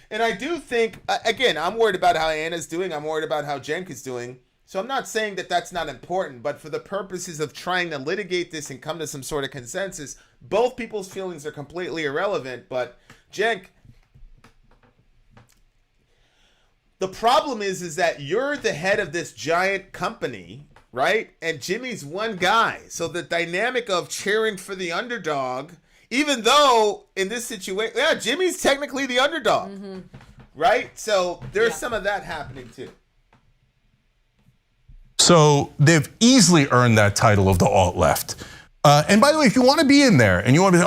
And I do think, again, I'm worried about how Anna's doing. I'm worried about how Cenk is doing. So I'm not saying that that's not important, but for the purposes of trying to litigate this and come to some sort of consensus, both people's feelings are completely irrelevant. But Cenk, the problem is that you're the head of this giant company, right? And Jimmy's one guy. So the dynamic of cheering for the underdog, even though in this situation, Jimmy's technically the underdog, right? So there's some of that happening too. So they've easily earned that title of the alt-left. And by the way, if you want to be in there and you want to be,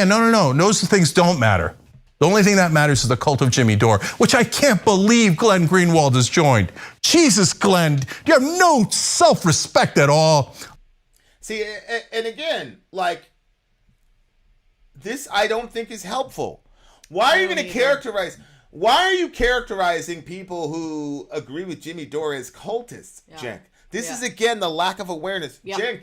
no, those things don't matter. The only thing that matters is the cult of Jimmy Dore, which I can't believe Glen Greenwald has joined. Jesus, Glenn, you have no self-respect at all. See, and again, like, this I don't think is helpful. Why are you going to characterize... Why are you characterizing people who agree with Jimmy Dore as cultists, Cenk? This is, again, the lack of awareness. Cenk,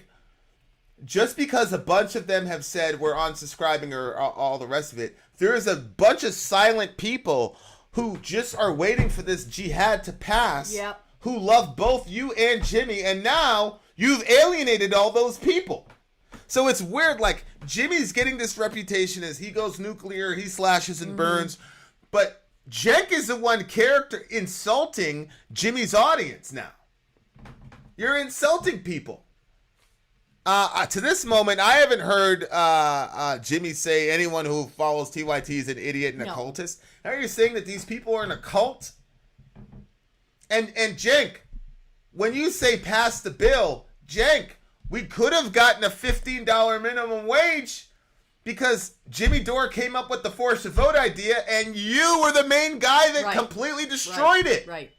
just because a bunch of them have said we're unsubscribing or all the rest of it, there is a bunch of silent people who just are waiting for this jihad to pass, who love both you and Jimmy, and now you've alienated all those people. So it's weird, like, Jimmy's getting this reputation as he goes nuclear, he slashes and burns, but Cenk is the one character insulting Jimmy's audience now. You're insulting people. To this moment, I haven't heard Jimmy say anyone who follows TYT is an idiot and a cultist. Now you're saying that these people are in a cult? And Cenk, when you say pass the bill, Cenk, we could have gotten a $15 minimum wage because Jimmy Dore came up with the forced to vote idea and you were the main guy that completely destroyed it. Right.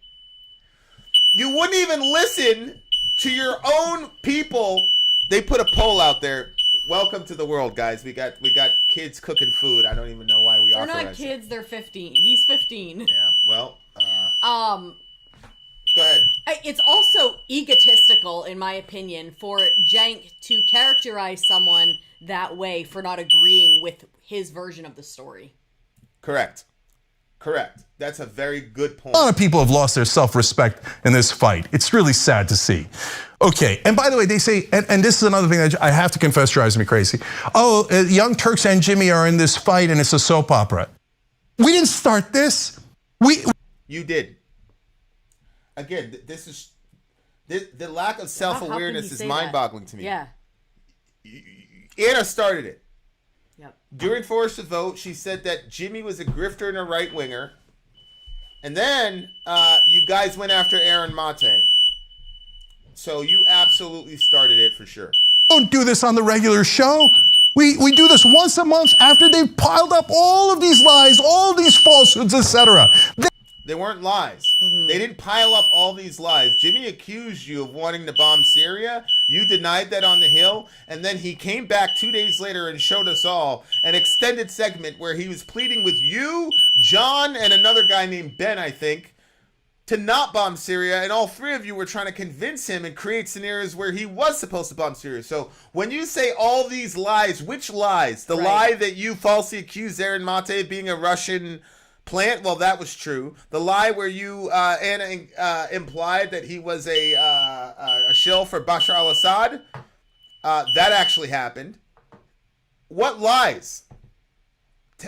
You wouldn't even listen to your own people. They put a poll out there. Welcome to the world, guys. We got kids cooking food. I don't even know why we authorize it. They're not kids, they're 15. He's 15. Yeah, well, go ahead. It's also egotistical, in my opinion, for Cenk to characterize someone that way for not agreeing with his version of the story. Correct. That's a very good point. A lot of people have lost their self-respect in this fight. It's really sad to see. Okay, and by the way, they say, and this is another thing that I have to confess drives me crazy. Young Turks and Jimmy are in this fight and it's a soap opera. We didn't start this. You did. Again, this is the lack of self-awareness is mind-boggling to me. Yeah. Anna started it. Yep. During Forced to Vote, she said that Jimmy was a grifter and a right-winger. And then you guys went after Aaron Mate. So you absolutely started it for sure. Don't do this on the regular show. We do this once a month after they've piled up all of these lies, all these falsehoods, etc. They weren't lies. They didn't pile up all these lies. Jimmy accused you of wanting to bomb Syria. You denied that on the Hill. And then he came back 2 days later and showed us all an extended segment where he was pleading with you, John, and another guy named Ben, I think, to not bomb Syria. And all three of you were trying to convince him and create scenarios where he was supposed to bomb Syria. So when you say all these lies, which lies? The lie that you falsely accused Aaron Mate of being a Russian plant? Well, that was true. The lie where you, Anna, implied that he was a shill for Bashar al-Assad, that actually happened. What lies?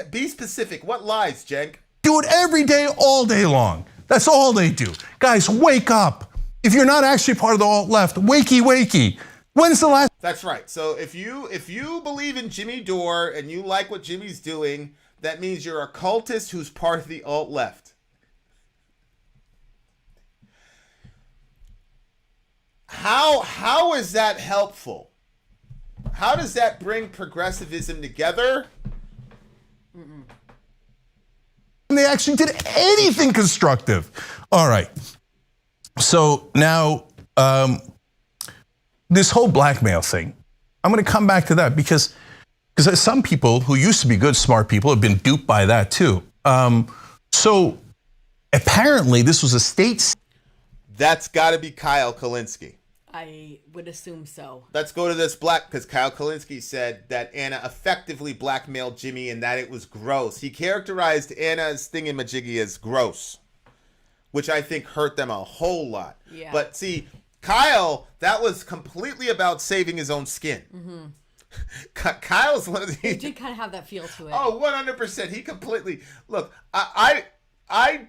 Be specific. What lies, Cenk? Do it every day, all day long. That's all they do. Guys, wake up. If you're not actually part of the alt-left, wakey. When's the last? That's right. So if you believe in Jimmy Dore and you like what Jimmy's doing, that means you're a cultist who's part of the alt-left. How is that helpful? How does that bring progressivism together? They actually did anything constructive. All right. So now this whole blackmail thing, I'm going to come back to that because some people who used to be good, smart people have been duped by that too. So apparently this was a state. That's got to be Kyle Kulinski. I would assume so. Let's go to this because Kyle Kulinski said that Anna effectively blackmailed Jimmy and that it was gross. He characterized Anna's thingamajiggy as gross, which I think hurt them a whole lot. Yeah. But see, Kyle, that was completely about saving his own skin. Kyle's one of the... He did kind of have that feel to it. Oh, 100%. He completely... Look, I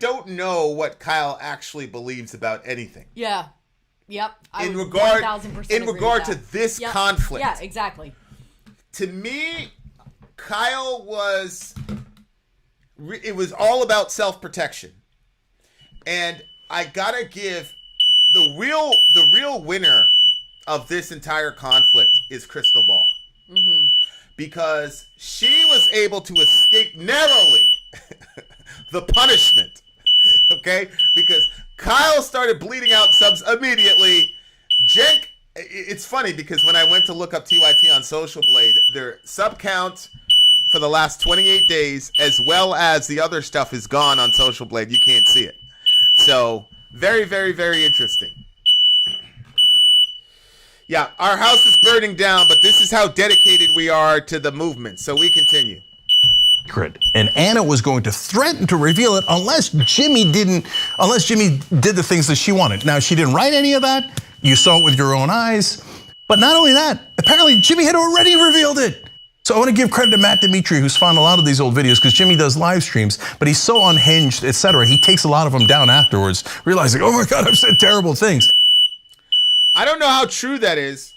don't know what Kyle actually believes about anything. Yeah. Yep. In regard to that. this conflict. Yeah, exactly. To me, Kyle it was all about self-protection. And I gotta give the real winner of this entire conflict is Crystal Ball. Because she was able to escape narrowly the punishment. Okay? Because Kyle started bleeding out subs immediately. Cenk, it's funny because when I went to look up TYT on Social Blade, their sub count for the last 28 days, as well as the other stuff, is gone on Social Blade. You can't see it. So, very, very, very interesting. Yeah, our house is burning down, but this is how dedicated we are to the movement. So we continue. And Anna was going to threaten to reveal it unless Jimmy did the things that she wanted. Now, she didn't write any of that. You saw it with your own eyes. But not only that, apparently Jimmy had already revealed it. So I want to give credit to Matt Dimitri, who's found a lot of these old videos, because Jimmy does live streams, but he's so unhinged, etc. He takes a lot of them down afterwards, realizing, oh my God, I've said terrible things. I don't know how true that is,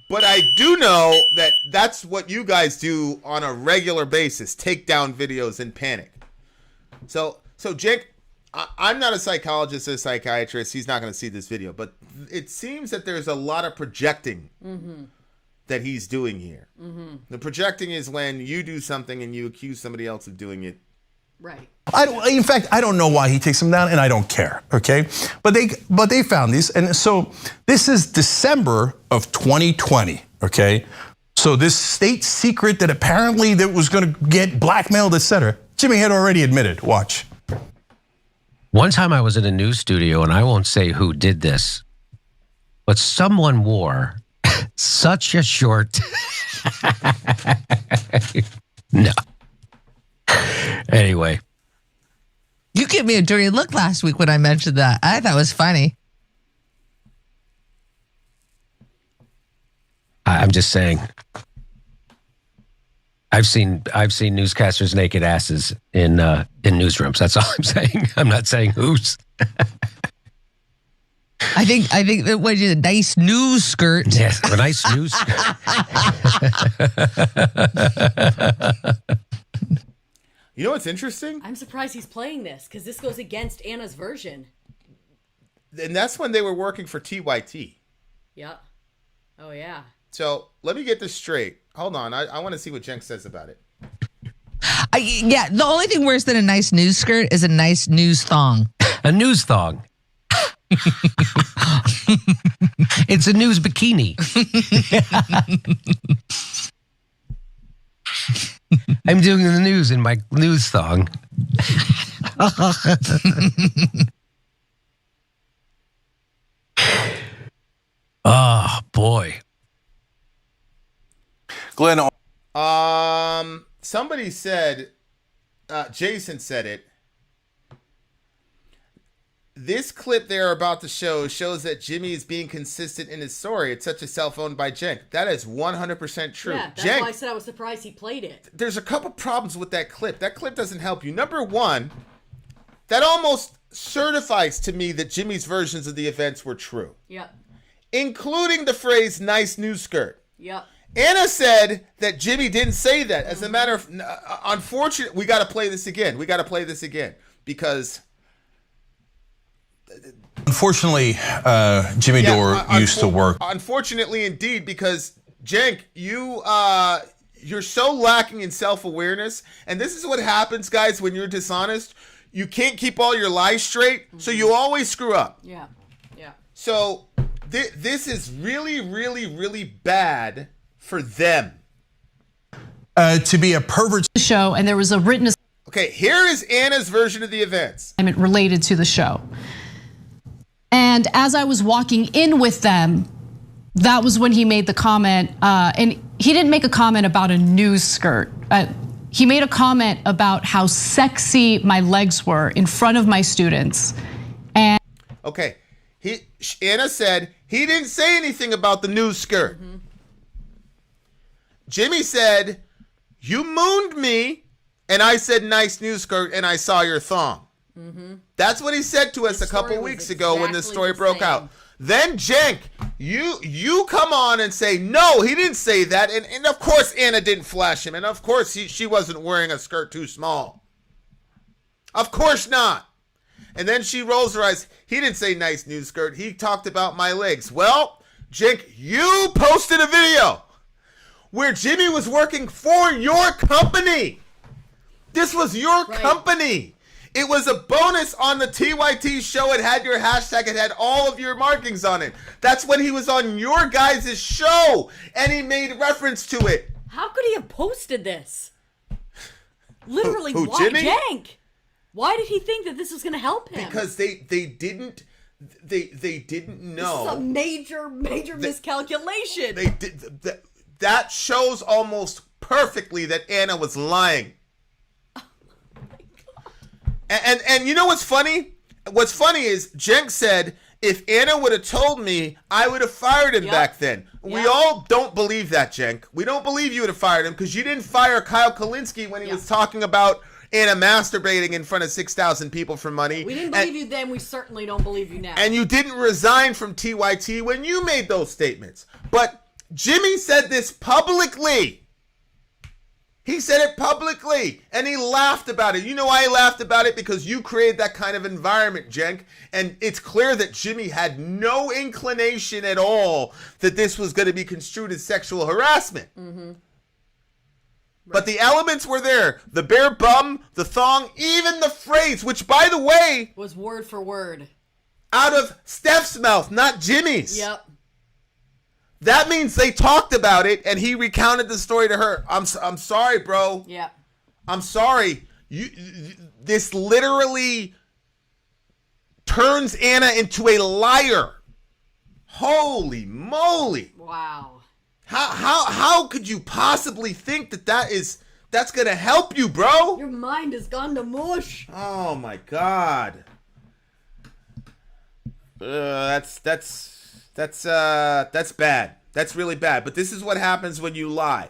but I do know that that's what you guys do on a regular basis, take down videos and panic. So Cenk, I'm not a psychologist or a psychiatrist. He's not going to see this video, but it seems that there's a lot of projecting that he's doing here. The projecting is when you do something and you accuse somebody else of doing it. Right. In fact, I don't know why he takes them down, and I don't care. Okay, but they found these, and so this is December of 2020. Okay, so this state secret that apparently that was going to get blackmailed, etc. Jimmy had already admitted. Watch. One time I was in a news studio, and I won't say who did this, but someone wore such a short. No. Anyway. You gave me a dirty look last week when I mentioned that. I thought it was funny. I'm just saying. I've seen newscasters' naked asses in newsrooms. That's all I'm saying. I'm not saying whose. I think that was a nice news skirt. Yes, a nice news skirt. You know what's interesting? I'm surprised he's playing this because this goes against Anna's version. And that's when they were working for TYT. Yep. Oh, yeah. So let me get this straight. Hold on. I want to see what Cenk says about it. Yeah, the only thing worse than a nice news skirt is a nice news thong. A news thong. It's a news bikini. I'm doing the news in my news thong. Oh, boy. Glenn. Somebody said, Jason said it. This clip they're about to show shows that Jimmy is being consistent in his story. It's such a cell phone by Cenk. That is 100% true. Yeah, that's Cenk, why I said I was surprised he played it. There's a couple problems with that clip. That clip doesn't help you. Number one, that almost certifies to me that Jimmy's versions of the events were true. Yep. Including the phrase nice news skirt. Yep. Anna said that Jimmy didn't say that. As a matter of, unfortunately, we got to play this again. Because unfortunately, Jimmy Dore used to work. Unfortunately, indeed, because Cenk, you're so lacking in self-awareness, and this is what happens, guys, when you're dishonest. You can't keep all your lies straight, so you always screw up. Yeah, yeah. So this is really, really, really bad for them. To be a pervert show, and there was a written Okay, here is Anna's version of the events. Related to the show. And as I was walking in with them, that was when he made the comment, and he didn't make a comment about a news skirt. He made a comment about how sexy my legs were in front of my students. And okay, Anna said he didn't say anything about the news skirt. Mm-hmm. Jimmy said, you mooned me, and I said nice news skirt, and I saw your thong. Mm-hmm. That's what he said to us a couple weeks ago when this story broke out. Then Cenk, you come on and say, no, he didn't say that. And of course Anna didn't flash him. And of course she wasn't wearing a skirt too small. Of course not. And then she rolls her eyes. He didn't say nice news skirt. He talked about my legs. Well, Cenk, you posted a video where Jimmy was working for your company. This was your company. It was a bonus on the TYT show. It had your hashtag. It had all of your markings on it. That's when he was on your guys' show, and he made reference to it. How could he have posted this? Literally, why, Jimmy? Cenk? Why did he think that this was going to help him? Because they didn't know. This is a major miscalculation. They did that shows almost perfectly that Anna was lying. And you know what's funny? What's funny is Cenk said, if Anna would have told me, I would have fired him back then. We all don't believe that, Cenk. We don't believe you would have fired him because you didn't fire Kyle Kalinske when he was talking about Anna masturbating in front of 6,000 people for money. We didn't believe you then. We certainly don't believe you now. And you didn't resign from TYT when you made those statements. But Jimmy said this publicly. He said it publicly, and he laughed about it. You know why he laughed about it? Because you created that kind of environment, Cenk. And it's clear that Jimmy had no inclination at all that this was going to be construed as sexual harassment. Mm-hmm. Right. But the elements were there. The bare bum, the thong, even the phrase, which, by the way, was word for word. Out of Steph's mouth, not Jimmy's. Yep. That means they talked about it, and he recounted the story to her. I'm sorry, bro. Yeah. I'm sorry. This literally turns Anna into a liar. Holy moly! Wow. How could you possibly think that's gonna help you, bro? Your mind has gone to mush. Oh my God. That's bad. That's really bad. But this is what happens when you lie.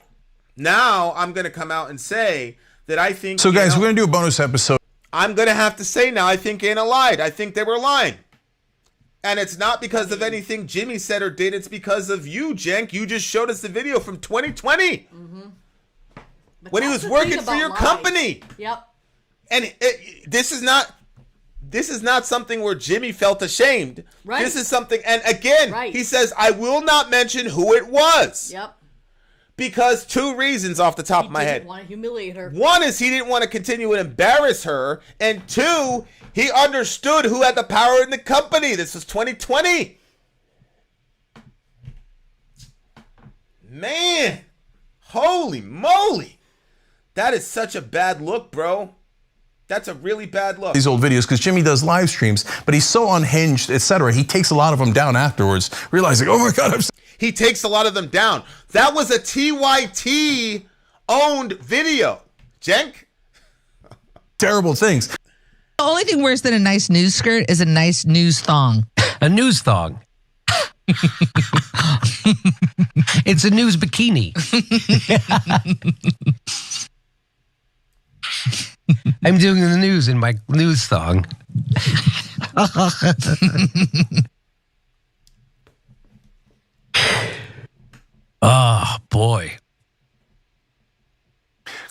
Now I'm going to come out and say that I think... So guys, we're going to do a bonus episode. I'm going to have to say now I think Anna lied. I think they were lying. And it's not because of anything Jimmy said or did. It's because of you, Cenk. You just showed us the video from 2020. Mm-hmm. When he was working for your company. Yep. And this is not something where Jimmy felt ashamed. Right. This is something, and again, he says, I will not mention who it was. Yep. Because 2 reasons off the top of my head. He didn't want to humiliate her. 1 is he didn't want to continue and embarrass her. And 2, he understood who had the power in the company. This was 2020. Man, holy moly. That is such a bad look, bro. That's a really bad look. These old videos, because Jimmy does live streams, but he's so unhinged, etc. He takes a lot of them down afterwards, realizing, oh my God, he takes a lot of them down. That was a TYT owned video. Cenk? Terrible things. The only thing worse than a nice news skirt is a nice news thong. A news thong. It's a news bikini. I'm doing the news in my news thong. Oh, boy.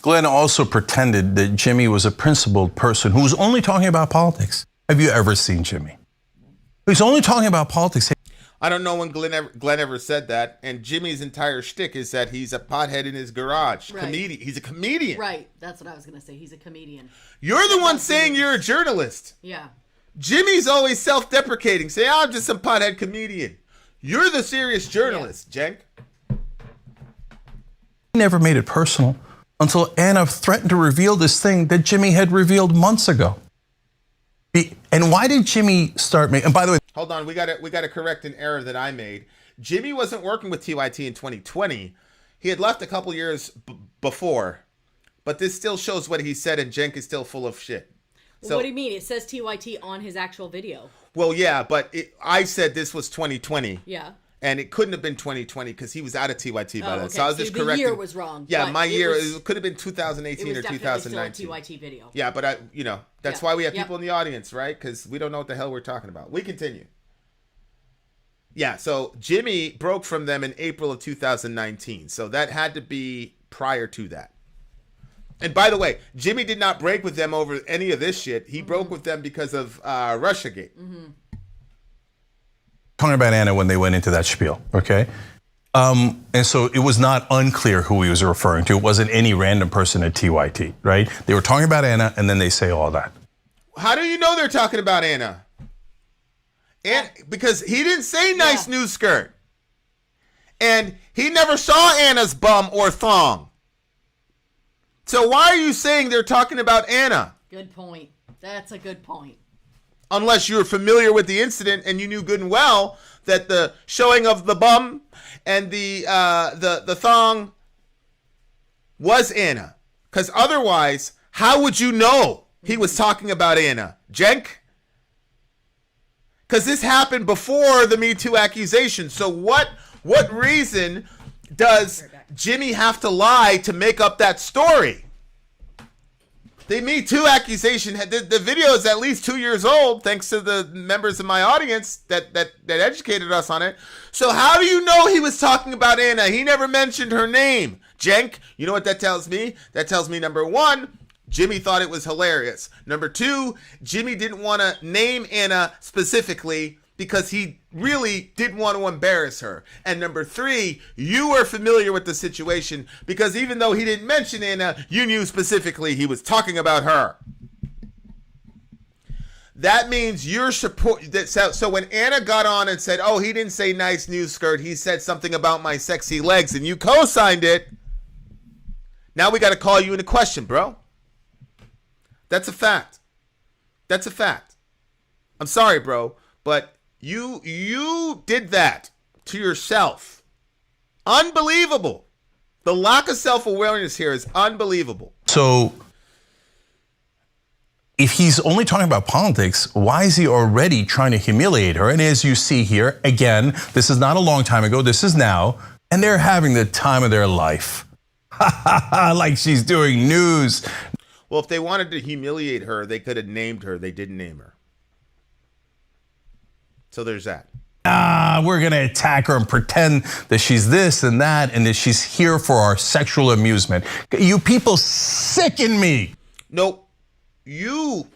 Glenn also pretended that Jimmy was a principled person who was only talking about politics. Have you ever seen Jimmy? He's only talking about politics. I don't know when Glenn ever said that. And Jimmy's entire shtick is that he's a pothead in his garage. Right. Comedian. He's a comedian. Right. That's what I was going to say. He's a comedian. You're the one saying you're a journalist. Yeah. Jimmy's always self-deprecating. Say, I'm just some pothead comedian. You're the serious journalist, Cenk. He never made it personal until Anna threatened to reveal this thing that Jimmy had revealed months ago. And why did Jimmy start making, and by the way, hold on, we gotta correct an error that I made. Jimmy wasn't working with TYT in 2020. He had left a couple years before, but this still shows what he said, and Cenk is still full of shit. So, what do you mean? It says TYT on his actual video. Well, yeah, but I said this was 2020. Yeah. And it couldn't have been 2020 because he was out of TYT by then. Okay. So I was just correcting. The year was wrong. Yeah, my year it could have been 2018 or 2019. Still a TYT video. Yeah, but that's why we have people in the audience, right? Because we don't know what the hell we're talking about. We continue. Yeah, so Jimmy broke from them in April of 2019. So that had to be prior to that. And by the way, Jimmy did not break with them over any of this shit. He broke with them because of Russiagate. Mm-hmm. Talking about Anna when they went into that spiel, okay? And so it was not unclear who he was referring to. It wasn't any random person at TYT, right? They were talking about Anna, and then they say all that. How do you know they're talking about Anna? And because he didn't say nice news skirt. And he never saw Anna's bum or thong. So why are you saying they're talking about Anna? Good point. That's a good point. Unless you were familiar with the incident and you knew good and well that the showing of the bum and the thong was Anna. Because otherwise, how would you know he was talking about Anna? Cenk? Because this happened before the Me Too accusation. So what reason does Jimmy have to lie to make up that story? The Me Too accusation, the video is at least 2 years old, thanks to the members of my audience that educated us on it. So how do you know he was talking about Anna? He never mentioned her name. Cenk, you know what that tells me? That tells me, number one, Jimmy thought it was hilarious. Number two, Jimmy didn't want to name Anna specifically because he really didn't want to embarrass her. And number three, you were familiar with the situation because even though he didn't mention Anna, you knew specifically he was talking about her. That means you're support. So when Anna got on and said, oh, he didn't say nice news skirt, he said something about my sexy legs, and you co-signed it, now we got to call you into question, bro. That's a fact. That's a fact. I'm sorry, bro, but you did that to yourself. Unbelievable. The lack of self-awareness here is unbelievable. So if he's only talking about politics, why is he already trying to humiliate her? And as you see here, again, this is not a long time ago, this is now, and they're having the time of their life. Like she's doing news. Well, if they wanted to humiliate her, they could have named her. They didn't name her. So there's that. We're going to attack her and pretend that she's this and that and that she's here for our sexual amusement. You people sicken me. Nope. you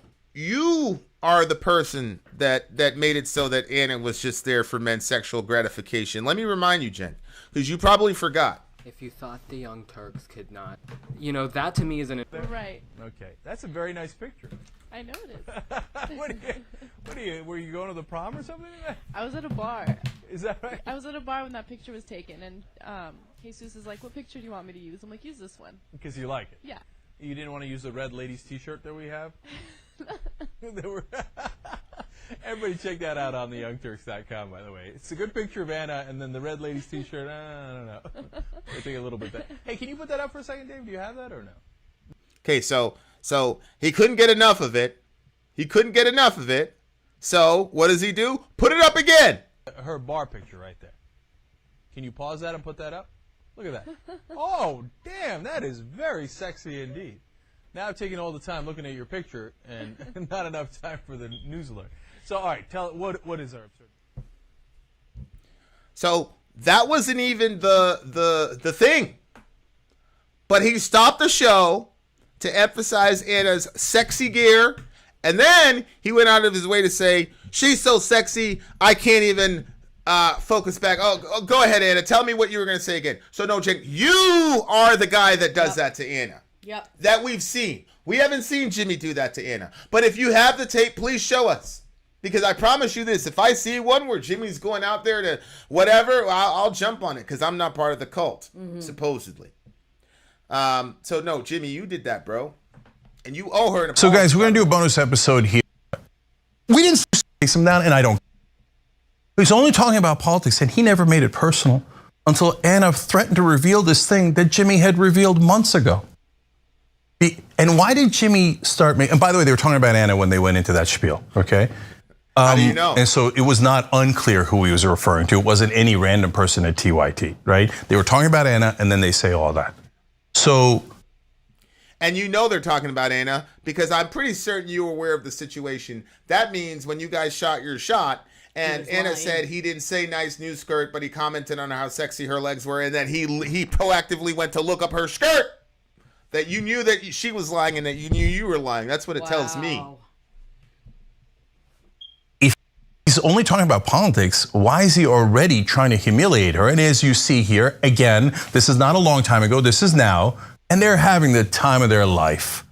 are the person that made it so that Anna was just there for men's sexual gratification. Let me remind you, Jen, because you probably forgot. If you thought the Young Turks could not, that to me is an... Right. Okay, that's a very nice picture. I know it is. What are you, were you going to the prom or something? I was at a bar. Is that right? I was at a bar when that picture was taken, and Jesus is like, what picture do you want me to use? I'm like, use this one. Because you like it? Yeah. You didn't want to use the red ladies t-shirt that we have? Everybody check that out on theyoungturks.com, by the way. It's a good picture of Anna, and then the red ladies t-shirt, I don't know. I think a little bit. Hey, can you put that up for a second, Dave? Do you have that or no? Okay, so he couldn't get enough of it. So what does he do? Put it up again. Her bar picture right there. Can you pause that and put that up? Look at that. Oh, damn, that is very sexy indeed. Now I've taken all the time looking at your picture and not enough time for the news alert. So, all right, tell what is our absurd? So that wasn't even the thing. But he stopped the show to emphasize Anna's sexy gear, and then he went out of his way to say, she's so sexy, I can't even focus back. Oh, go ahead, Anna. Tell me what you were going to say again. So, no, Cenk, you are the guy that does that to Anna. Yep. That we've seen. We haven't seen Jimmy do that to Anna. But if you have the tape, please show us. Because I promise you this, if I see one where Jimmy's going out there to whatever, I'll jump on it because I'm not part of the cult, supposedly. So, no, Jimmy, you did that, bro. And you owe her an apology. So, guys, we're going to do a bonus episode here. We didn't face him down, and I don't. He's only talking about politics, and he never made it personal until Anna threatened to reveal this thing that Jimmy had revealed months ago. And why did Jimmy start making... And by the way, they were talking about Anna when they went into that spiel, okay? How do you know? And so it was not unclear who he was referring to. It wasn't any random person at TYT, right? They were talking about Anna, and then they say all that. So... And you know they're talking about Anna because I'm pretty certain you were aware of the situation. That means when you guys shot your shot and Anna said he didn't say nice new skirt, but he commented on how sexy her legs were, and then he proactively went to look up her skirt, that you knew that she was lying and that you knew you were lying. That's what it tells me. If he's only talking about politics, why is he already trying to humiliate her? And as you see here, again, this is not a long time ago, this is now. And they're having the time of their life.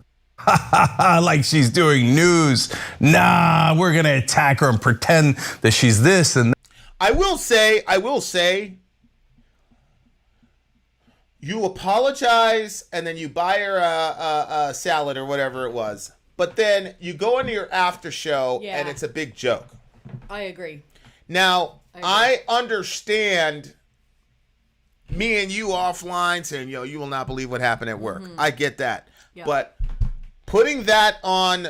Like she's doing news. Nah, we're going to attack her and pretend that she's this and that. I will say, you apologize and then you buy her a salad or whatever it was. But then you go into your after show and it's a big joke. I agree. Now, I understand... me and you offline saying, you will not believe what happened at work. I get that. Yep. But putting that on,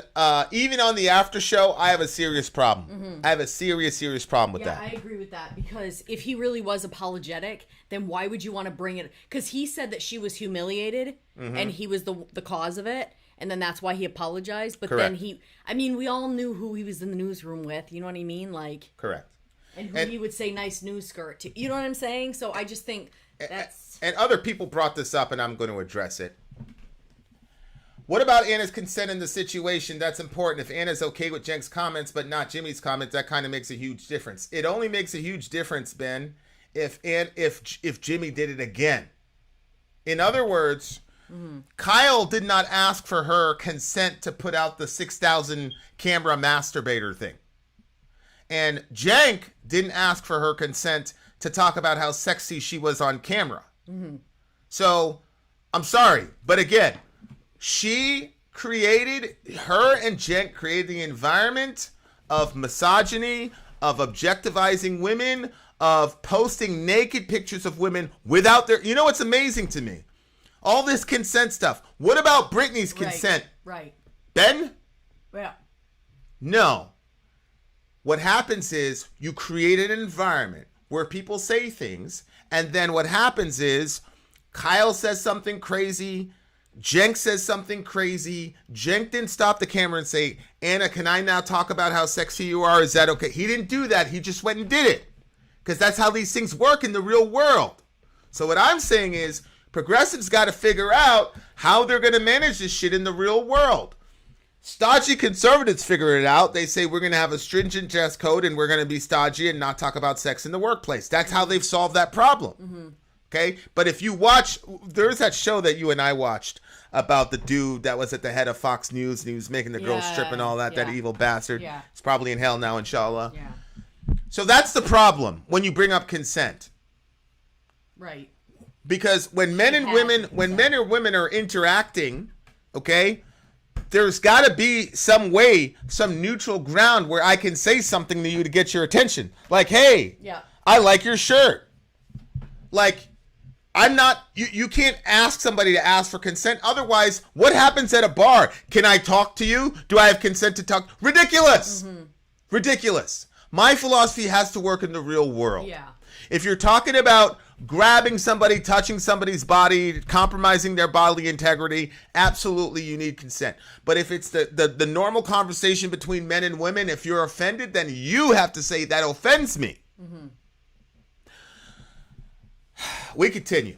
even on the after show, I have a serious problem. I have a serious problem with that. Yeah, I agree with that because if he really was apologetic, then why would you want to bring it? Because he said that she was humiliated and he was the cause of it. And then that's why he apologized. But Correct. then we all knew who he was in the newsroom with. You know what I mean? Correct. And who he would say nice news skirt to. You know what I'm saying? So I just think that's... And other people brought this up, and I'm going to address it. What about Anna's consent in the situation? That's important. If Anna's okay with Cenk's comments, but not Jimmy's comments, that kind of makes a huge difference. It only makes a huge difference, Ben, if Jimmy did it again. In other words, Kyle did not ask for her consent to put out the 6,000 camera masturbator thing. And Cenk didn't ask for her consent to talk about how sexy she was on camera. So, I'm sorry. But again, her and Cenk created the environment of misogyny, of objectivizing women, of posting naked pictures of women without their... You know what's amazing to me? All this consent stuff. What about Britney's consent? Right. Ben? Yeah. No. What happens is you create an environment where people say things, and then what happens is Kyle says something crazy, Cenk says something crazy. Cenk didn't stop the camera and say, Anna, can I now talk about how sexy you are? Is that okay? He didn't do that. He just went and did it. Because that's how these things work in the real world. So what I'm saying is progressives got to figure out how they're going to manage this shit in the real world. Stodgy conservatives figure it out. They say we're going to have a stringent dress code and we're going to be stodgy and not talk about sex in the workplace. That's how they've solved that problem. Okay? But if you watch, there's that show that you and I watched about the dude that was at the head of Fox News and he was making the girls strip and all that, that evil bastard. Yeah. It's probably in hell now, inshallah. Yeah. So that's the problem when you bring up consent. Right. Because when men and women are interacting, okay, there's got to be some way, some neutral ground where I can say something to you to get your attention. Like, hey, I like your shirt. Like, I'm not, you can't ask somebody to ask for consent. Otherwise, what happens at a bar? Can I talk to you? Do I have consent to talk? Ridiculous. Ridiculous. My philosophy has to work in the real world. Yeah. If you're talking about grabbing somebody, touching somebody's body, compromising their bodily integrity, absolutely you need consent. But if it's the normal conversation between men and women, if you're offended, then you have to say that offends me. We continue.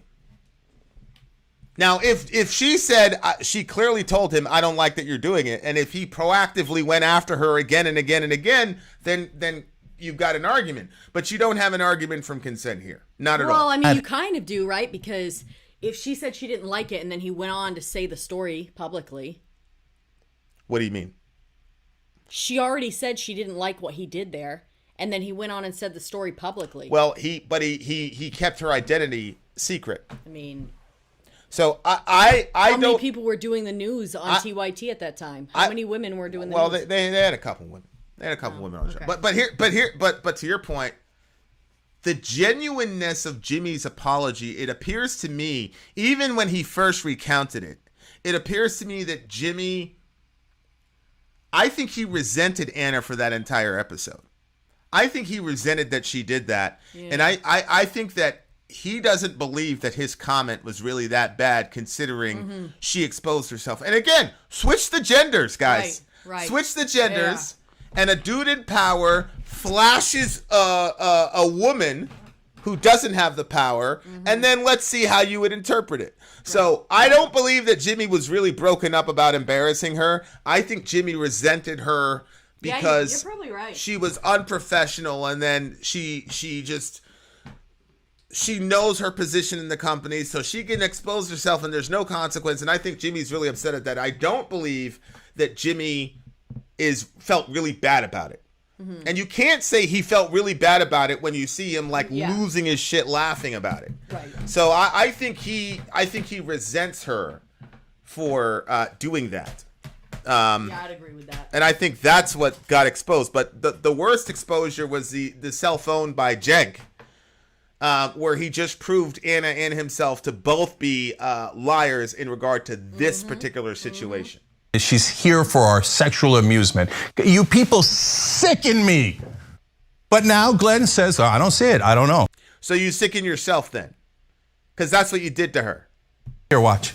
Now, if she said, she clearly told him, I don't like that you're doing it, and if he proactively went after her again and again and again, then you've got an argument. But you don't have an argument from consent here. Not at all. Well, I mean, you kind of do, right? Because if she said she didn't like it and then he went on to say the story publicly. What do you mean? She already said she didn't like what he did there. And then he went on and said the story publicly. Well, he kept her identity secret. I mean, so I how don't. many people were doing the news on TYT at that time? How many women were doing the news? Well, they had a couple women. They had a couple women on the show. But to your point, the genuineness of Jimmy's apology, it appears to me, even when he first recounted it, it appears to me that Jimmy, I think he resented Anna for that entire episode. I think he resented that she did that. Yeah. And I think that he doesn't believe that his comment was really that bad considering she exposed herself. And again, switch the genders, guys. Right. Switch the genders. Yeah. And a dude in power flashes a woman who doesn't have the power. And then let's see how you would interpret it. Right. So I don't believe that Jimmy was really broken up about embarrassing her. I think Jimmy resented her because you're probably right. She was unprofessional, and then she knows her position in the company, so she can expose herself and there's no consequence. And I think Jimmy's really upset at that. I don't believe that Jimmy felt really bad about it. And you can't say he felt really bad about it when you see him losing his shit laughing about it. Right. So I think he resents her for doing that. I'd agree with that. And I think that's what got exposed. But the worst exposure was the cell phone by Cenk, where he just proved Anna and himself to both be liars in regard to this particular situation. She's here for our sexual amusement. You people sicken me. But now Glenn says, I don't see it. I don't know. So you sicken yourself then? Because that's what you did to her. Here, watch.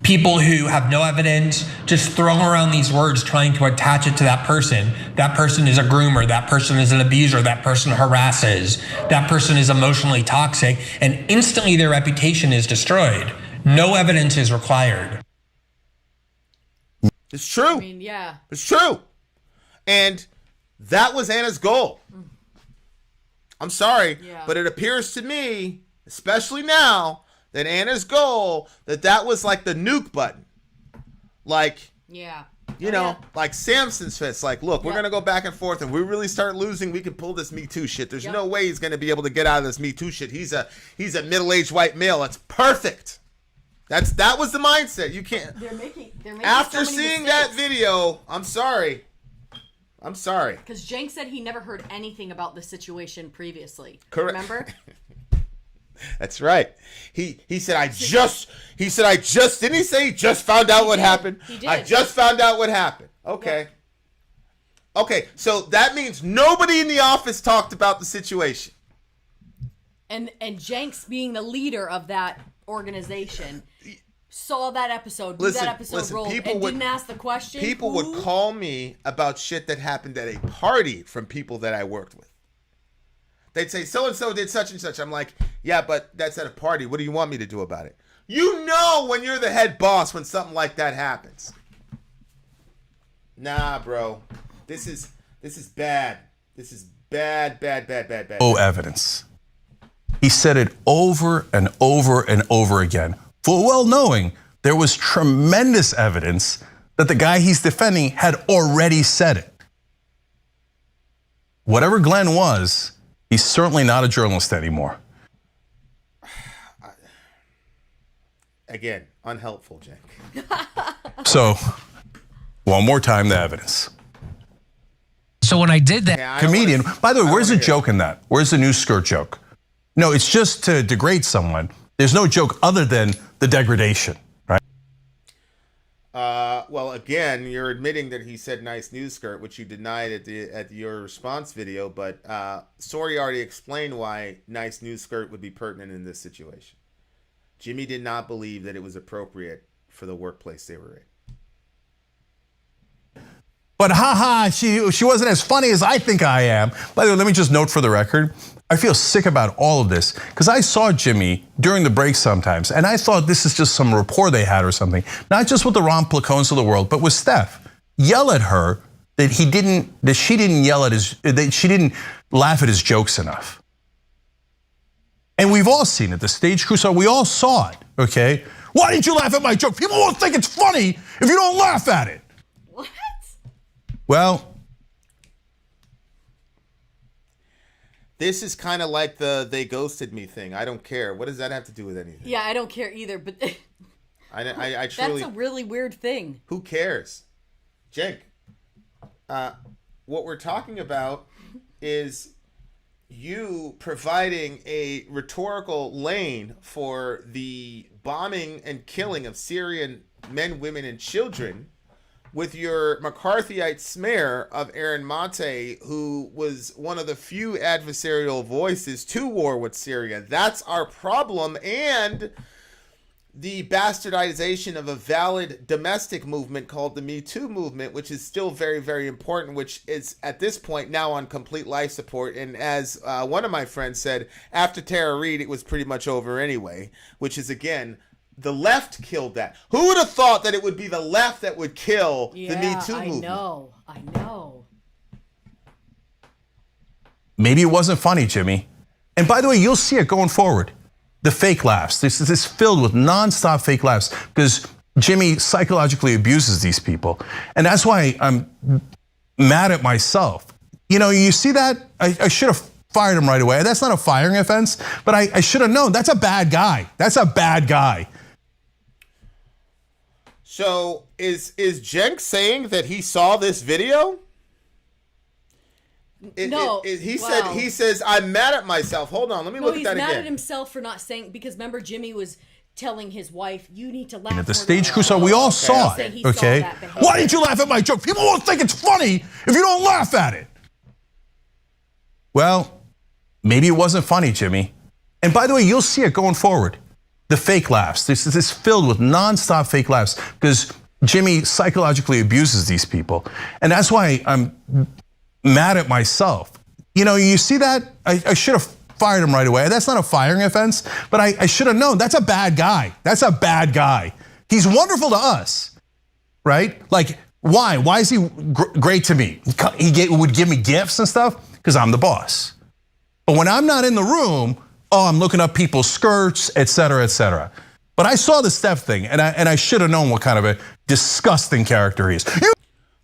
People who have no evidence just throwing around these words trying to attach it to that person. That person is a groomer. That person is an abuser. That person harasses. That person is emotionally toxic. And instantly their reputation is destroyed. No evidence is required. It's true. I mean, yeah. It's true. And that was Anna's goal. I'm sorry, but it appears to me, especially now, that Anna's goal, that was like the nuke button. Like, like Samson's fist. Like, look, we're going to go back and forth, and we really start losing, we can pull this Me Too shit. There's no way he's going to be able to get out of this Me Too shit. He's a middle-aged white male. That's perfect. That was the mindset. You can't. They're making after so many seeing mistakes. that video, I'm sorry. Because Cenk said he never heard anything about the situation previously. Correct. Remember? That's right. He said I just didn't he say he just found out what happened? He did. I just found out what happened. Okay. Yeah. Okay, so that means nobody in the office talked about the situation. And Cenk's being the leader of that organization saw that episode, rolled, and didn't ask the question. People would call me about shit that happened at a party from people that I worked with. They'd say, so-and-so did such and such. I'm like, yeah, but that's at a party. What do you want me to do about it? You know when you're the head boss when something like that happens. Nah, bro. This is bad. This is bad. No evidence. He said it over and over and over again, full well knowing there was tremendous evidence that the guy he's defending had already said it. Whatever Glenn was, he's certainly not a journalist anymore. Again, unhelpful, Cenk. So, one more time, the evidence. So when I did that, Yeah, Comedian, by the way, where's the joke in that? Where's the news skirt joke? No, it's just to degrade someone. There's no joke other than the degradation, right? Well, again, you're admitting that he said nice news skirt, which you denied at your response video, but Sori already explained why nice news skirt would be pertinent in this situation. Jimmy did not believe that it was appropriate for the workplace they were in. But she wasn't as funny as I think I am. By the way, let me just note for the record, I feel sick about all of this because I saw Jimmy during the break sometimes, and I thought this is just some rapport they had or something. Not just with the Ron Placones of the world, but with Steph. Yell at her that she didn't laugh at his jokes enough. And we've all seen it. The stage crew saw. We all saw it. Okay. Why didn't you laugh at my joke? People won't think it's funny if you don't laugh at it. What? Well, this is kind of like the "they ghosted me" thing. I don't care. What does that have to do with anything? Yeah, I don't care either. But I truly. That's a really weird thing. Who cares, Cenk? What we're talking about is you providing a rhetorical lane for the bombing and killing of Syrian men, women, and children with your McCarthyite smear of Aaron Mate, who was one of the few adversarial voices to war with Syria. That's our problem. And the bastardization of a valid domestic movement called the Me Too movement, which is still very, very important, which is at this point now on complete life support. And as one of my friends said, after Tara Reid, it was pretty much over anyway, which is, again, the left killed that. Who would have thought that it would be the left that would kill the Me Too movement? I know. Maybe it wasn't funny, Jimmy. And by the way, you'll see it going forward. The fake laughs. This is filled with nonstop fake laughs because Jimmy psychologically abuses these people. And that's why I'm mad at myself. You know, you see that? I should have fired him right away. That's not a firing offense, but I should have known. That's a bad guy. That's a bad guy. So is Cenk saying that he saw this video? No, he says I'm mad at myself. Hold on, let me look at that again. He's mad at himself for not saying, because remember Jimmy was telling his wife, "You need to laugh." At the stage crew, so we all saw it. Okay, why didn't you laugh at my joke? People won't think it's funny if you don't laugh at it. Well, maybe it wasn't funny, Jimmy. And by the way, you'll see it going forward. The fake laughs. This is filled with nonstop fake laughs because Jimmy psychologically abuses these people, and that's why I'm mad at myself. You know, you see that? I should have fired him right away. That's not a firing offense, but I should have known. That's a bad guy. That's a bad guy. He's wonderful to us, right? Like, why? Why is he great to me? He would give me gifts and stuff because I'm the boss. But when I'm not in the room, I'm looking up people's skirts, et cetera, et cetera. But I saw the Steph thing, and I should have known what kind of a disgusting character he is.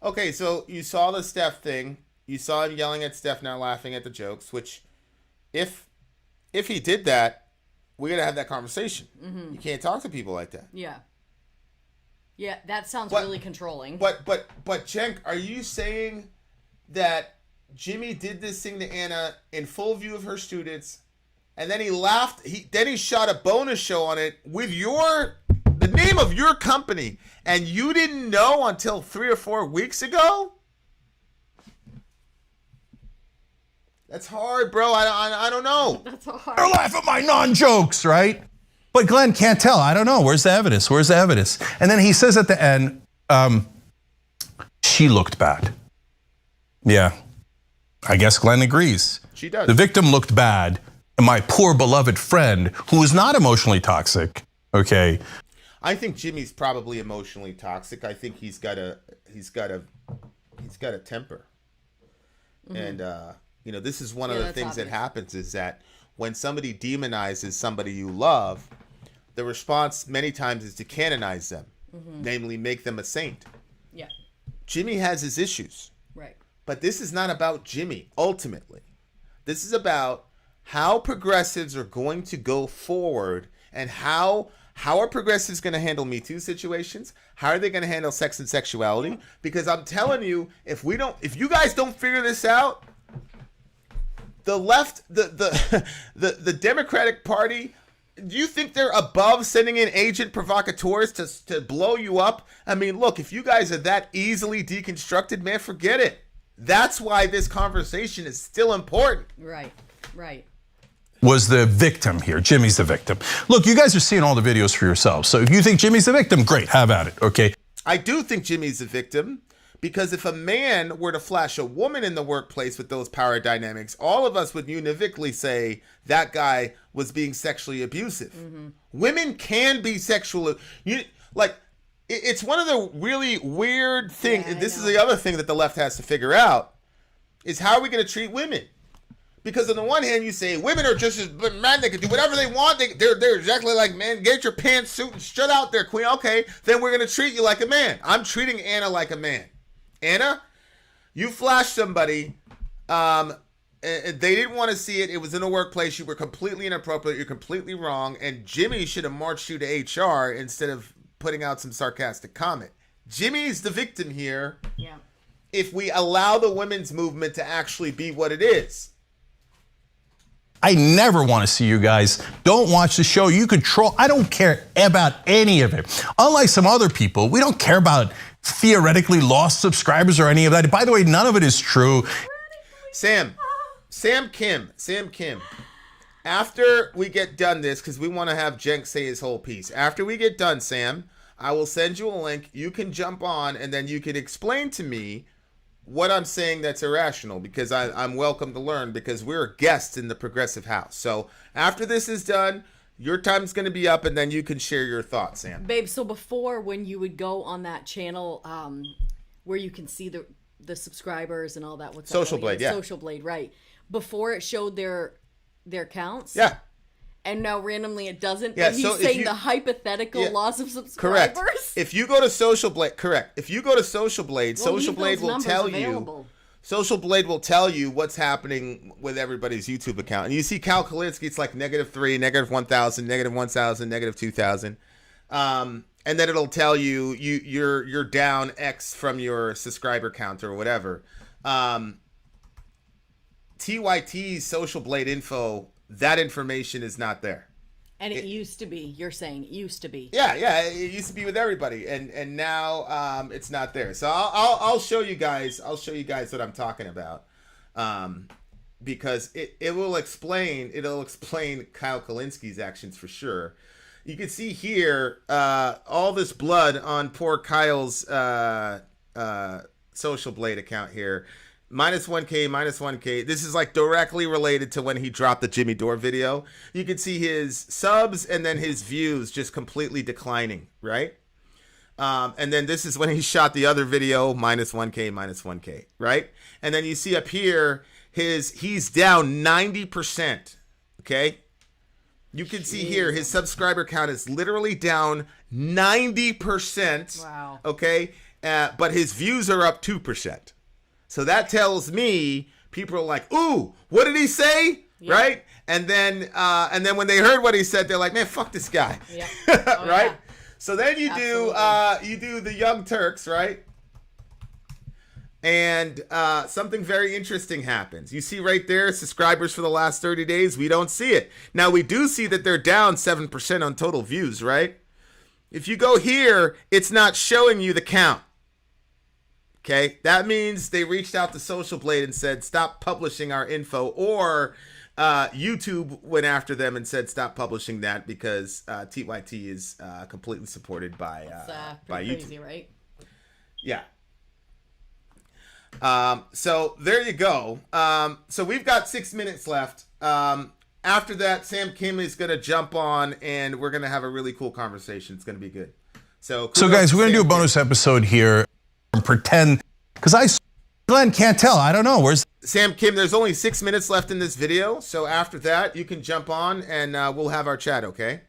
Okay, so you saw the Steph thing. You saw him yelling at Steph, now laughing at the jokes, which if he did that, we're going to have that conversation. Mm-hmm. You can't talk to people like that. Yeah. Yeah, that sounds really controlling. But Cenk, are you saying that Jimmy did this thing to Anna in full view of her students, and then he laughed, then he shot a bonus show on it with the name of your company, and you didn't know until 3 or 4 weeks ago? That's hard, bro. I don't know. That's hard. Or laugh at my non-jokes, right? But Glenn can't tell. I don't know. Where's the evidence? Where's the evidence? And then he says at the end, she looked bad. Yeah. I guess Glenn agrees. She does. The victim looked bad. And my poor beloved friend, who is not emotionally toxic, okay? I think Jimmy's probably emotionally toxic. I think he's got a He's got a temper. And, this is one of the things that happens is that when somebody demonizes somebody you love, the response many times is to canonize them, namely make them a saint. Yeah. Jimmy has his issues. Right. But this is not about Jimmy, ultimately. This is about how progressives are going to go forward and how are progressives going to handle Me Too situations? How are they going to handle sex and sexuality? Because I'm telling you, if you guys don't figure this out, the left, the Democratic Party, do you think they're above sending in agent provocateurs to blow you up? I mean, look, if you guys are that easily deconstructed, man, forget it. That's why this conversation is still important. Right. Was the victim here. Jimmy's the victim. Look, you guys are seeing all the videos for yourselves. So if you think Jimmy's the victim, great, have at it, okay? I do think Jimmy's the victim because if a man were to flash a woman in the workplace with those power dynamics, all of us would univocally say that guy was being sexually abusive. Women can be sexual. It's one of the really weird things. Yeah, this is the other thing that the left has to figure out is how are we going to treat women? Because on the one hand, you say women are just as men; they can do whatever they want. They're exactly like men. Get your pantsuit and strut out there, queen. Okay, then we're gonna treat you like a man. I'm treating Anna like a man. Anna, you flashed somebody. And they didn't want to see it. It was in a workplace. You were completely inappropriate. You're completely wrong. And Jimmy should have marched you to HR instead of putting out some sarcastic comment. Jimmy's the victim here. Yeah. If we allow the women's movement to actually be what it is. I never want to see you guys. Don't watch the show. You control. I don't care about any of it. Unlike some other people, we don't care about theoretically lost subscribers or any of that. By the way, none of it is true. Sam Kim. After we get done this, because we want to have Cenk say his whole piece. After we get done, Sam, I will send you a link. You can jump on and then you can explain to me what I'm saying that's irrational, because I'm welcome to learn, because we're guests in the progressive house. So after this is done, your time's going to be up and then you can share your thoughts, Sam. Babe, so before, when you would go on that channel where you can see the subscribers and all that, what's Social Blade, yeah. Social Blade, right. Before it showed their counts? Yeah. And now randomly it doesn't. Yeah, but he's so saying the hypothetical loss of subscribers. Correct. If you go to Social Blade, If you go to Social Blade, Social Blade will tell you. Social Blade will tell you what's happening with everybody's YouTube account. And you see Cal Kalinske, it's like -3, -1,000, -1,000, -2,000. And then it'll tell you you're down X from your subscriber count or whatever. TYT's Social Blade info, that information is not there. And it used to be. You're saying it used to be. Yeah, it used to be with everybody, and now it's not there. So I'll show you guys. I'll show you guys what I'm talking about, because it will explain. It'll explain Kyle Kalinski's actions for sure. You can see here all this blood on poor Kyle's Social Blade account here. -1K, -1K. This is like directly related to when he dropped the Jimmy Dore video. You can see his subs and then his views just completely declining, right? And then this is when he shot the other video, -1K, -1K, right? And then you see up here, he's down 90%, okay? You can see here, his subscriber count is literally down 90%, wow. Okay? But his views are up 2%. So that tells me people are like, ooh, what did he say? Yeah. Right? And then when they heard what he said, they're like, man, fuck this guy. Yeah. Right? Yeah. So then you do the Young Turks, right? And something very interesting happens. You see right there, subscribers for the last 30 days. We don't see it. Now, we do see that they're down 7% on total views, right? If you go here, it's not showing you the count. Okay, that means they reached out to Social Blade and said, stop publishing our info, or YouTube went after them and said, stop publishing that, because TYT is completely supported by YouTube. Crazy, right? Yeah. So there you go. So we've got 6 minutes left. After that, Sam Kim is going to jump on, and we're going to have a really cool conversation. It's going to be good. So guys, we're going to do a bonus episode here and pretend, because Glenn can't tell. I don't know. Where's Sam Kim? There's only 6 minutes left in this video, so after that you can jump on and we'll have our chat. Okay.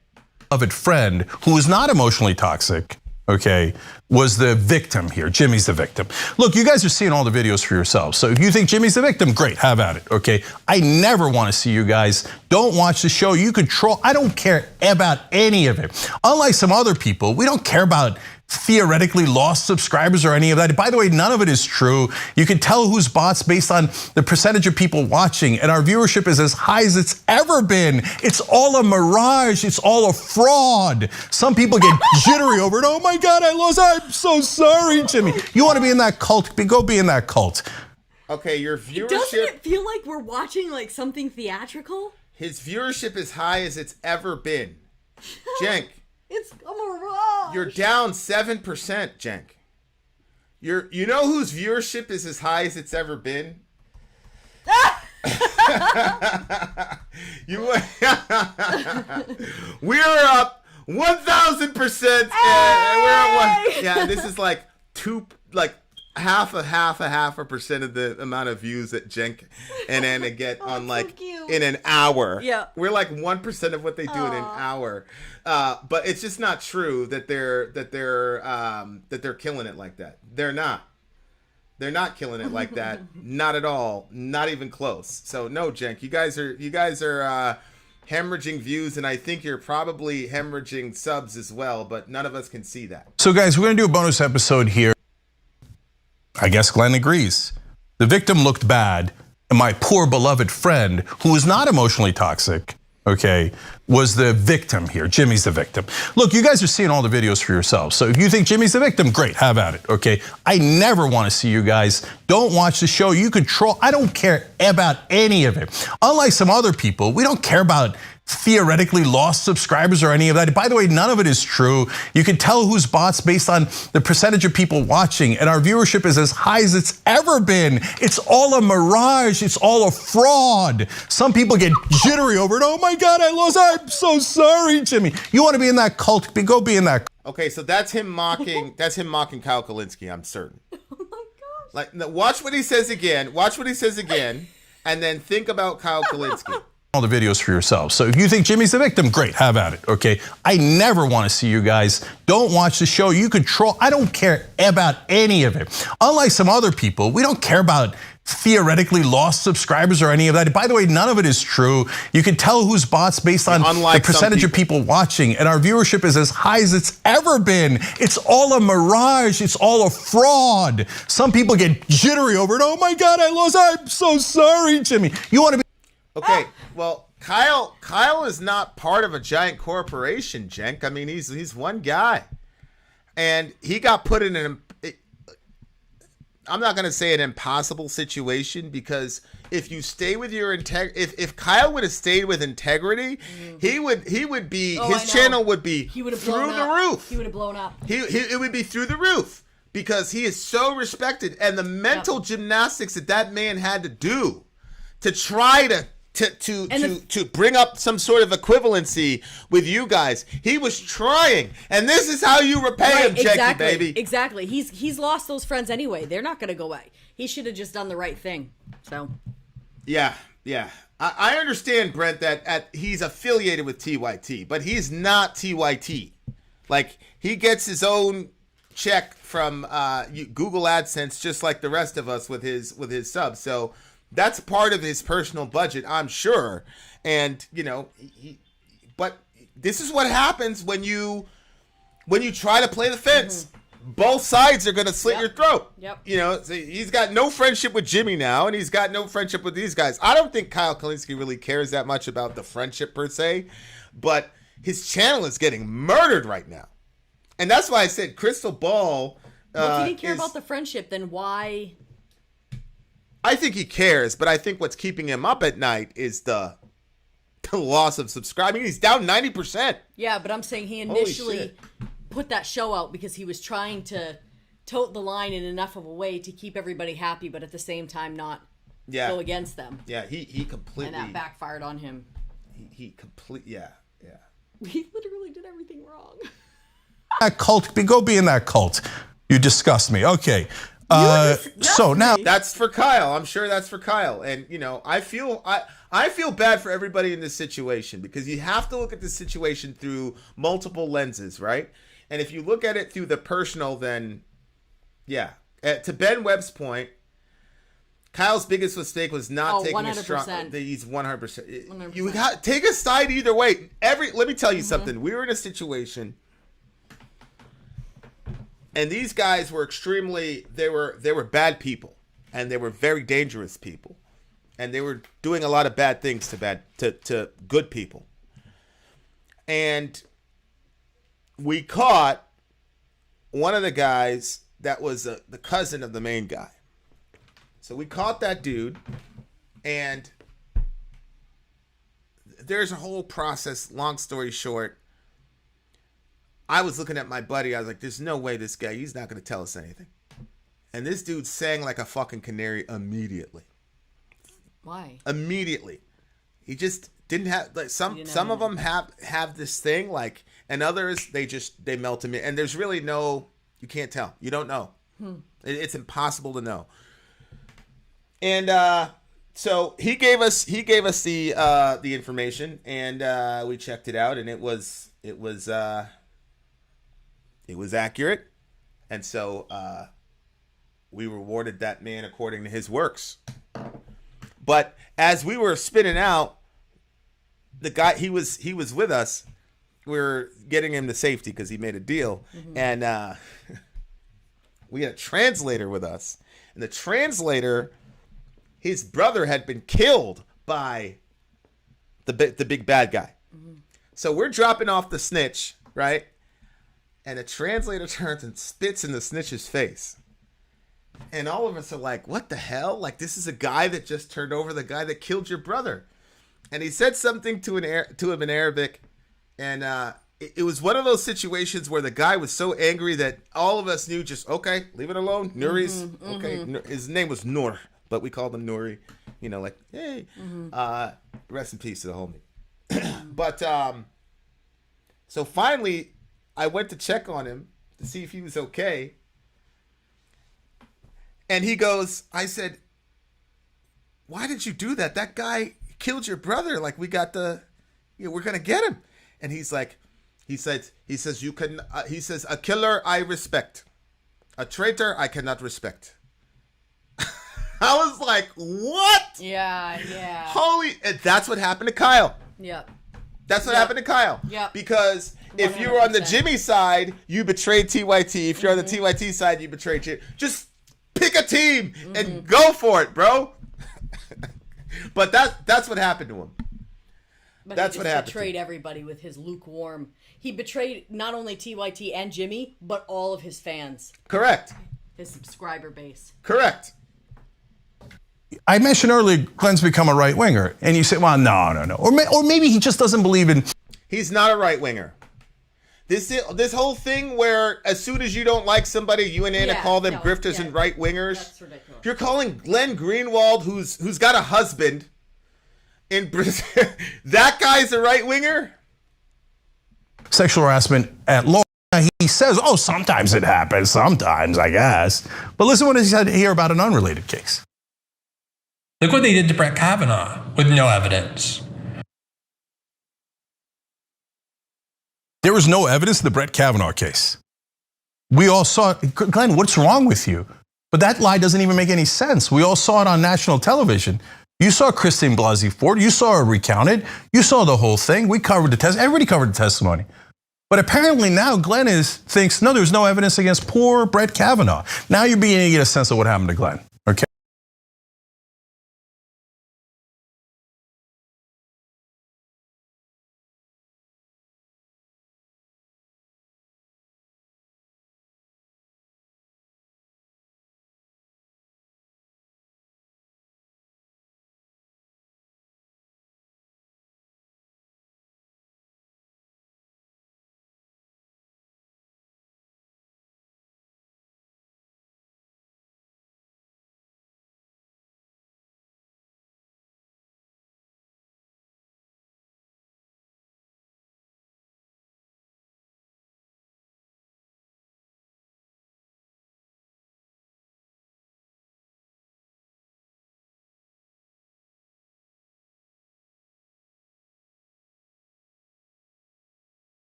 Beloved friend who is not emotionally toxic, okay, was the victim here. Jimmy's the victim. Look, you guys are seeing all the videos for yourselves. So if you think Jimmy's the victim, great, have at it, okay? I never want to see you guys. Don't watch the show. You could troll. I don't care about any of it. Unlike some other people, we don't care about theoretically lost subscribers or any of that. By the way, none of it is true. You can tell who's bots based on the percentage of people watching, and our viewership is as high as it's ever been. It's all a mirage. It's all a fraud. Some people get jittery over it. Oh my God, I lost. I'm so sorry, Jimmy. You want to be in that cult? Go be in that cult. Okay, your viewership. Doesn't it feel like we're watching like something theatrical? His viewership is high as it's ever been. Cenk. It's a mirage. You're down 7%, Cenk. You know whose viewership is as high as it's ever been? We're up 1,000%. And we're at one. Yeah, this is like half a percent of the amount of views that Cenk and Anna get on like in an hour. Yeah, we're like 1% of what they do in an hour. But it's just not true that they're killing it like that. They're not. They're not killing it like that. Not at all. Not even close. So no, Cenk, you guys are hemorrhaging views, and I think you're probably hemorrhaging subs as well. But none of us can see that. So guys, we're gonna do a bonus episode here. I guess Glenn agrees. The victim looked bad, and my poor beloved friend, who is not emotionally toxic, okay, was the victim here. Jimmy's the victim. Look, you guys are seeing all the videos for yourselves. So if you think Jimmy's the victim, great, have at it, okay? I never want to see you guys. Don't watch the show. You could troll. I don't care about any of it. Unlike some other people, we don't care about theoretically lost subscribers or any of that. By the way, none of it is true. You can tell who's bots based on the percentage of people watching, and our viewership is as high as it's ever been. It's all a mirage. It's all a fraud. Some people get jittery over it. Oh my God, I lost. I'm so sorry, Jimmy. You want to be in that cult? Go be in that. Okay, so that's him mocking. That's him mocking Kyle Kalinske. I'm certain. Oh my gosh! Like, watch what he says again. Watch what he says again, and then think about Kyle Kalinske. All the videos for yourselves. So if you think Jimmy's the victim, great, have at it, okay? I never want to see you guys. Don't watch the show. You could troll. I don't care about any of it. Unlike some other people, we don't care about theoretically lost subscribers or any of that. By the way, none of it is true. You can tell who's bots based on the percentage of people watching, and our viewership is as high as it's ever been. It's all a mirage. It's all a fraud. Some people get jittery over it. Oh my God, I lost. I'm so sorry, Jimmy. You want to be. Okay, well, Kyle is not part of a giant corporation, Cenk. I mean, he's one guy, and he got put in an. I'm not going to say an impossible situation, because if you stay with your if Kyle would have stayed with integrity, he would be his channel would be through the roof. He would have blown up. It would be through the roof, because he is so respected, and the mental gymnastics that man had to do to try to bring up some sort of equivalency with you guys. He was trying, and this is how you repay him, Jackie, baby. Exactly. He's lost those friends anyway. They're not going to go away. He should have just done the right thing. So. Yeah. I understand, Brent, that he's affiliated with TYT, but he's not TYT. Like, he gets his own check from Google AdSense, just like the rest of us with his subs. So. That's part of his personal budget, I'm sure. And, but this is what happens when you try to play the fence. Both sides are going to slit your throat. Yep. So he's got no friendship with Jimmy now, and he's got no friendship with these guys. I don't think Kyle Kalinske really cares that much about the friendship per se, but his channel is getting murdered right now. And that's why I said Crystal Ball. Well, if he didn't care about the friendship, then why? I think he cares, but I think what's keeping him up at night is the loss of subscribers. I mean, he's down 90%. Yeah, but I'm saying he initially put that show out because he was trying to tote the line in enough of a way to keep everybody happy, but at the same time not go against them. Yeah, he completely. And that backfired on him. He yeah. He literally did everything wrong. That cult, go be in that cult. You disgust me. Okay. So now that's for Kyle. I'm sure that's for Kyle. And you know, I feel bad for everybody in this situation because you have to look at the situation through multiple lenses, right? And if you look at it through the personal, then yeah. To Ben Webb's point, Kyle's biggest mistake was not taking 100%. A strong. He's 100%. You got take a side either way. Let me tell you something. We were in a situation. And these guys were they were bad people, and they were very dangerous people, and they were doing a lot of bad things to good people. And we caught one of the guys that was the cousin of the main guy. So we caught that dude, and there's a whole process. Long story short, I was looking at my buddy. I was like, there's no way this guy, he's not going to tell us anything. And this dude sang like a fucking canary immediately. Why? Immediately. He just didn't have, like, some of them have this thing, like, and others, they melt him in. And there's really no, you can't tell. You don't know. It's impossible to know. And so he gave us the information, and we checked it out, and it was accurate, and so we rewarded that man according to his works. But as we were spinning out, the guy he was with us. We were getting him to safety because he made a deal, and we had a translator with us, and the translator, his brother had been killed by the big bad guy. So we're dropping off the snitch, right? And the translator turns and spits in the snitch's face. And all of us are like, what the hell? Like, this is a guy that just turned over the guy that killed your brother. And he said something to him in Arabic. And it was one of those situations where the guy was so angry that all of us knew just, okay, leave it alone. Nuri's, okay. His name was Nur, but we called him Nuri. You know, like, hey. Rest in peace to the homie. But, so finally, I went to check on him to see if he was okay. And he goes, I said, why did you do that? That guy killed your brother. Like, we got we're going to get him. And he's like, he says, a killer I respect. A traitor I cannot respect. I was like, what? Yeah. And that's what happened to Kyle. Yep. That's what happened to Kyle. Yep. Because if you were on the Jimmy side, you betrayed TYT. If you're on the TYT side, you betrayed Jimmy. Just pick a team and go for it, bro. But that's what happened to him. But that's he what just happened. Betrayed everybody with his lukewarm. He betrayed not only TYT and Jimmy, but all of his fans. Correct. His subscriber base. Correct. I mentioned earlier, Glen's become a right winger, and you say, well, no. Or maybe he just doesn't believe in. He's not a right winger. This whole thing where as soon as you don't like somebody, you and Anna call them grifters and right wingers. That's ridiculous. You're calling Glen Greenwald, who's got a husband in Brazil, that guy's a right winger? Sexual harassment at law. He says, oh, sometimes it happens. Sometimes, I guess. But listen what he said here about an unrelated case. Look what they did to Brett Kavanaugh with no evidence. There was no evidence in the Brett Kavanaugh case. We all saw it. Glen, what's wrong with you? But that lie doesn't even make any sense. We all saw it on national television. You saw Christine Blasey Ford. You saw her recounted. You saw the whole thing. We covered the test. Everybody covered the testimony. But apparently now Glen thinks, no, there's no evidence against poor Brett Kavanaugh. Now you're beginning to get a sense of what happened to Glen. Okay.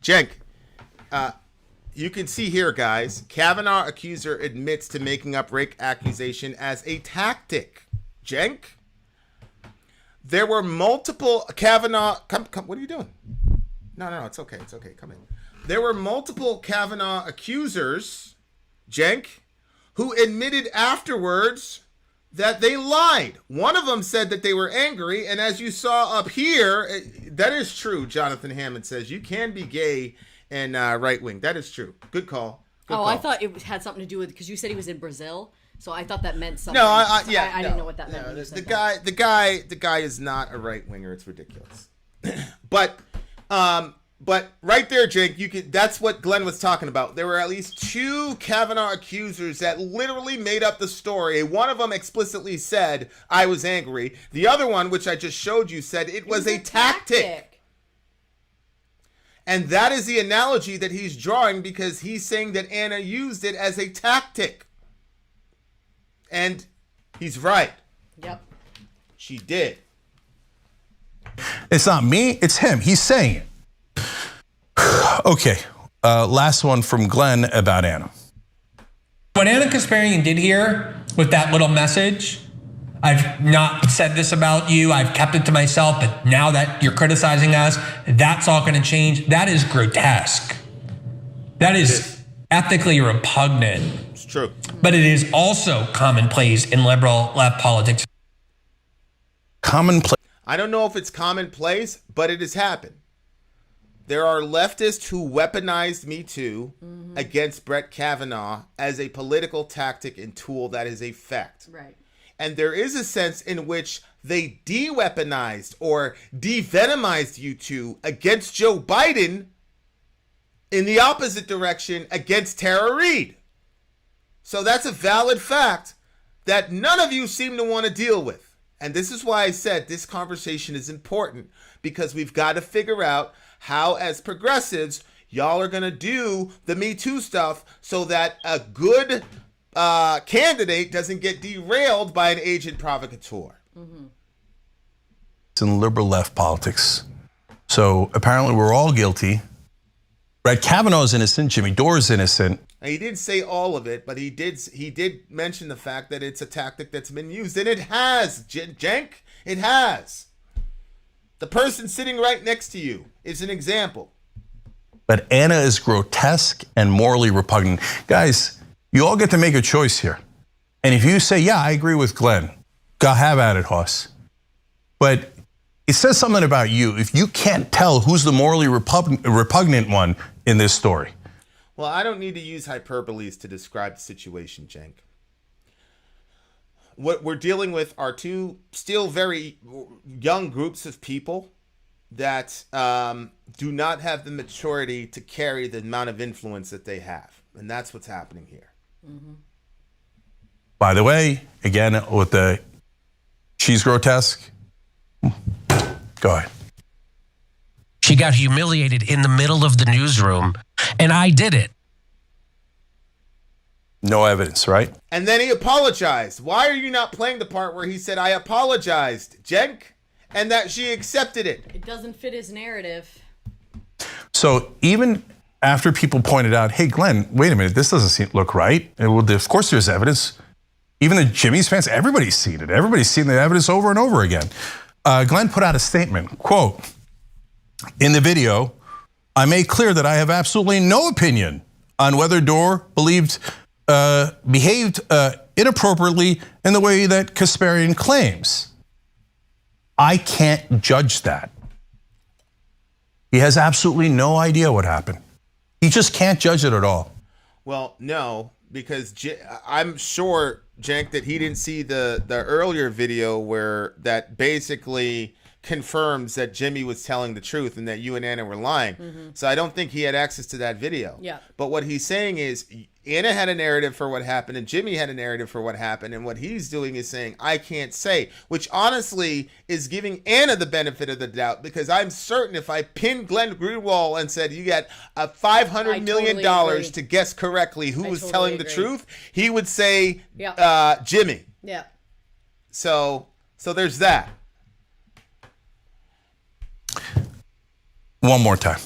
Cenk, you can see here, guys, Kavanaugh accuser admits to making up rape accusation as a tactic. Cenk, there were multiple Kavanaugh. Come. What are you doing? No, it's okay. It's okay. Come in. There were multiple Kavanaugh accusers, Cenk, who admitted afterwards that they lied. One of them said that they were angry, and as you saw up here, that is true. Jonathan Hammond says you can be gay and right wing. That is true. Good call. Good call. I thought it had something to do with because you said he was in Brazil, so I thought that meant something. No, I didn't know what that meant. The guy is not a right winger. It's ridiculous. But right there, Cenk, that's what Glenn was talking about. There were at least 2 Kavanaugh accusers that literally made up the story. One of them explicitly said, I was angry. The other one, which I just showed you, said it was a tactic. And that is the analogy that he's drawing because he's saying that Anna used it as a tactic. And he's right. Yep. She did. It's not me, it's him. He's saying it. Okay, last one from Glenn about Anna. What Anna Kasparian did here with that little message, I've not said this about you, I've kept it to myself, but now that you're criticizing us, that's all going to change. That is grotesque. That is ethically repugnant. It's true. But it is also commonplace in liberal left politics. Commonplace. I don't know if it's commonplace, but it has happened. There are leftists who weaponized Me Too against Brett Kavanaugh as a political tactic and tool that is a fact. Right. And there is a sense in which they de-weaponized or de-venomized you two against Joe Biden in the opposite direction against Tara Reid. So that's a valid fact that none of you seem to want to deal with. And this is why I said this conversation is important, because we've got to figure out how, as progressives, y'all are going to do the Me Too stuff so that a good candidate doesn't get derailed by an agent provocateur. It's in liberal left politics. So apparently we're all guilty. Brett Kavanaugh is innocent. Jimmy Dore is innocent. And he didn't say all of it, but he did mention the fact that it's a tactic that's been used. And it has, Cenk. It has. The person sitting right next to you is an example. But Anna is grotesque and morally repugnant. Guys, you all get to make a choice here. And if you say, yeah, I agree with Glenn, go have at it, Hoss. But it says something about you if you can't tell who's the morally repugnant one in this story. Well, I don't need to use hyperboles to describe the situation, Cenk. What we're dealing with are 2 still very young groups of people that do not have the maturity to carry the amount of influence that they have. And that's what's happening here. By the way, again, with the she's grotesque. Go ahead. She got humiliated in the middle of the newsroom, and I did it. No evidence, right? And then he apologized. Why are you not playing the part where he said, I apologized, Cenk, and that she accepted it? It doesn't fit his narrative. So even after people pointed out, hey, Glenn, wait a minute, this doesn't look right. And well, of course there's evidence. Even the Jimmy's fans, everybody's seen it. Everybody's seen the evidence over and over again. Glenn put out a statement, quote, in the video, I made clear that I have absolutely no opinion on whether Dore behaved inappropriately in the way that Kasparian claims. I can't judge that. He has absolutely no idea what happened. He just can't judge it at all. Well, no, because I'm sure, Cenk, that he didn't see the earlier video where that basically confirms that Jimmy was telling the truth and that you and Anna were lying. So I don't think he had access to that video. Yeah. But what he's saying is Anna had a narrative for what happened and Jimmy had a narrative for what happened. And what he's doing is saying, I can't say, which honestly is giving Anna the benefit of the doubt, because I'm certain if I pinned Glen Greenwald and said, you got a $500 million to guess correctly who was telling the truth, he would say Jimmy. Yeah. So there's that. One more time.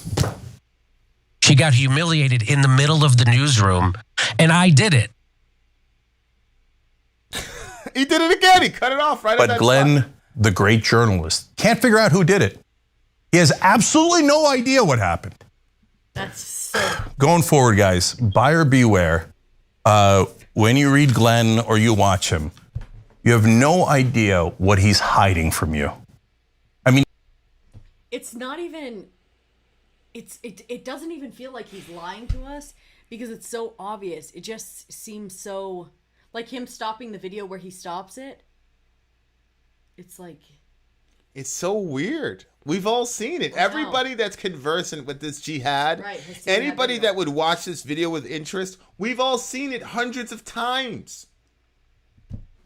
She got humiliated in the middle of the newsroom, and I did it. He did it again. He cut it off right at that But Glen, spot. the great journalist, can't figure out who did it. He has absolutely no idea what happened. That's so. Going forward, guys, buyer beware. When you read Glen or you watch him, you have no idea what he's hiding from you. I mean, It's not even. It doesn't even feel like he's lying to us because it's so obvious. It just seems so like him stopping the video where he stops it. It's like It's so weird. We've all seen it. Everybody that's conversant with this jihad, Right, has seen anybody that video. that would watch this video with interest, we've all seen it hundreds of times.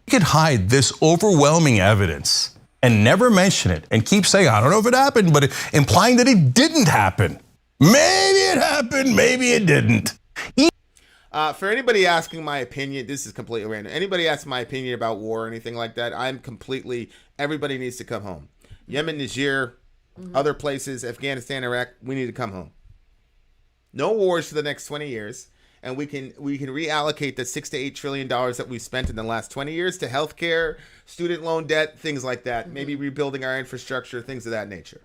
you could hide this overwhelming evidence and never mention it and keep saying, I don't know if it happened, but implying that it didn't happen. Maybe it happened, maybe it didn't. For anybody asking my opinion, this is completely random. Anybody asking my opinion about war or anything like that, everybody needs to come home. Yemen, Niger, other places, Afghanistan, Iraq, we need to come home. No wars for the next 20 years. And we can reallocate the $6 to $8 trillion that we've spent in the last 20 years to healthcare, student loan debt, things like that. Maybe rebuilding our infrastructure, things of that nature.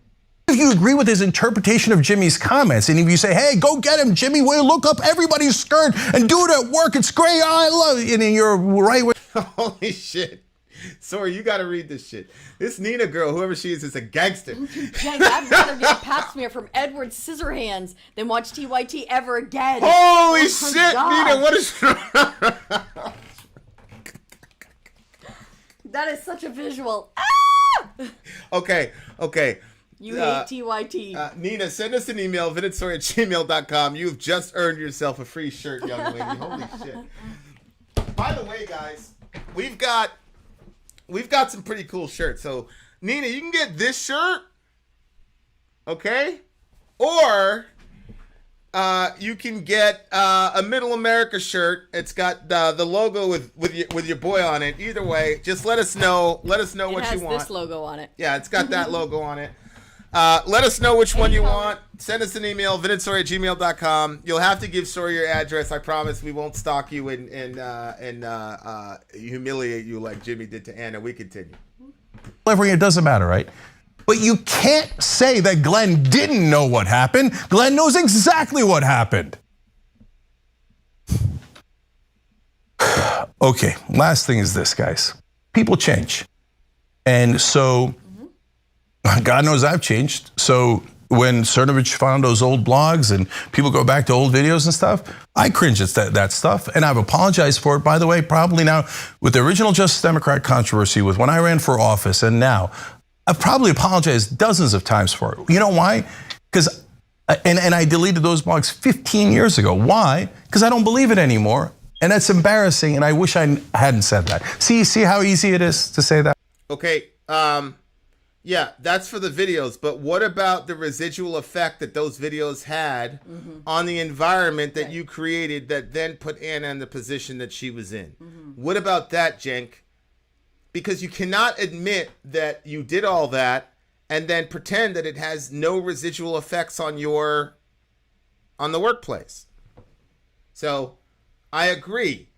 If you agree with his interpretation of Jimmy's comments, and if you say, hey, go get him, Jimmy, will you look up everybody's skirt and do it at work, it's great, I love it, and you're right with Holy shit. Sorry, you got to read this shit. This Nina girl, whoever she is a gangster. Dang, I'd rather get a pap smear from Edward Scissorhands than watch TYT ever again. Holy Oh my shit, God. Nina, what is That is such a visual. Ah! Okay. You hate TYT. Nina, send us an email, vidinsori@gmail.com. You've just earned yourself a free shirt, young lady. Holy shit. By the way, guys, we've got some pretty cool shirts. So, Nina, you can get this shirt, okay? Or you can get a Middle America shirt. It's got the logo with your boy on it. Either way, just let us know. Let us know what you want. It has this logo on it. Yeah, it's got that logo on it. Let us know which one you want. Send us an email, vidinsori@gmail.com. You'll have to give Sori your address. I promise we won't stalk you and humiliate you like Jimmy did to Anna. We continue. it doesn't matter, right? But you can't say that Glen didn't know what happened. Glen knows exactly what happened. Okay, last thing is this, guys. People change. And so, God knows I've changed. So when Cernovich found those old blogs and people go back to old videos and stuff, I cringe at that stuff. And I've apologized for it, by the way, probably now with the original Justice Democrat controversy, with when I ran for office and now, I've probably apologized dozens of times for it. You know why? Because, and I deleted those blogs 15 years ago. Why? Because I don't believe it anymore. And that's embarrassing, and I wish I hadn't said that. See how easy it is to say that? Okay, yeah, that's for the videos, but what about the residual effect that those videos had on the environment that you created that then put Anna in the position that she was in? What about that, Cenk? Because you cannot admit that you did all that and then pretend that it has no residual effects on the workplace. So I agree,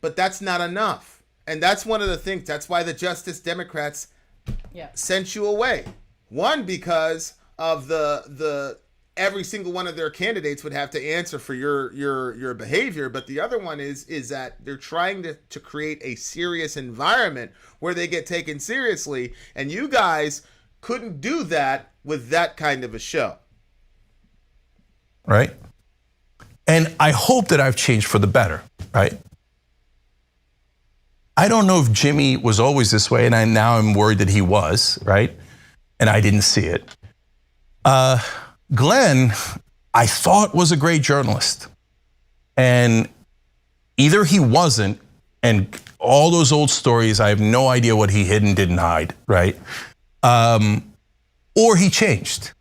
but that's not enough. And that's one of the things, that's why the Justice Democrats sent you away. One, because of the every single one of their candidates would have to answer for your behavior. But the other one is that they're trying to create a serious environment where they get taken seriously. And you guys couldn't do that with that kind of a show. Right? And I hope that I've changed for the better, right? I don't know if Jimmy was always this way, and now I'm worried that he was, right? And I didn't see it. Glen, I thought was a great journalist. And either he wasn't, and all those old stories, I have no idea what he hid and didn't hide, right? Or he changed.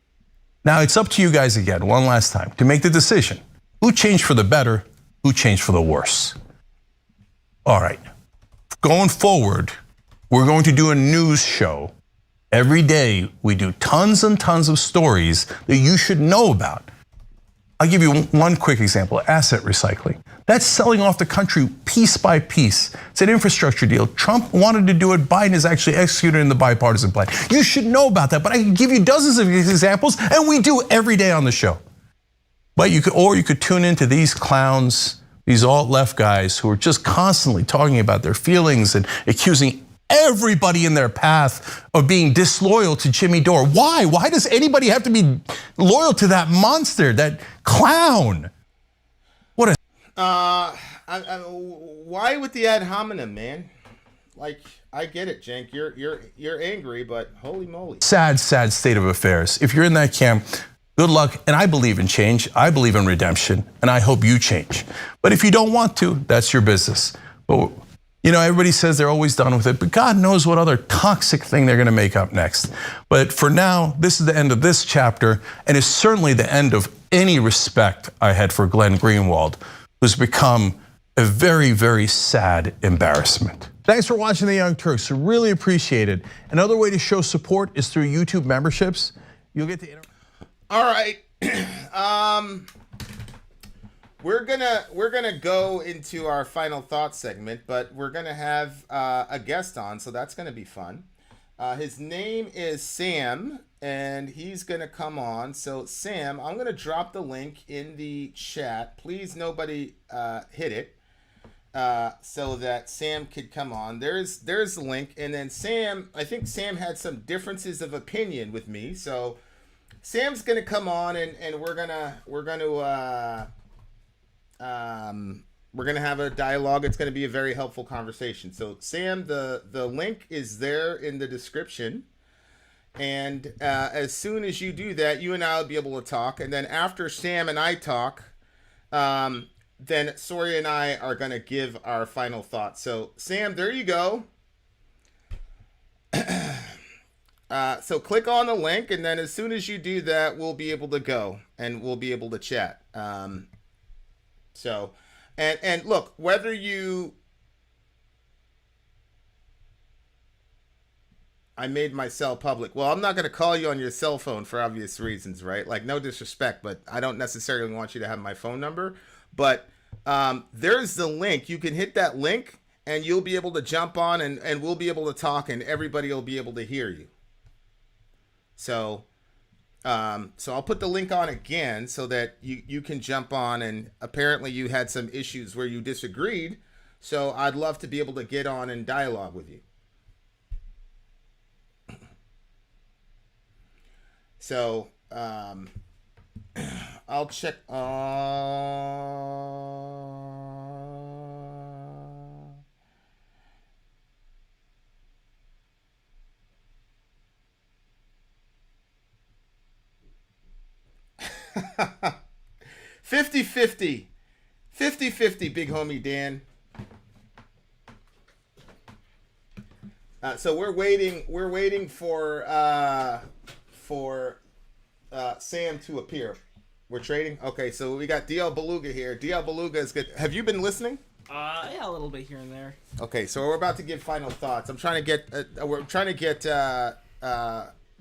Now it's up to you guys again, one last time, to make the decision. Who changed for the better? Who changed for the worse? All right. Going forward, we're going to do a news show. Every day, we do tons and tons of stories that you should know about. I'll give you one quick example, asset recycling. That's selling off the country piece by piece. It's an infrastructure deal. Trump wanted to do it. Biden is actually executed in the bipartisan plan. You should know about that, but I can give you dozens of these examples, and we do every day on the show. But you could tune into these clowns, these alt-left guys who are just constantly talking about their feelings and accusing everybody in their path of being disloyal to Jimmy Dore. Why? Why does anybody have to be loyal to that monster, that clown? What a why with the ad hominem, man? Like, I get it, Cenk. You're angry, but holy moly. Sad state of affairs. If you're in that camp, good luck. And I believe in change. I believe in redemption, and I hope you change. But if you don't want to, that's your business. But everybody says they're always done with it, but God knows what other toxic thing they're going to make up next. But for now, this is the end of this chapter, and it's certainly the end of any respect I had for Glen Greenwald, who's become a very, very sad embarrassment. Thanks for watching The Young Turks. I really appreciate it. Another way to show support is through YouTube memberships. You'll get to All right. We're gonna go into our final thoughts segment, but we're gonna have a guest on, so that's gonna be fun. His name is Sam, and he's gonna come on. So Sam, I'm gonna drop the link in the chat. Please, nobody hit it, so that Sam could come on. There's the link, and then Sam. I think Sam had some differences of opinion with me, so Sam's gonna come on, and we're gonna have a dialogue. It's going to be a very helpful conversation. So Sam, the link is there in the description. And as soon as you do that, you and I will be able to talk. And then after Sam and I talk, then Sori and I are going to give our final thoughts. So Sam, there you go. So click on the link. And then as soon as you do that, we'll be able to go and we'll be able to chat. So, and look, whether I made my cell public. Well, I'm not going to call you on your cell phone for obvious reasons, right? Like, no disrespect, but I don't necessarily want you to have my phone number. But there's the link. You can hit that link and you'll be able to jump on and we'll be able to talk and everybody will be able to hear you. So I'll put the link on again so that you can jump on, and apparently you had some issues where you disagreed. So I'd love to be able to get on and dialogue with you. So I'll check. 50-50. 50-50, big homie Dan. So we're waiting for Sam to appear. We're trading. Okay, so we got DL Beluga here. DL Beluga is good. Have you been listening? Yeah, a little bit here and there. Okay, so we're about to give final thoughts. I'm trying to get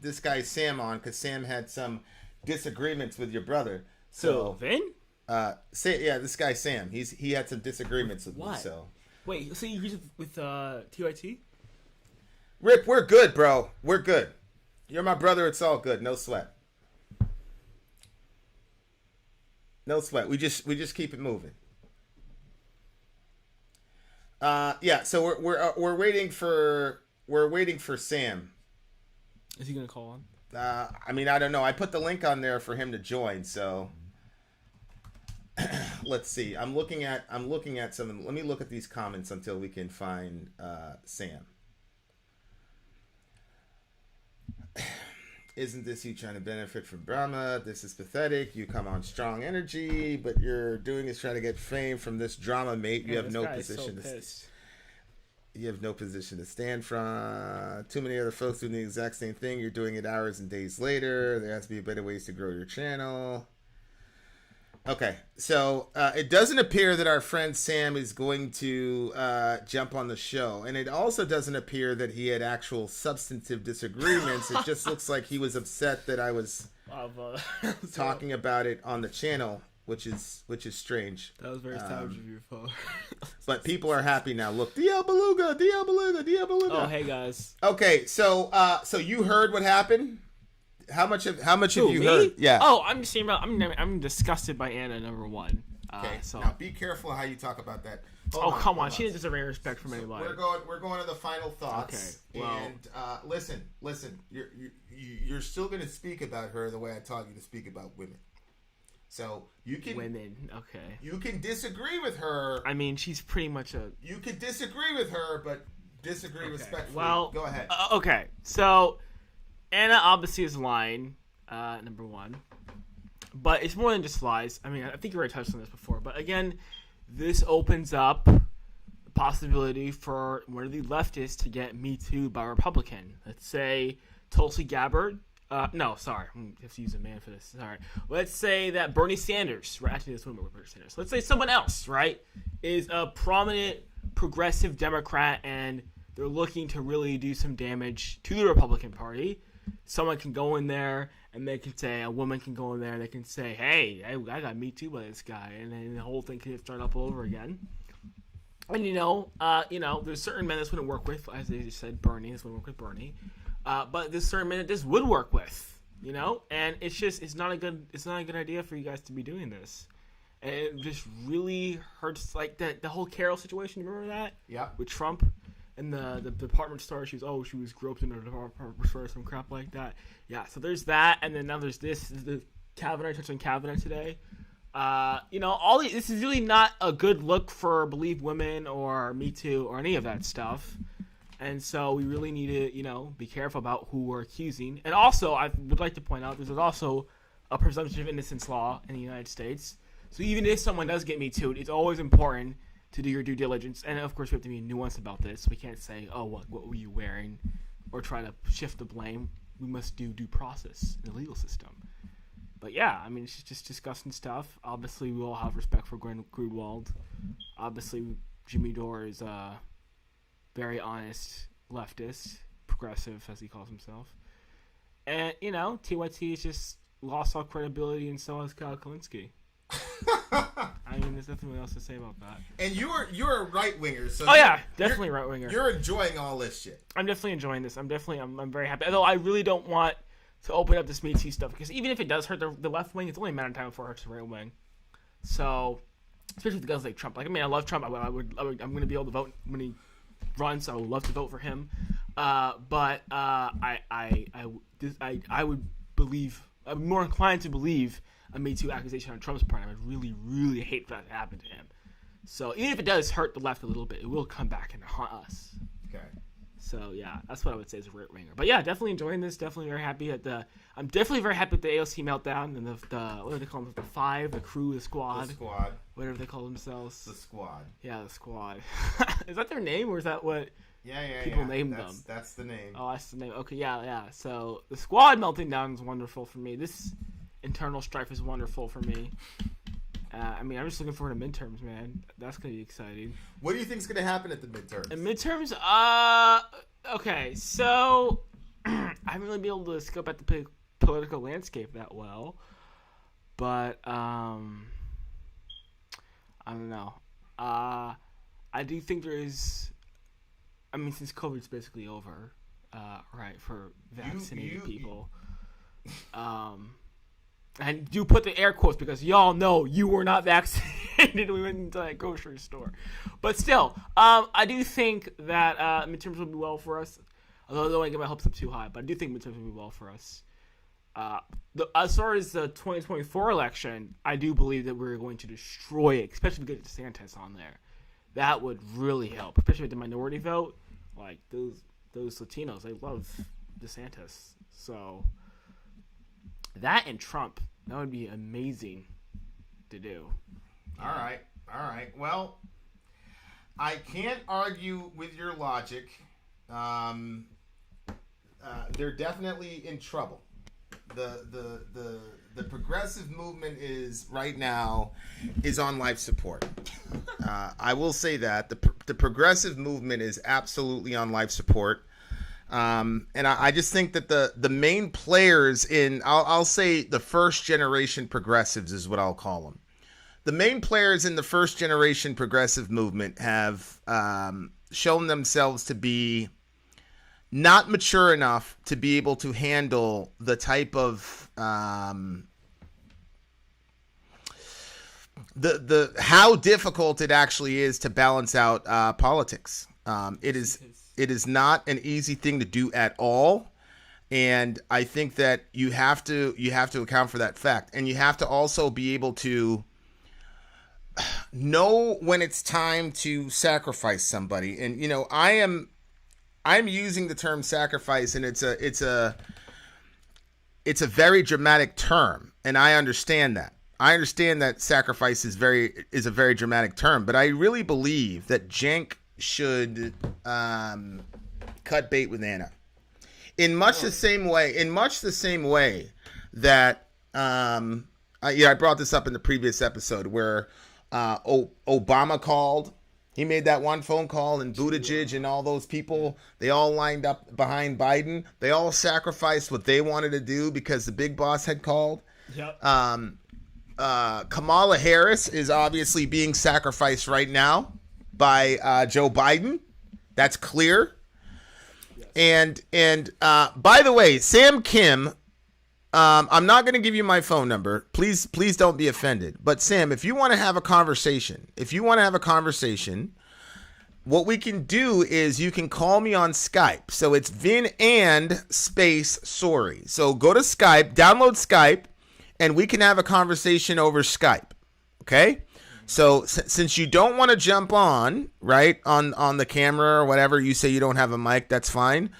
this guy Sam on because Sam had some disagreements with your brother. So Vin? This guy Sam. He had some disagreements with me. So wait, so you agreed with TYT? Rip, we're good, bro. We're good. You're my brother. It's all good. No sweat. No sweat. We just keep it moving. So we're waiting for Sam. Is he gonna call on? I mean, I don't know. I put the link on there for him to join. So let's see. I'm looking at some. Let me look at these comments until we can find Sam. Isn't this you trying to benefit from Brahma? This is pathetic. You come on strong energy, but you're doing is trying to get fame from this drama, mate. You have no position. You have no position to stand from. Too many other folks doing the exact same thing. You're doing it hours and days later. There has to be better ways to grow your channel. Okay, so it doesn't appear that our friend Sam is going to jump on the show, and it also doesn't appear that he had actual substantive disagreements. It just looks like he was upset that I was talking about it on the channel, which is strange. That was very savage of your phone. But people are happy now. Look, DL Beluga, DL Beluga, DL Beluga. Oh, hey guys. Okay, so you heard what happened? How much have you me? heard? Yeah. Oh, I'm just saying about. I'm disgusted by Anna, number one. Okay. So now be careful how you talk about that. Come on. She doesn't deserve any respect from anybody. We're going to the final thoughts. Okay. Well, and listen. You're still going to speak about her the way I taught you to speak about women. So you can women. Okay. You can disagree with her. I mean, she's pretty much a. You could disagree with her, but disagree respectfully. Well, go ahead. Okay. So Anna obviously is lying. Number one. But it's more than just lies. I mean, I think you already touched on this before. But again, this opens up the possibility for one of the leftists to get Me Too by a Republican. Let's say Tulsi Gabbard. No, sorry. I have to use a man for this. Sorry. Let's say that Bernie Sanders, right? Actually, this woman with Bernie Sanders. Let's say someone else, right, is a prominent progressive Democrat and they're looking to really do some damage to the Republican Party. Someone can go in there and they can say, a woman can go in there and they can say, hey, I got Me Too by this guy. And then the whole thing can start up all over again. And, there's certain men this wouldn't work with. As they just said, Bernie, this wouldn't work with Bernie. But there's certain men that this would work with, and it's not a good idea for you guys to be doing this. And it just really hurts, like the whole Carol situation. You remember that? Yeah. With Trump and the department store. She was groped into the department store, some crap like that. Yeah. So there's that, and then now there's this. The Kavanaugh, touched on Kavanaugh today. This is really not a good look for Believe Women or Me Too or any of that stuff. And so we really need to, be careful about who we're accusing. And also, I would like to point out, there's also a presumption of innocence law in the United States. So even if someone does get Me Too'd, it's always important to do your due diligence. And of course, we have to be nuanced about this. We can't say, oh, what were you wearing? Or try to shift the blame. We must do due process in the legal system. But yeah, I mean, it's just disgusting stuff. Obviously, we all have respect for Glen Greenwald. Obviously, Jimmy Dore is very honest leftist, progressive, as he calls himself. And, TYT has just lost all credibility, and so has Kyle Kalinske. I mean, there's nothing else to say about that. And you're a right-winger. So definitely right-winger. You're enjoying all this shit. I'm definitely enjoying this. I'm very happy. Although I really don't want to open up this Me Too stuff, because even if it does hurt the left wing, it's only a matter of time before it hurts the right wing. So, especially with guys like Trump. Like, I mean, I love Trump. I'm going to be able to vote when he runs, so I would love to vote for him. But I would believe, I'm more inclined to believe a Me Too accusation on Trump's part. I would really, really hate for that to happen to him. So even if it does hurt the left a little bit, it will come back and haunt us. Okay. So yeah, that's what I would say as a right winger. But yeah, definitely enjoying this. Definitely very happy I'm definitely very happy with the AOC meltdown and the what do they call them? The five, the crew, the squad. The squad. Whatever they call themselves. The squad. Yeah, the squad. Is that their name, or is that what people named them? That's the name. Oh, that's the name. Okay, yeah. So the squad melting down is wonderful for me. This internal strife is wonderful for me. I mean, I'm just looking forward to midterms, man. That's going to be exciting. What do you think is going to happen at the midterms? At midterms? Okay, so I haven't really been able to scope out the political landscape that well. But, I don't know. I do think there is, I mean, since COVID's basically over, right, for vaccinated people. And do put the air quotes because y'all know you were not vaccinated. We went into that grocery store. But still, I do think that midterms will be well for us. Although I don't want to get my hopes up too high, but I do think midterms will be well for us. As far as the 2024 election, I do believe that we're going to destroy it, especially if we get DeSantis on there. That would really help, especially with the minority vote. Like, those Latinos, they love DeSantis. So that and Trump, that would be amazing to do. All right. Well, I can't argue with your logic. They're definitely in trouble. the progressive movement is right now is on life support. I will say that the progressive movement is absolutely on life support. And I just think that the main players in, I'll say the first generation progressives is what I'll call them. The main players in the first generation progressive movement have shown themselves to be not mature enough to be able to handle the type of the how difficult it actually is to balance out politics. It is not an easy thing to do at all, and I think that you have to account for that fact, and you have to also be able to know when it's time to sacrifice somebody. And I'm using the term sacrifice, and it's a very dramatic term, and I understand that. I understand that sacrifice is a very dramatic term, but I really believe that Cenk should cut bait with Anna in much the same way that I brought this up in the previous episode where Obama called. He made that one phone call, and Buttigieg and all those people, they all lined up behind Biden. They all sacrificed what they wanted to do because the big boss had called. Yep. Kamala Harris is obviously being sacrificed right now by Joe Biden. That's clear. Yes. And by the way, Sam Kim, I'm not going to give you my phone number. Please don't be offended. But Sam, if you want to have a conversation, what we can do is you can call me on Skype. So it's Vin and space Sori. So go to Skype, download Skype, and we can have a conversation over Skype. Okay? So since you don't want to jump on, right, on the camera or whatever, you say you don't have a mic, that's fine.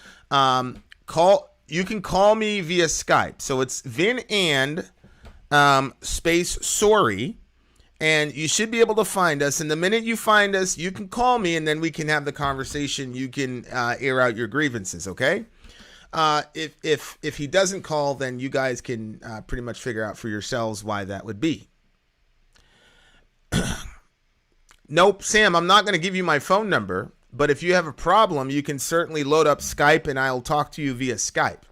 You can call me via Skype. So it's Vin and space Sori, and you should be able to find us. And the minute you find us, you can call me, and then we can have the conversation. You can air out your grievances, okay? If he doesn't call, then you guys can pretty much figure out for yourselves why that would be. Nope, Sam, I'm not going to give you my phone number, but if you have a problem, you can certainly load up Skype and I'll talk to you via Skype.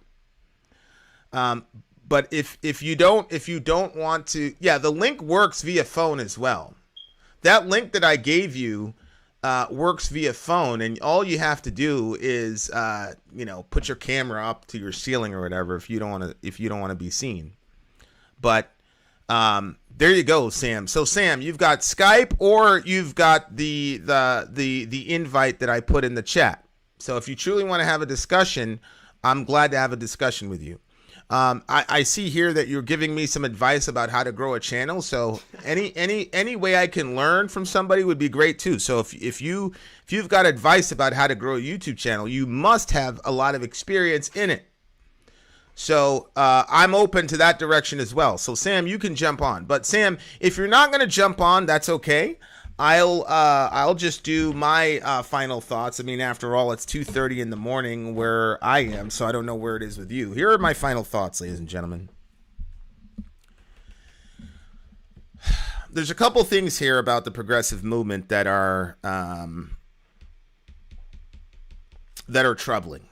But if you don't want to, yeah, the link works via phone as well. That link that I gave you works via phone, and all you have to do is put your camera up to your ceiling or whatever if you don't want to be seen. But there you go, Sam. So Sam, you've got Skype or you've got the invite that I put in the chat. So if you truly want to have a discussion, I'm glad to have a discussion with you. I see here that you're giving me some advice about how to grow a channel. So any way I can learn from somebody would be great too. So if you've got advice about how to grow a YouTube channel, you must have a lot of experience in it. So I'm open to that direction as well. So Sam, you can jump on. But Sam, if you're not going to jump on, that's okay. I'll just do my final thoughts. I mean, after all, it's 2:30 in the morning where I am, so I don't know where it is with you. Here are my final thoughts, ladies and gentlemen. There's a couple things here about the progressive movement that are troubling.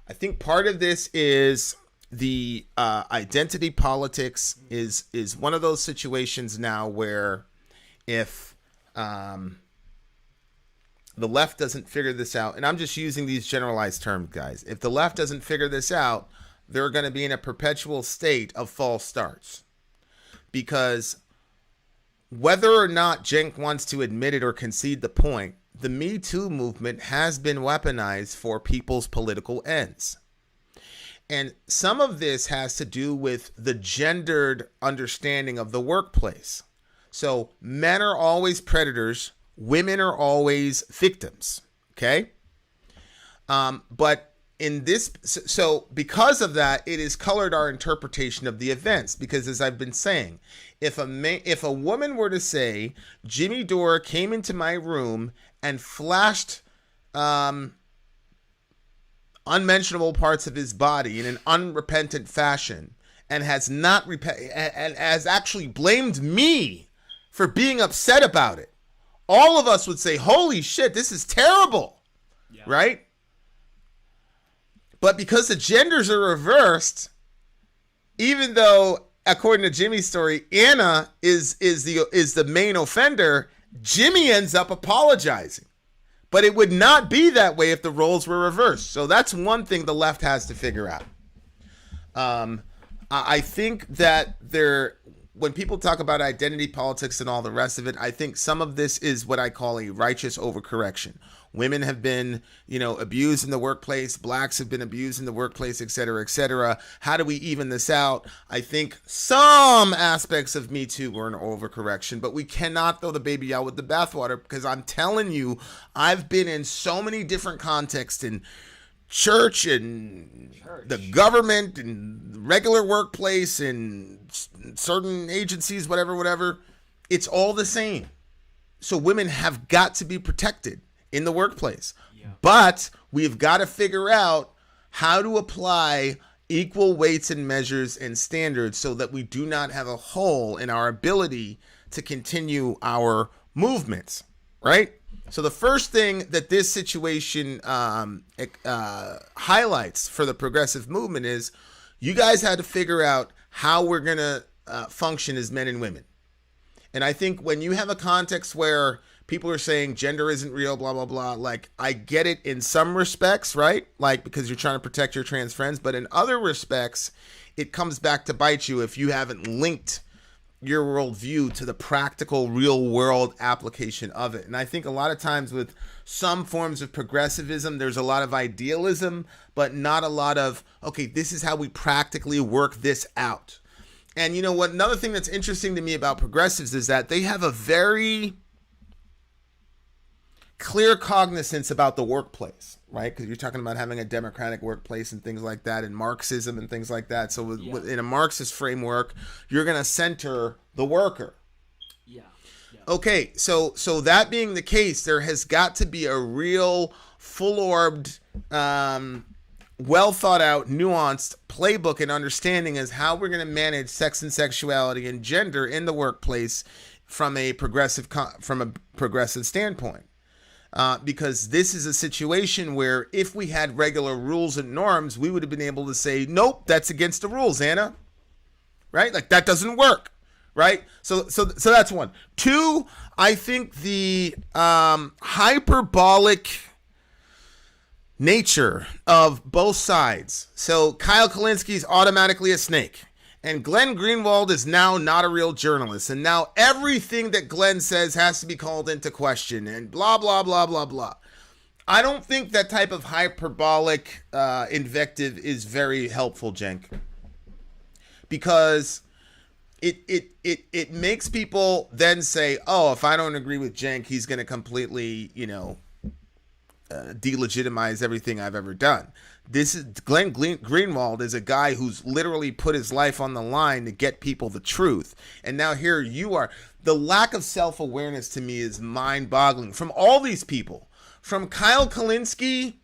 I think part of this is the identity politics is one of those situations now where if the left doesn't figure this out, and I'm just using these generalized terms, guys, if the left doesn't figure this out, they're going to be in a perpetual state of false starts. Because whether or not Cenk wants to admit it or concede the point, the Me Too movement has been weaponized for people's political ends. And some of this has to do with the gendered understanding of the workplace. So men are always predators, women are always victims, okay? But in this, so because of that, it has colored our interpretation of the events. Because as I've been saying, if a woman were to say, Jimmy Dore came into my room and flashed unmentionable parts of his body in an unrepentant fashion and has not and has actually blamed me for being upset about it, all of us would say, holy shit, this is terrible, right? But because the genders are reversed, even though, according to Jimmy's story, Anna is the main offender, Jimmy ends up apologizing. But it would not be that way if the roles were reversed. So that's one thing the left has to figure out. I think that when people talk about identity politics and all the rest of it, I think some of this is what I call a righteous overcorrection. Women have been, abused in the workplace. Blacks have been abused in the workplace, et cetera, et cetera. How do we even this out? I think some aspects of Me Too were an overcorrection, but we cannot throw the baby out with the bathwater, because I'm telling you, I've been in so many different contexts in church and the government and regular workplace and certain agencies, whatever. It's all the same. So women have got to be protected in the workplace. But we've got to figure out how to apply equal weights and measures and standards so that we do not have a hole in our ability to continue our movements, right? So the first thing that this situation highlights for the progressive movement is you guys had to figure out how we're going to function as men and women. And I think when you have a context where people are saying gender isn't real, blah, blah, blah, like, I get it in some respects, right? Like, because you're trying to protect your trans friends. But in other respects, it comes back to bite you if you haven't linked your worldview to the practical, real world application of it. And I think a lot of times with some forms of progressivism, there's a lot of idealism, but not a lot of, okay, this is how we practically work this out. And you know what? Another thing that's interesting to me about progressives is that they have a very clear cognizance about the workplace, right? Because you're talking about having a democratic workplace and things like that, and Marxism and things like that. So in a Marxist framework, you're going to center the worker. Okay, so that being the case, there has got to be a real full-orbed, well thought out, nuanced playbook and understanding as how we're going to manage sex and sexuality and gender in the workplace from a progressive standpoint. Because this is a situation where if we had regular rules and norms, we would have been able to say, nope, that's against the rules, Anna. Right? Like, that doesn't work. Right? So that's one. Two, I think the hyperbolic nature of both sides. So Kyle Kalinski's automatically a snake. And Glen Greenwald is now not a real journalist. And now everything that Glenn says has to be called into question and blah, blah, blah, blah, blah. I don't think that type of hyperbolic invective is very helpful, Cenk. Because it makes people then say, oh, if I don't agree with Cenk, he's going to completely, delegitimize everything I've ever done. This is Glen Greenwald is a guy who's literally put his life on the line to get people the truth. And now here you are. The lack of self-awareness to me is mind-boggling from all these people. From Kyle Kalinski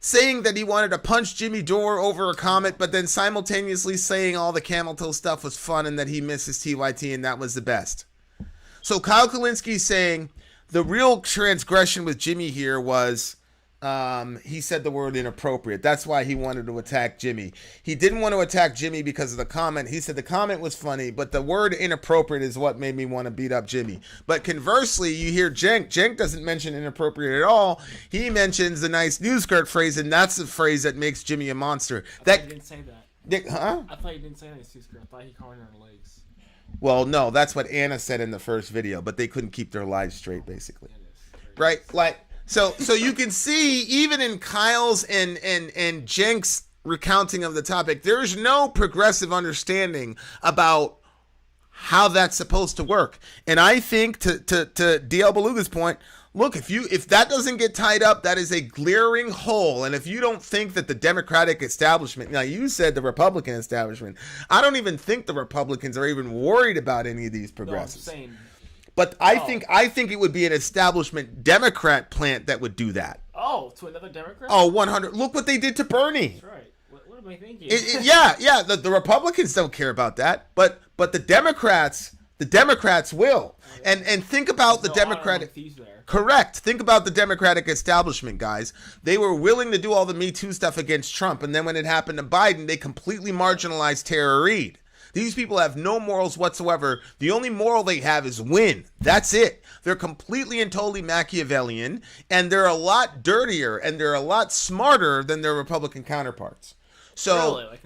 saying that he wanted to punch Jimmy Dore over a comment, but then simultaneously saying all the camel toe stuff was fun and that he misses TYT and that was the best. So Kyle Kalinski saying the real transgression with Jimmy here was he said the word inappropriate. That's why he wanted to attack Jimmy. He didn't want to attack Jimmy because of the comment. He said the comment was funny, but the word inappropriate is what made me want to beat up Jimmy. But conversely, you hear Cenk. Cenk doesn't mention inappropriate at all. He mentions the nice news skirt phrase, and that's the phrase that makes Jimmy a monster. I didn't say that. Huh? I thought you didn't say nice news skirt. I thought he called her on her legs. Well, no, that's what Anna said in the first video, but they couldn't keep their lives straight, basically. Right? Like, so you can see, even in Kyle's and Cenk's recounting of the topic, there's no progressive understanding about how that's supposed to work. And I think to DL Beluga's point, look, if that doesn't get tied up, that is a glaring hole. And if you don't think that the Democratic establishment, now you said the Republican establishment, I don't even think the Republicans are even worried about any of these progressives. No, I'm saying, but I think it would be an establishment Democrat plant that would do that. Oh, to another Democrat? Oh, 100. Look what they did to Bernie. That's right. What am I thinking? Yeah. The Republicans don't care about that, but the Democrats will. And think about the Democratic. Correct. Think about the Democratic establishment, guys. They were willing to do all the Me Too stuff against Trump, and then when it happened to Biden, they completely marginalized Tara Reade. These people have no morals whatsoever. The only moral they have is win. That's it. They're completely and totally Machiavellian, and they're a lot dirtier and they're a lot smarter than their Republican counterparts. So Really? Like,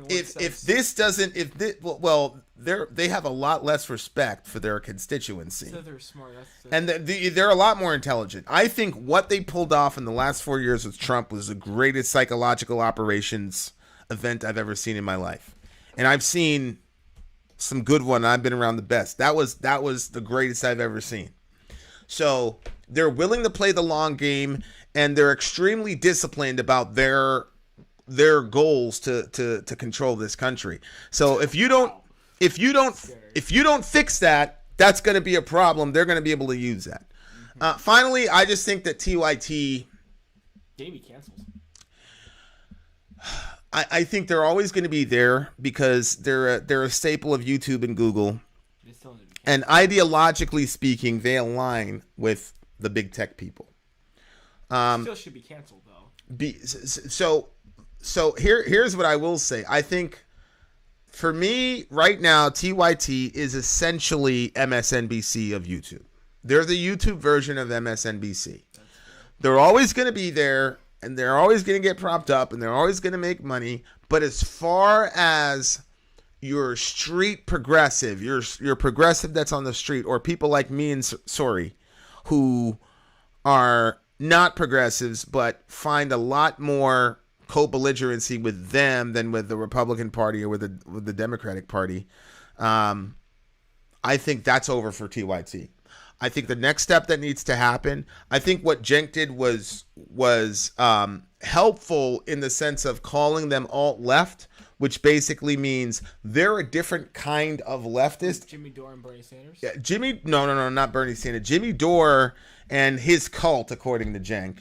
they have a lot less respect for their constituency. So they're smart. And they're a lot more intelligent. I think what they pulled off in the last 4 years with Trump was the greatest psychological operations event I've ever seen in my life. And I've seen some good one. I've been around the best. That was the greatest I've ever seen. So they're willing to play the long game, and they're extremely disciplined about their goals to control this country. So if you don't fix that, that's going to be a problem. They're going to be able to use that. Finally, I just think that TYT Maybe canceled. I think they're always going to be there because they're a staple of YouTube and Google. And ideologically speaking, they align with the big tech people. Still should be canceled though. So here's what I will say. I think for me right now, TYT is essentially MSNBC of YouTube. They're the YouTube version of MSNBC. They're always going to be there, and they're always going to get propped up, and they're always going to make money. But as far as your street progressive, your progressive that's on the street, or people like me and Sori, who are not progressives but find a lot more co-belligerency with them than with the Republican Party or with the Democratic Party, I think that's over for TYT. I think the next step that needs to happen, I think what Cenk did was helpful in the sense of calling them alt-left, which basically means they're a different kind of leftist. Jimmy Dore and Bernie Sanders? Yeah, no, not Bernie Sanders. Jimmy Dore and his cult, according to Cenk.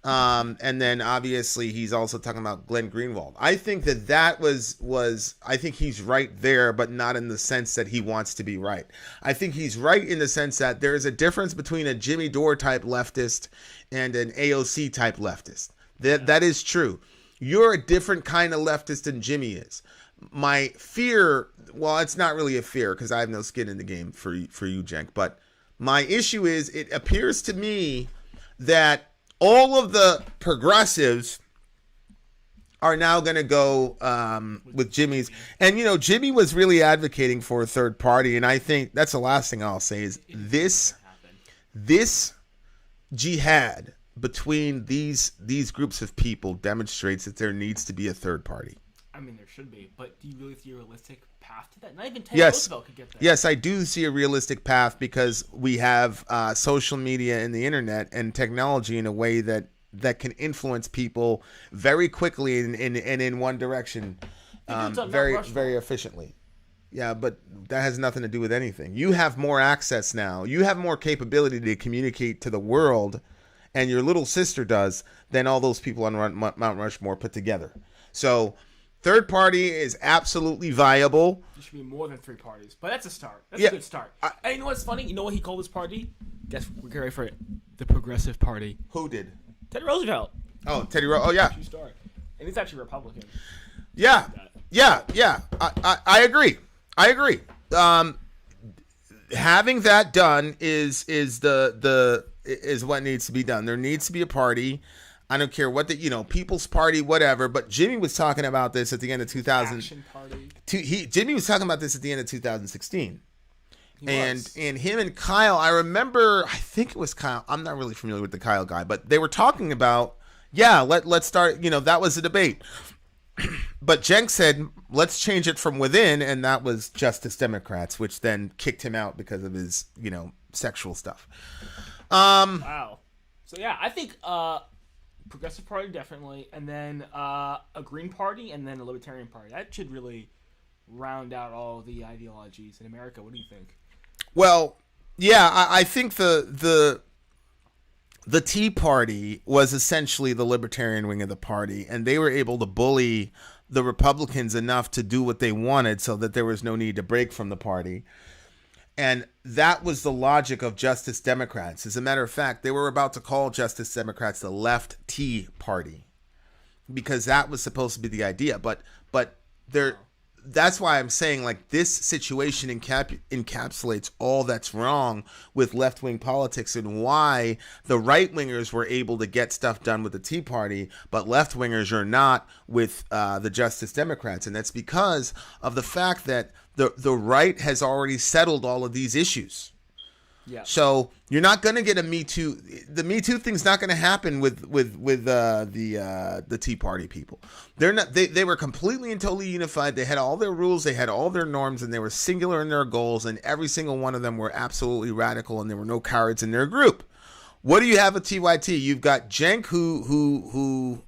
And then obviously he's also talking about Glen Greenwald. I think that was I think he's right there, but not in the sense that he wants to be right. I think he's right in the sense that there is a difference between a Jimmy Dore type leftist and an AOC type leftist. That is true. You're a different kind of leftist than Jimmy is. My fear, well, it's not really a fear because I have no skin in the game for you, Cenk, but my issue is it appears to me that all of the progressives are now going to go with Jimmy's. And, Jimmy was really advocating for a third party. And I think that's the last thing I'll say is this jihad between these groups of people demonstrates that there needs to be a third party. I mean, there should be. But do you really see a realistic path to that? Not even Teddy Roosevelt could get there. Yes, I do see a realistic path because we have social media and the internet and technology in a way that can influence people very quickly and in one direction, very efficiently. Yeah, but that has nothing to do with anything. You have more access now. You have more capability to communicate to the world, and your little sister does, than all those people on Mount Rushmore put together. So third party is absolutely viable. There should be more than 3 parties, but that's a start. That's a good start. And you know what's funny? You know what he called his party? Guess we're getting ready for it. The Progressive Party. Who did? Teddy Roosevelt. Oh, Teddy Roosevelt. Oh, yeah. And he's actually Republican. Yeah. I agree. Having that done is what needs to be done. There needs to be a party. I don't care what People's Party, whatever. But Jimmy was talking about this at the end of 2000. Action Party. Jimmy was talking about this at the end of 2016. And him and Kyle, I remember, I think it was Kyle. I'm not really familiar with the Kyle guy, but they were talking about, let's start, that was the debate. But Cenk said, let's change it from within, and that was Justice Democrats, which then kicked him out because of his, sexual stuff. Wow. So yeah, I think Progressive Party definitely, and then a Green Party, and then a Libertarian Party. That should really round out all the ideologies in America. What do you think? Well, yeah, I think the the Tea Party was essentially the libertarian wing of the party, and they were able to bully the Republicans enough to do what they wanted so that there was no need to break from the party. And that was the logic of Justice Democrats. As a matter of fact, they were about to call Justice Democrats the Left Tea Party because that was supposed to be the idea. But they're... That's why I'm saying, like, this situation encapsulates all that's wrong with left-wing politics and why the right-wingers were able to get stuff done with the Tea Party, but left-wingers are not with the Justice Democrats. And that's because of the fact that the right has already settled all of these issues. Yeah. So you're not going to get a Me Too. The Me Too thing's not going to happen with the Tea Party people. They're not. They were completely and totally unified. They had all their rules. They had all their norms, and they were singular in their goals. And every single one of them were absolutely radical, and there were no cowards in their group. What do you have with TYT? You've got Cenk, who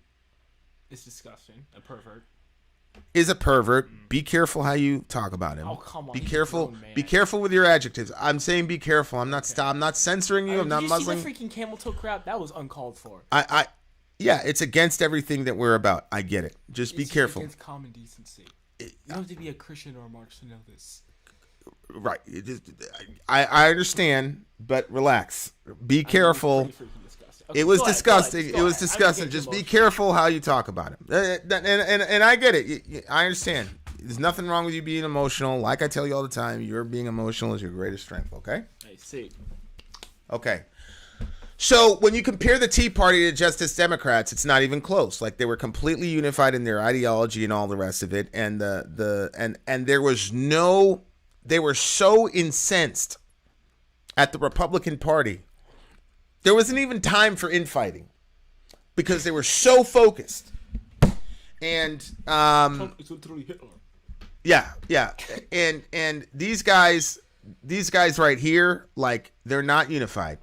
It's disgusting. A pervert. Is a pervert. Be careful how you talk about him. Oh, come on. Be careful. Be careful with your adjectives. I'm saying be careful. I'm not I'm not censoring you. I'm not muzzling. Did you see the freaking camel toe crap? That was uncalled for. Yeah, it's against everything that we're about. I get it. Just be careful. It's against common decency. You don't have to be a Christian or a Marxist to know this. Right. I understand, but relax. Be careful. Okay, it was disgusting. It was disgusting. Just be careful how you talk about him. And I get it. I understand. There's nothing wrong with you being emotional. Like I tell you all the time, your being emotional is your greatest strength, okay? I see. Okay. So when you compare the Tea Party to Justice Democrats, it's not even close. Like, they were completely unified in their ideology and all the rest of it. And there was no, they were so incensed at the Republican Party. There wasn't even time for infighting because they were so focused. And yeah. And these guys right here, like, they're not unified.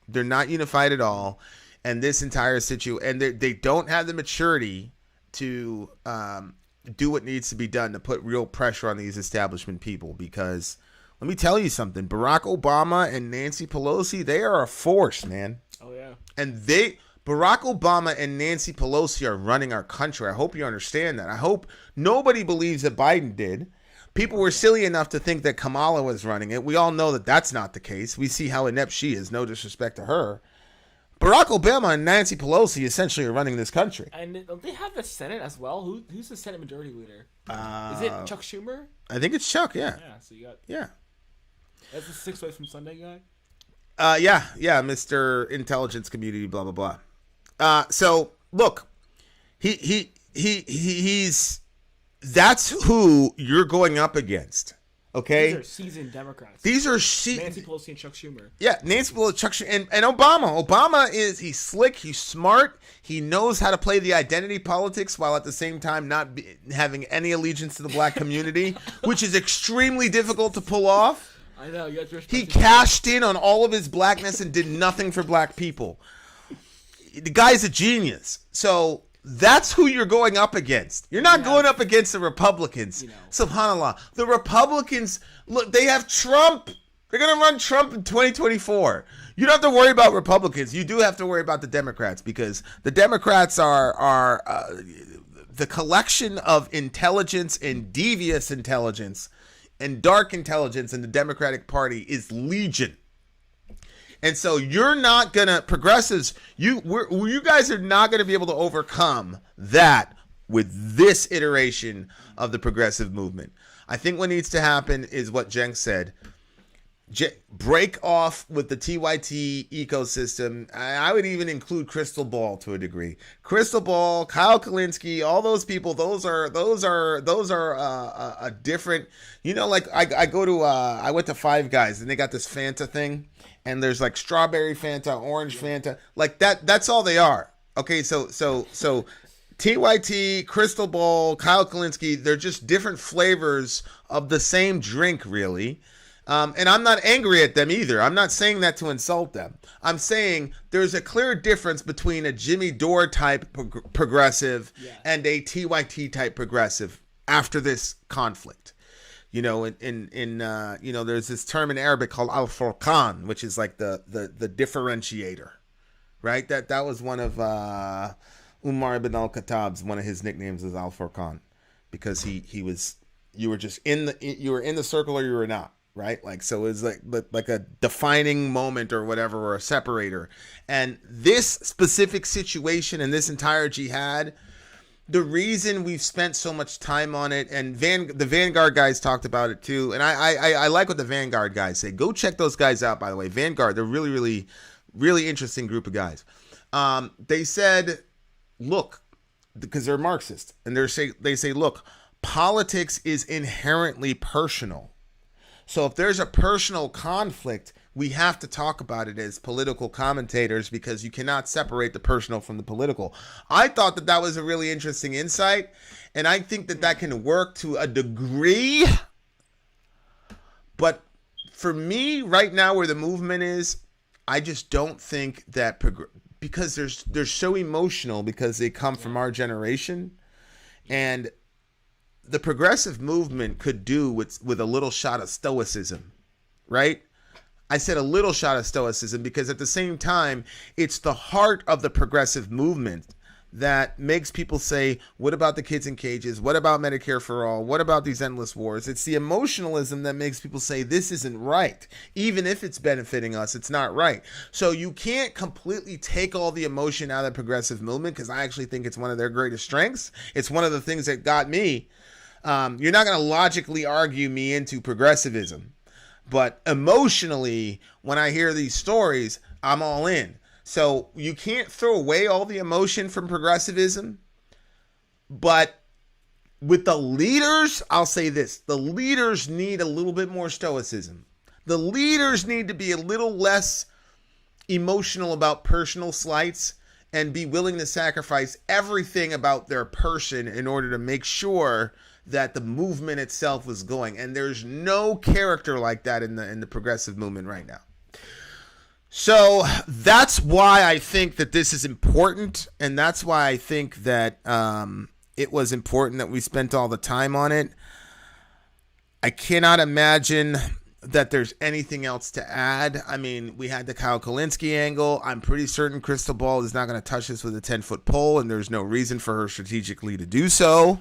They're not unified at all. And this entire situation, and they don't have the maturity to do what needs to be done to put real pressure on these establishment people. Because let me tell you something, Barack Obama and Nancy Pelosi, they are a force, man. Oh, yeah. And Barack Obama and Nancy Pelosi are running our country. I hope you understand that. I hope nobody believes that Biden did. People were silly enough to think that Kamala was running it. We all know that that's not the case. We see how inept she is. No disrespect to her. Barack Obama and Nancy Pelosi essentially are running this country. And don't they have the Senate as well? Who's the Senate Majority Leader? Is it Chuck Schumer? I think it's Chuck, yeah. Yeah, so you got... Yeah. That's the 6 ways from Sunday guy? Yeah, Mr. Intelligence Community, blah, blah, blah. So, look, he's... That's who you're going up against. Okay, these are seasoned Democrats. These are Nancy Pelosi and Chuck Schumer. Yeah, Nancy Pelosi, Chuck Schumer, and Obama. Obama he's slick, he's smart, he knows how to play the identity politics while at the same time not having any allegiance to the black community, which is extremely difficult to pull off. I know. He cashed in on all of his blackness and did nothing for black people. The guy's a genius. So that's who you're going up against. You're not going up against the Republicans. SubhanAllah. The Republicans, look, they have Trump. They're going to run Trump in 2024. You don't have to worry about Republicans. You do have to worry about the Democrats, because the Democrats are the collection of intelligence and devious intelligence and dark intelligence in the Democratic Party is legion. And so you're not going to, progressives, you guys are not going to be able to overcome that with this iteration of the progressive movement. I think what needs to happen is what Cenk said. Break off with the TYT ecosystem. I would even include Crystal Ball to a degree. Crystal Ball, Kyle Kalinske, all those people. Those are a different. You know, like I went to Five Guys and they got this Fanta thing, and there's like strawberry Fanta, orange Fanta, like that. That's all they are. Okay, so TYT, Crystal Ball, Kyle Kalinske, they're just different flavors of the same drink, really. And I'm not angry at them either. I'm not saying that to insult them. I'm saying there's a clear difference between a Jimmy Dore type progressive and a TYT type progressive after this conflict. You know, there's this term in Arabic called al-furqan, which is like the differentiator. right? That was one of Umar ibn al-Khattab's, one of his nicknames was Al-Furqan, because he was, you were just in the circle or you were not, right? Like, so it was like a defining moment or whatever, or a separator. And this specific situation and this entire jihad, the reason we've spent so much time on it, and the Vanguard guys talked about it too, and I like what the Vanguard guys say. Go check those guys out, by the way. Vanguard, they're really, really, really interesting group of guys. They said, look, because they're Marxist, and they say, look, politics is inherently personal. So if there's a personal conflict, we have to talk about it as political commentators, because you cannot separate the personal from the political. I thought that was a really interesting insight, and I think that can work to a degree. But for me, right now, where the movement is, I just don't think that, because they're so emotional, because they come from our generation, and the progressive movement could do with a little shot of stoicism, right? I said a little shot of stoicism because at the same time, it's the heart of the progressive movement that makes people say, what about the kids in cages? What about Medicare for all? What about these endless wars? It's the emotionalism that makes people say this isn't right. Even if it's benefiting us, it's not right. So you can't completely take all the emotion out of the progressive movement, because I actually think it's one of their greatest strengths. It's one of the things that got me. You're not going to logically argue me into progressivism. But emotionally, when I hear these stories, I'm all in. So you can't throw away all the emotion from progressivism. But with the leaders, I'll say this. The leaders need a little bit more stoicism. The leaders need to be a little less emotional about personal slights and be willing to sacrifice everything about their person in order to make sure that the movement itself was going. And there's no character like that in the progressive movement right now. So that's why I think that this is important, and that's why I think that it was important that we spent all the time on it. I cannot imagine that there's anything else to add. I mean, we had the Kyle Kalinske angle. I'm pretty certain Crystal Ball is not going to touch this with a 10-foot pole, and there's no reason for her strategically to do so.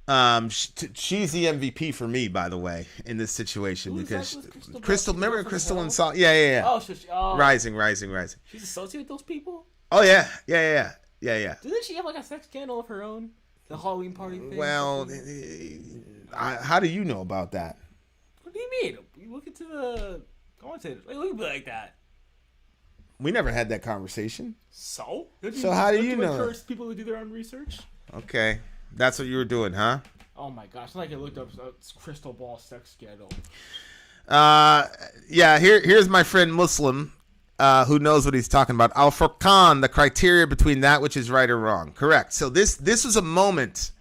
She's the MVP for me, by the way, in this situation. Who because Crystal? Remember Crystal and Salt? Yeah. Oh, so Rising. She's associated with those people? Oh yeah. Didn't she have like a sex scandal of her own? The Halloween party thing? Well, how do you know about that? What do you mean? You look into the commentators. It wouldn't be like that. We never had that conversation. So how do you know? Encourage people to do their own research. Okay. That's what you were doing, huh? Oh my gosh! It's like I looked up Crystal Ball sex scandal. Yeah. Here's my friend Muslim, who knows what he's talking about. Al Furqan, the criteria between that which is right or wrong. Correct. So this was a moment.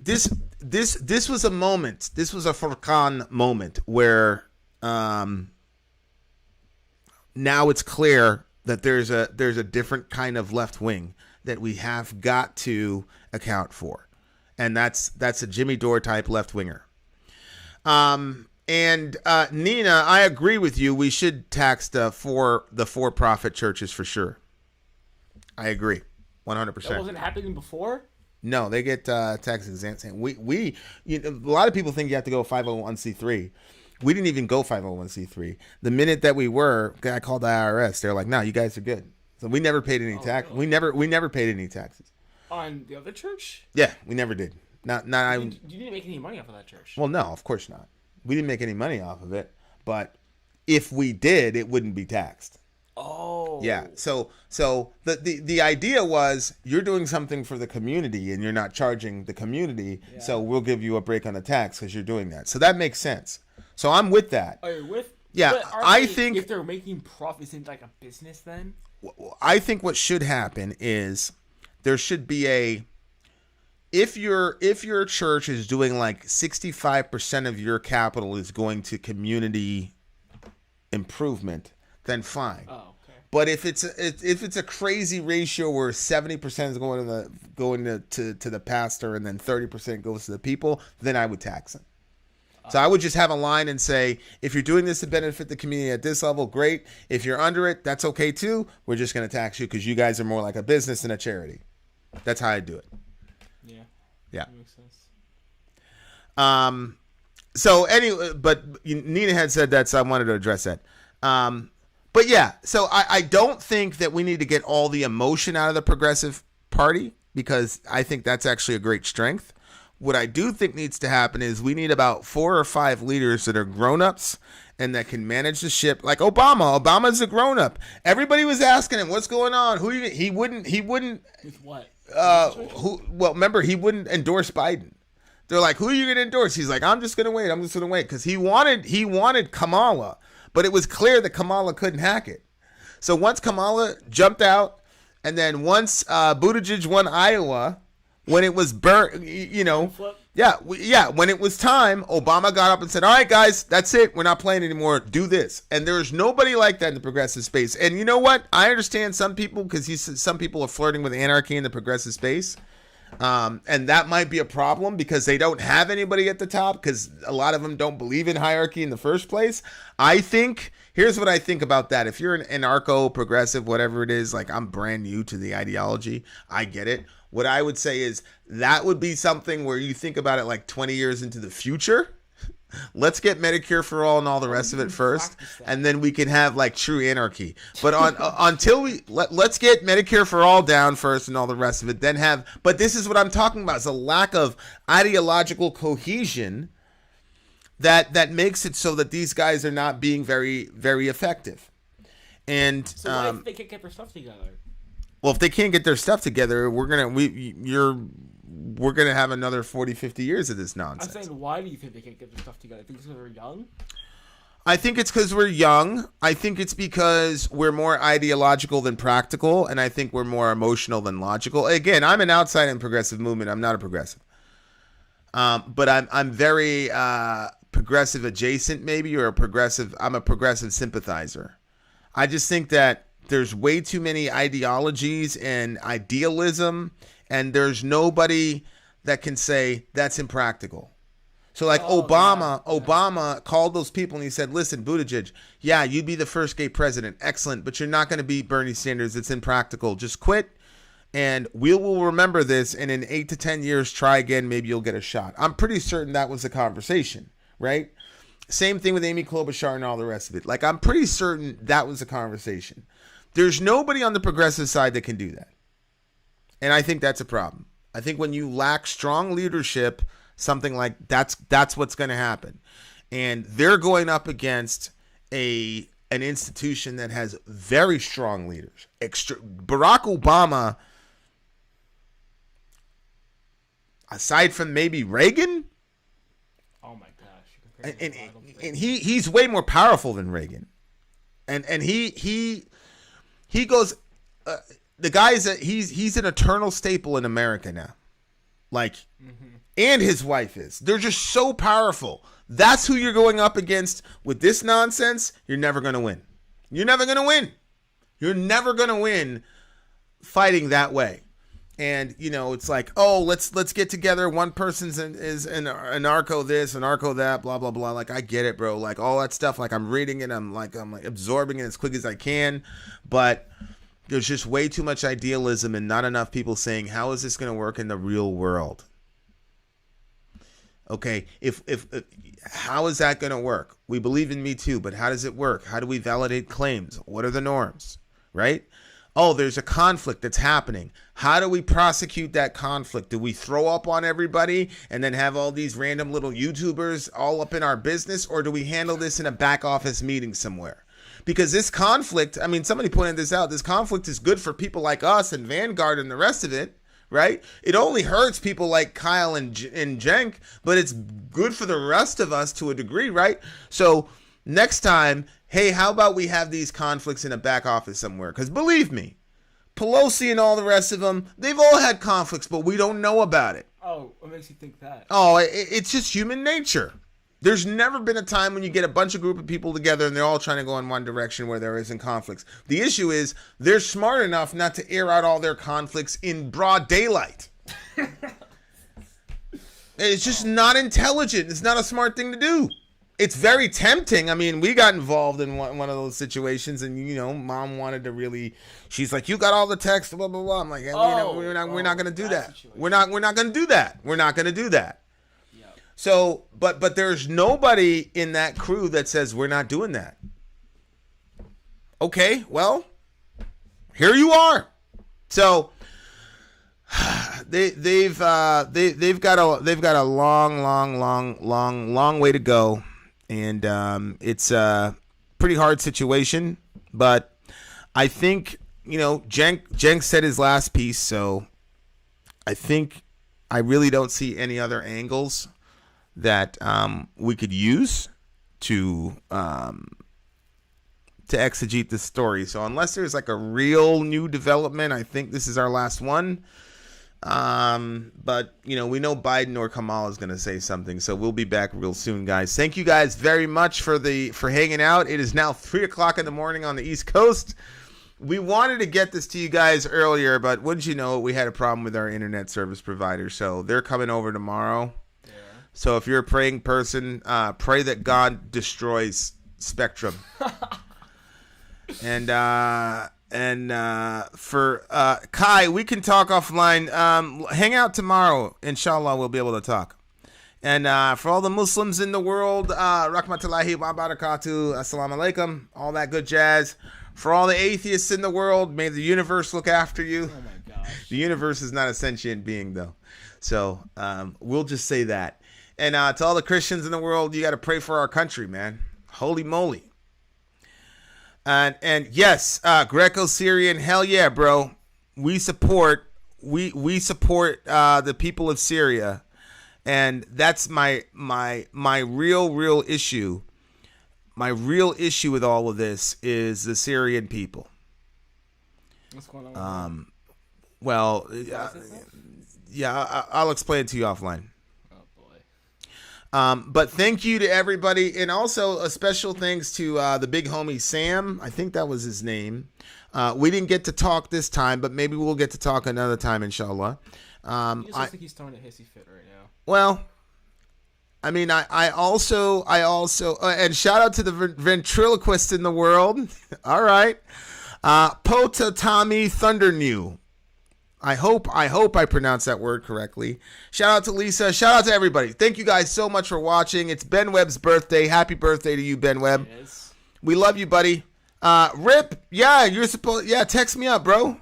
This was a moment. This was a Furqan moment where now it's clear that there's a different kind of left wing that we have got to account for, and that's a Jimmy Dore type left winger. And Nina, I agree with you. We should tax the for-profit churches for sure. I agree, 100%. That wasn't happening before. No, they get tax exempt. We a lot of people think you have to go 501c3. We didn't even go 501c3. The minute that we were, I called the IRS. They're like, "No, you guys are good." So we never paid any tax. Really? We never paid any taxes. On the other church? Yeah, we never did. Not. You didn't make any money off of that church. Well, no, of course not. We didn't make any money off of it. But if we did, it wouldn't be taxed. Oh. Yeah. So the idea was you're doing something for the community and you're not charging the community. Yeah. So we'll give you a break on the tax because you're doing that. So that makes sense. So I'm with that. Are you with? Yeah, I think if they're making profits in like a business, then I think what should happen is there should be if your church is doing like 65% of your capital is going to community improvement, then fine. Oh, okay. But if it's a crazy ratio where 70% is going to the pastor and then 30% goes to the people, then I would tax them. So I would just have a line and say, if you're doing this to benefit the community at this level, great. If you're under it, that's okay too. We're just going to tax you because you guys are more like a business than a charity. That's how I do it. Yeah. Yeah. That makes sense. So anyway, but Nina had said that, so I wanted to address that. But yeah, so I don't think that we need to get all the emotion out of the Progressive Party because I think that's actually a great strength. What I do think needs to happen is we need about 4 or 5 leaders that are grown-ups and that can manage the ship. Like Obama. Obama's a grown-up. Everybody was asking him, what's going on? He wouldn't. With what? Well, remember, he wouldn't endorse Biden. They're like, who are you going to endorse? He's like, I'm just going to wait. Because he wanted Kamala, but it was clear that Kamala couldn't hack it. So once Kamala jumped out, and then once Buttigieg won Iowa, when it was burnt, when it was time, Obama got up and said, all right, guys, that's it. We're not playing anymore. Do this. And there's nobody like that in the progressive space. And you know what? I understand some people because some people are flirting with anarchy in the progressive space. And that might be a problem because they don't have anybody at the top because a lot of them don't believe in hierarchy in the first place. Here's what I think about that. If you're an anarcho, progressive, whatever it is, like I'm brand new to the ideology, I get it. What I would say is that would be something where you think about it like 20 years into the future. Let's get Medicare for all and all the rest of it first, and then we can have like true anarchy. But until let's get Medicare for all down first and all the rest of it, then have. But this is what I'm talking about: is a lack of ideological cohesion that makes it so that these guys are not being very, very effective. And so why if they can't get their stuff together? Well, if they can't get their stuff together, we're gonna have another 40, 50 years of this nonsense. I'm saying, why do you think they can't get their stuff together? I think it's because they're young? I think it's because we're young. I think it's because we're more ideological than practical, and I think we're more emotional than logical. Again, I'm an outside in progressive movement. I'm not a progressive. But I'm very progressive adjacent, maybe, or I'm a progressive sympathizer. I just think that there's way too many ideologies and idealism, and there's nobody that can say that's impractical. So like Obama called those people and he said, listen, Buttigieg, yeah, you'd be the first gay president. Excellent. But you're not going to beat Bernie Sanders. It's impractical. Just quit. And we will remember this. And in 8 to 10 years, try again. Maybe you'll get a shot. I'm pretty certain that was the conversation, right? Same thing with Amy Klobuchar and all the rest of it. Like, I'm pretty certain that was the conversation. There's nobody on the progressive side that can do that. And I think that's a problem. I think when you lack strong leadership, something like that's what's going to happen. And they're going up against an institution that has very strong leaders. Barack Obama, aside from maybe Reagan, oh my gosh, and he's way more powerful than Reagan. And he goes, the guy he's an eternal staple in America now. Like, and his wife is. They're just so powerful. That's who you're going up against with this nonsense. You're never going to win. You're never going to win. You're never going to win fighting that way. And, it's like, oh, let's get together. One person is an anarcho this, anarcho that, blah, blah, blah. Like, I get it, bro. Like, all that stuff. Like, I'm reading it. I'm absorbing it as quick as I can. But there's just way too much idealism and not enough people saying, how is this going to work in the real world? Okay, if how is that going to work? We believe in Me Too, but how does it work? How do we validate claims? What are the norms, right? Oh, there's a conflict that's happening. How do we prosecute that conflict? Do we throw up on everybody and then have all these random little YouTubers all up in our business, or do we handle this in a back office meeting somewhere? Because this conflict, somebody pointed this out, this conflict is good for people like us and Vanguard and the rest of it, right? It only hurts people like Kyle and Cenk, but it's good for the rest of us to a degree, right? So next time, hey, how about we have these conflicts in a back office somewhere? Because believe me, Pelosi and all the rest of them, they've all had conflicts, but we don't know about it. Oh, what makes you think that? Oh, it's just human nature. There's never been a time when you get a bunch of group of people together and they're all trying to go in one direction where there isn't conflicts. The issue is they're smart enough not to air out all their conflicts in broad daylight. It's just not intelligent. It's not a smart thing to do. It's very tempting. I mean, we got involved in one of those situations, and mom wanted to really. She's like, "You got all the text, blah blah blah." I'm like, "We're not going to do that. We're not going to do that. We're not going to do that." Yep. So, but there's nobody in that crew that says we're not doing that. Okay, well, here you are. So they've got a long way to go. And it's a pretty hard situation, but I think, Cenk said his last piece, so I think I really don't see any other angles that we could use to exegete this story. So unless there's like a real new development, I think this is our last one. But we know Biden or Kamala is going to say something, so we'll be back real soon, guys. Thank you guys very much for hanging out. It is now 3:00 in the morning on the East Coast. We wanted to get this to you guys earlier, but wouldn't you know it, we had a problem with our internet service provider, so they're coming over tomorrow. Yeah. So if you're a praying person, pray that God destroys Spectrum. And for Kai, we can talk offline. Hang out tomorrow. Inshallah, we'll be able to talk. And for all the Muslims in the world, rahmatullahi wa barakatuh, assalamu alaikum, all that good jazz. For all the atheists in the world, may the universe look after you. Oh my gosh. The universe is not a sentient being, though. So we'll just say that. And to all the Christians in the world, you got to pray for our country, man. Holy moly. And yes, Greco-Syrian, hell yeah, bro. We support the people of Syria, and that's my real issue. My real issue with all of this is the Syrian people. What's going on? Well, yeah, I'll explain it to you offline. But thank you to everybody, and also a special thanks to the big homie Sam. I think that was his name. We didn't get to talk this time, but maybe we'll get to talk another time, inshallah. I think he's throwing a hissy fit right now. Well, I mean, I also, and shout out to the ventriloquist in the world. All right, Potatomi Thundernew. I hope I pronounced that word correctly. Shout out to Lisa. Shout out to everybody. Thank you guys so much for watching. It's Ben Webb's birthday. Happy birthday to you, Ben Webb. Yes. We love you, buddy. Rip, yeah, text me up, bro.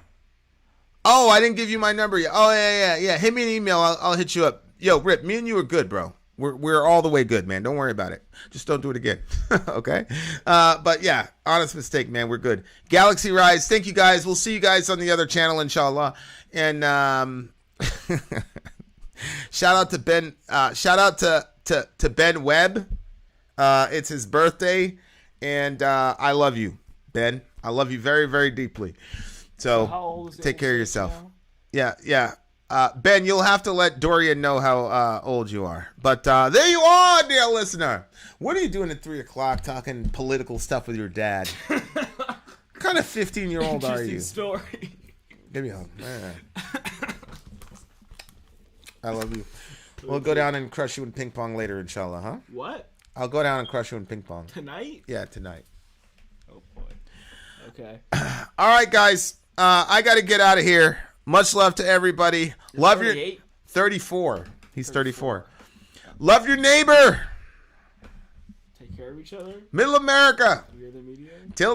Oh, I didn't give you my number yet. Oh, yeah. Hit me an email. I'll hit you up. Yo, Rip, me and you are good, bro. We're all the way good, man. Don't worry about it. Just don't do it again. Okay? But yeah, honest mistake, man. We're good. Galaxy Rise, thank you guys. We'll see you guys on the other channel, inshallah. And shout out to Ben. Shout out to Ben Webb. It's his birthday, and I love you, Ben. I love you very, very deeply. So take care of yourself. Now? Yeah. Ben, you'll have to let Dorian know how old you are. But there you are, dear listener. What are you doing at 3:00 talking political stuff with your dad? What kind of 15-year-old are you? Story. Give me a hug. I love you. We'll go down and crush you in ping pong later, inshallah, huh? What? I'll go down and crush you in ping pong. Tonight? Yeah, tonight. Oh, boy. Okay. All right, guys. I got to get out of here. Much love to everybody. Love 38? Your 34. He's 34. Love your neighbor. Take care of each other. Middle America. Till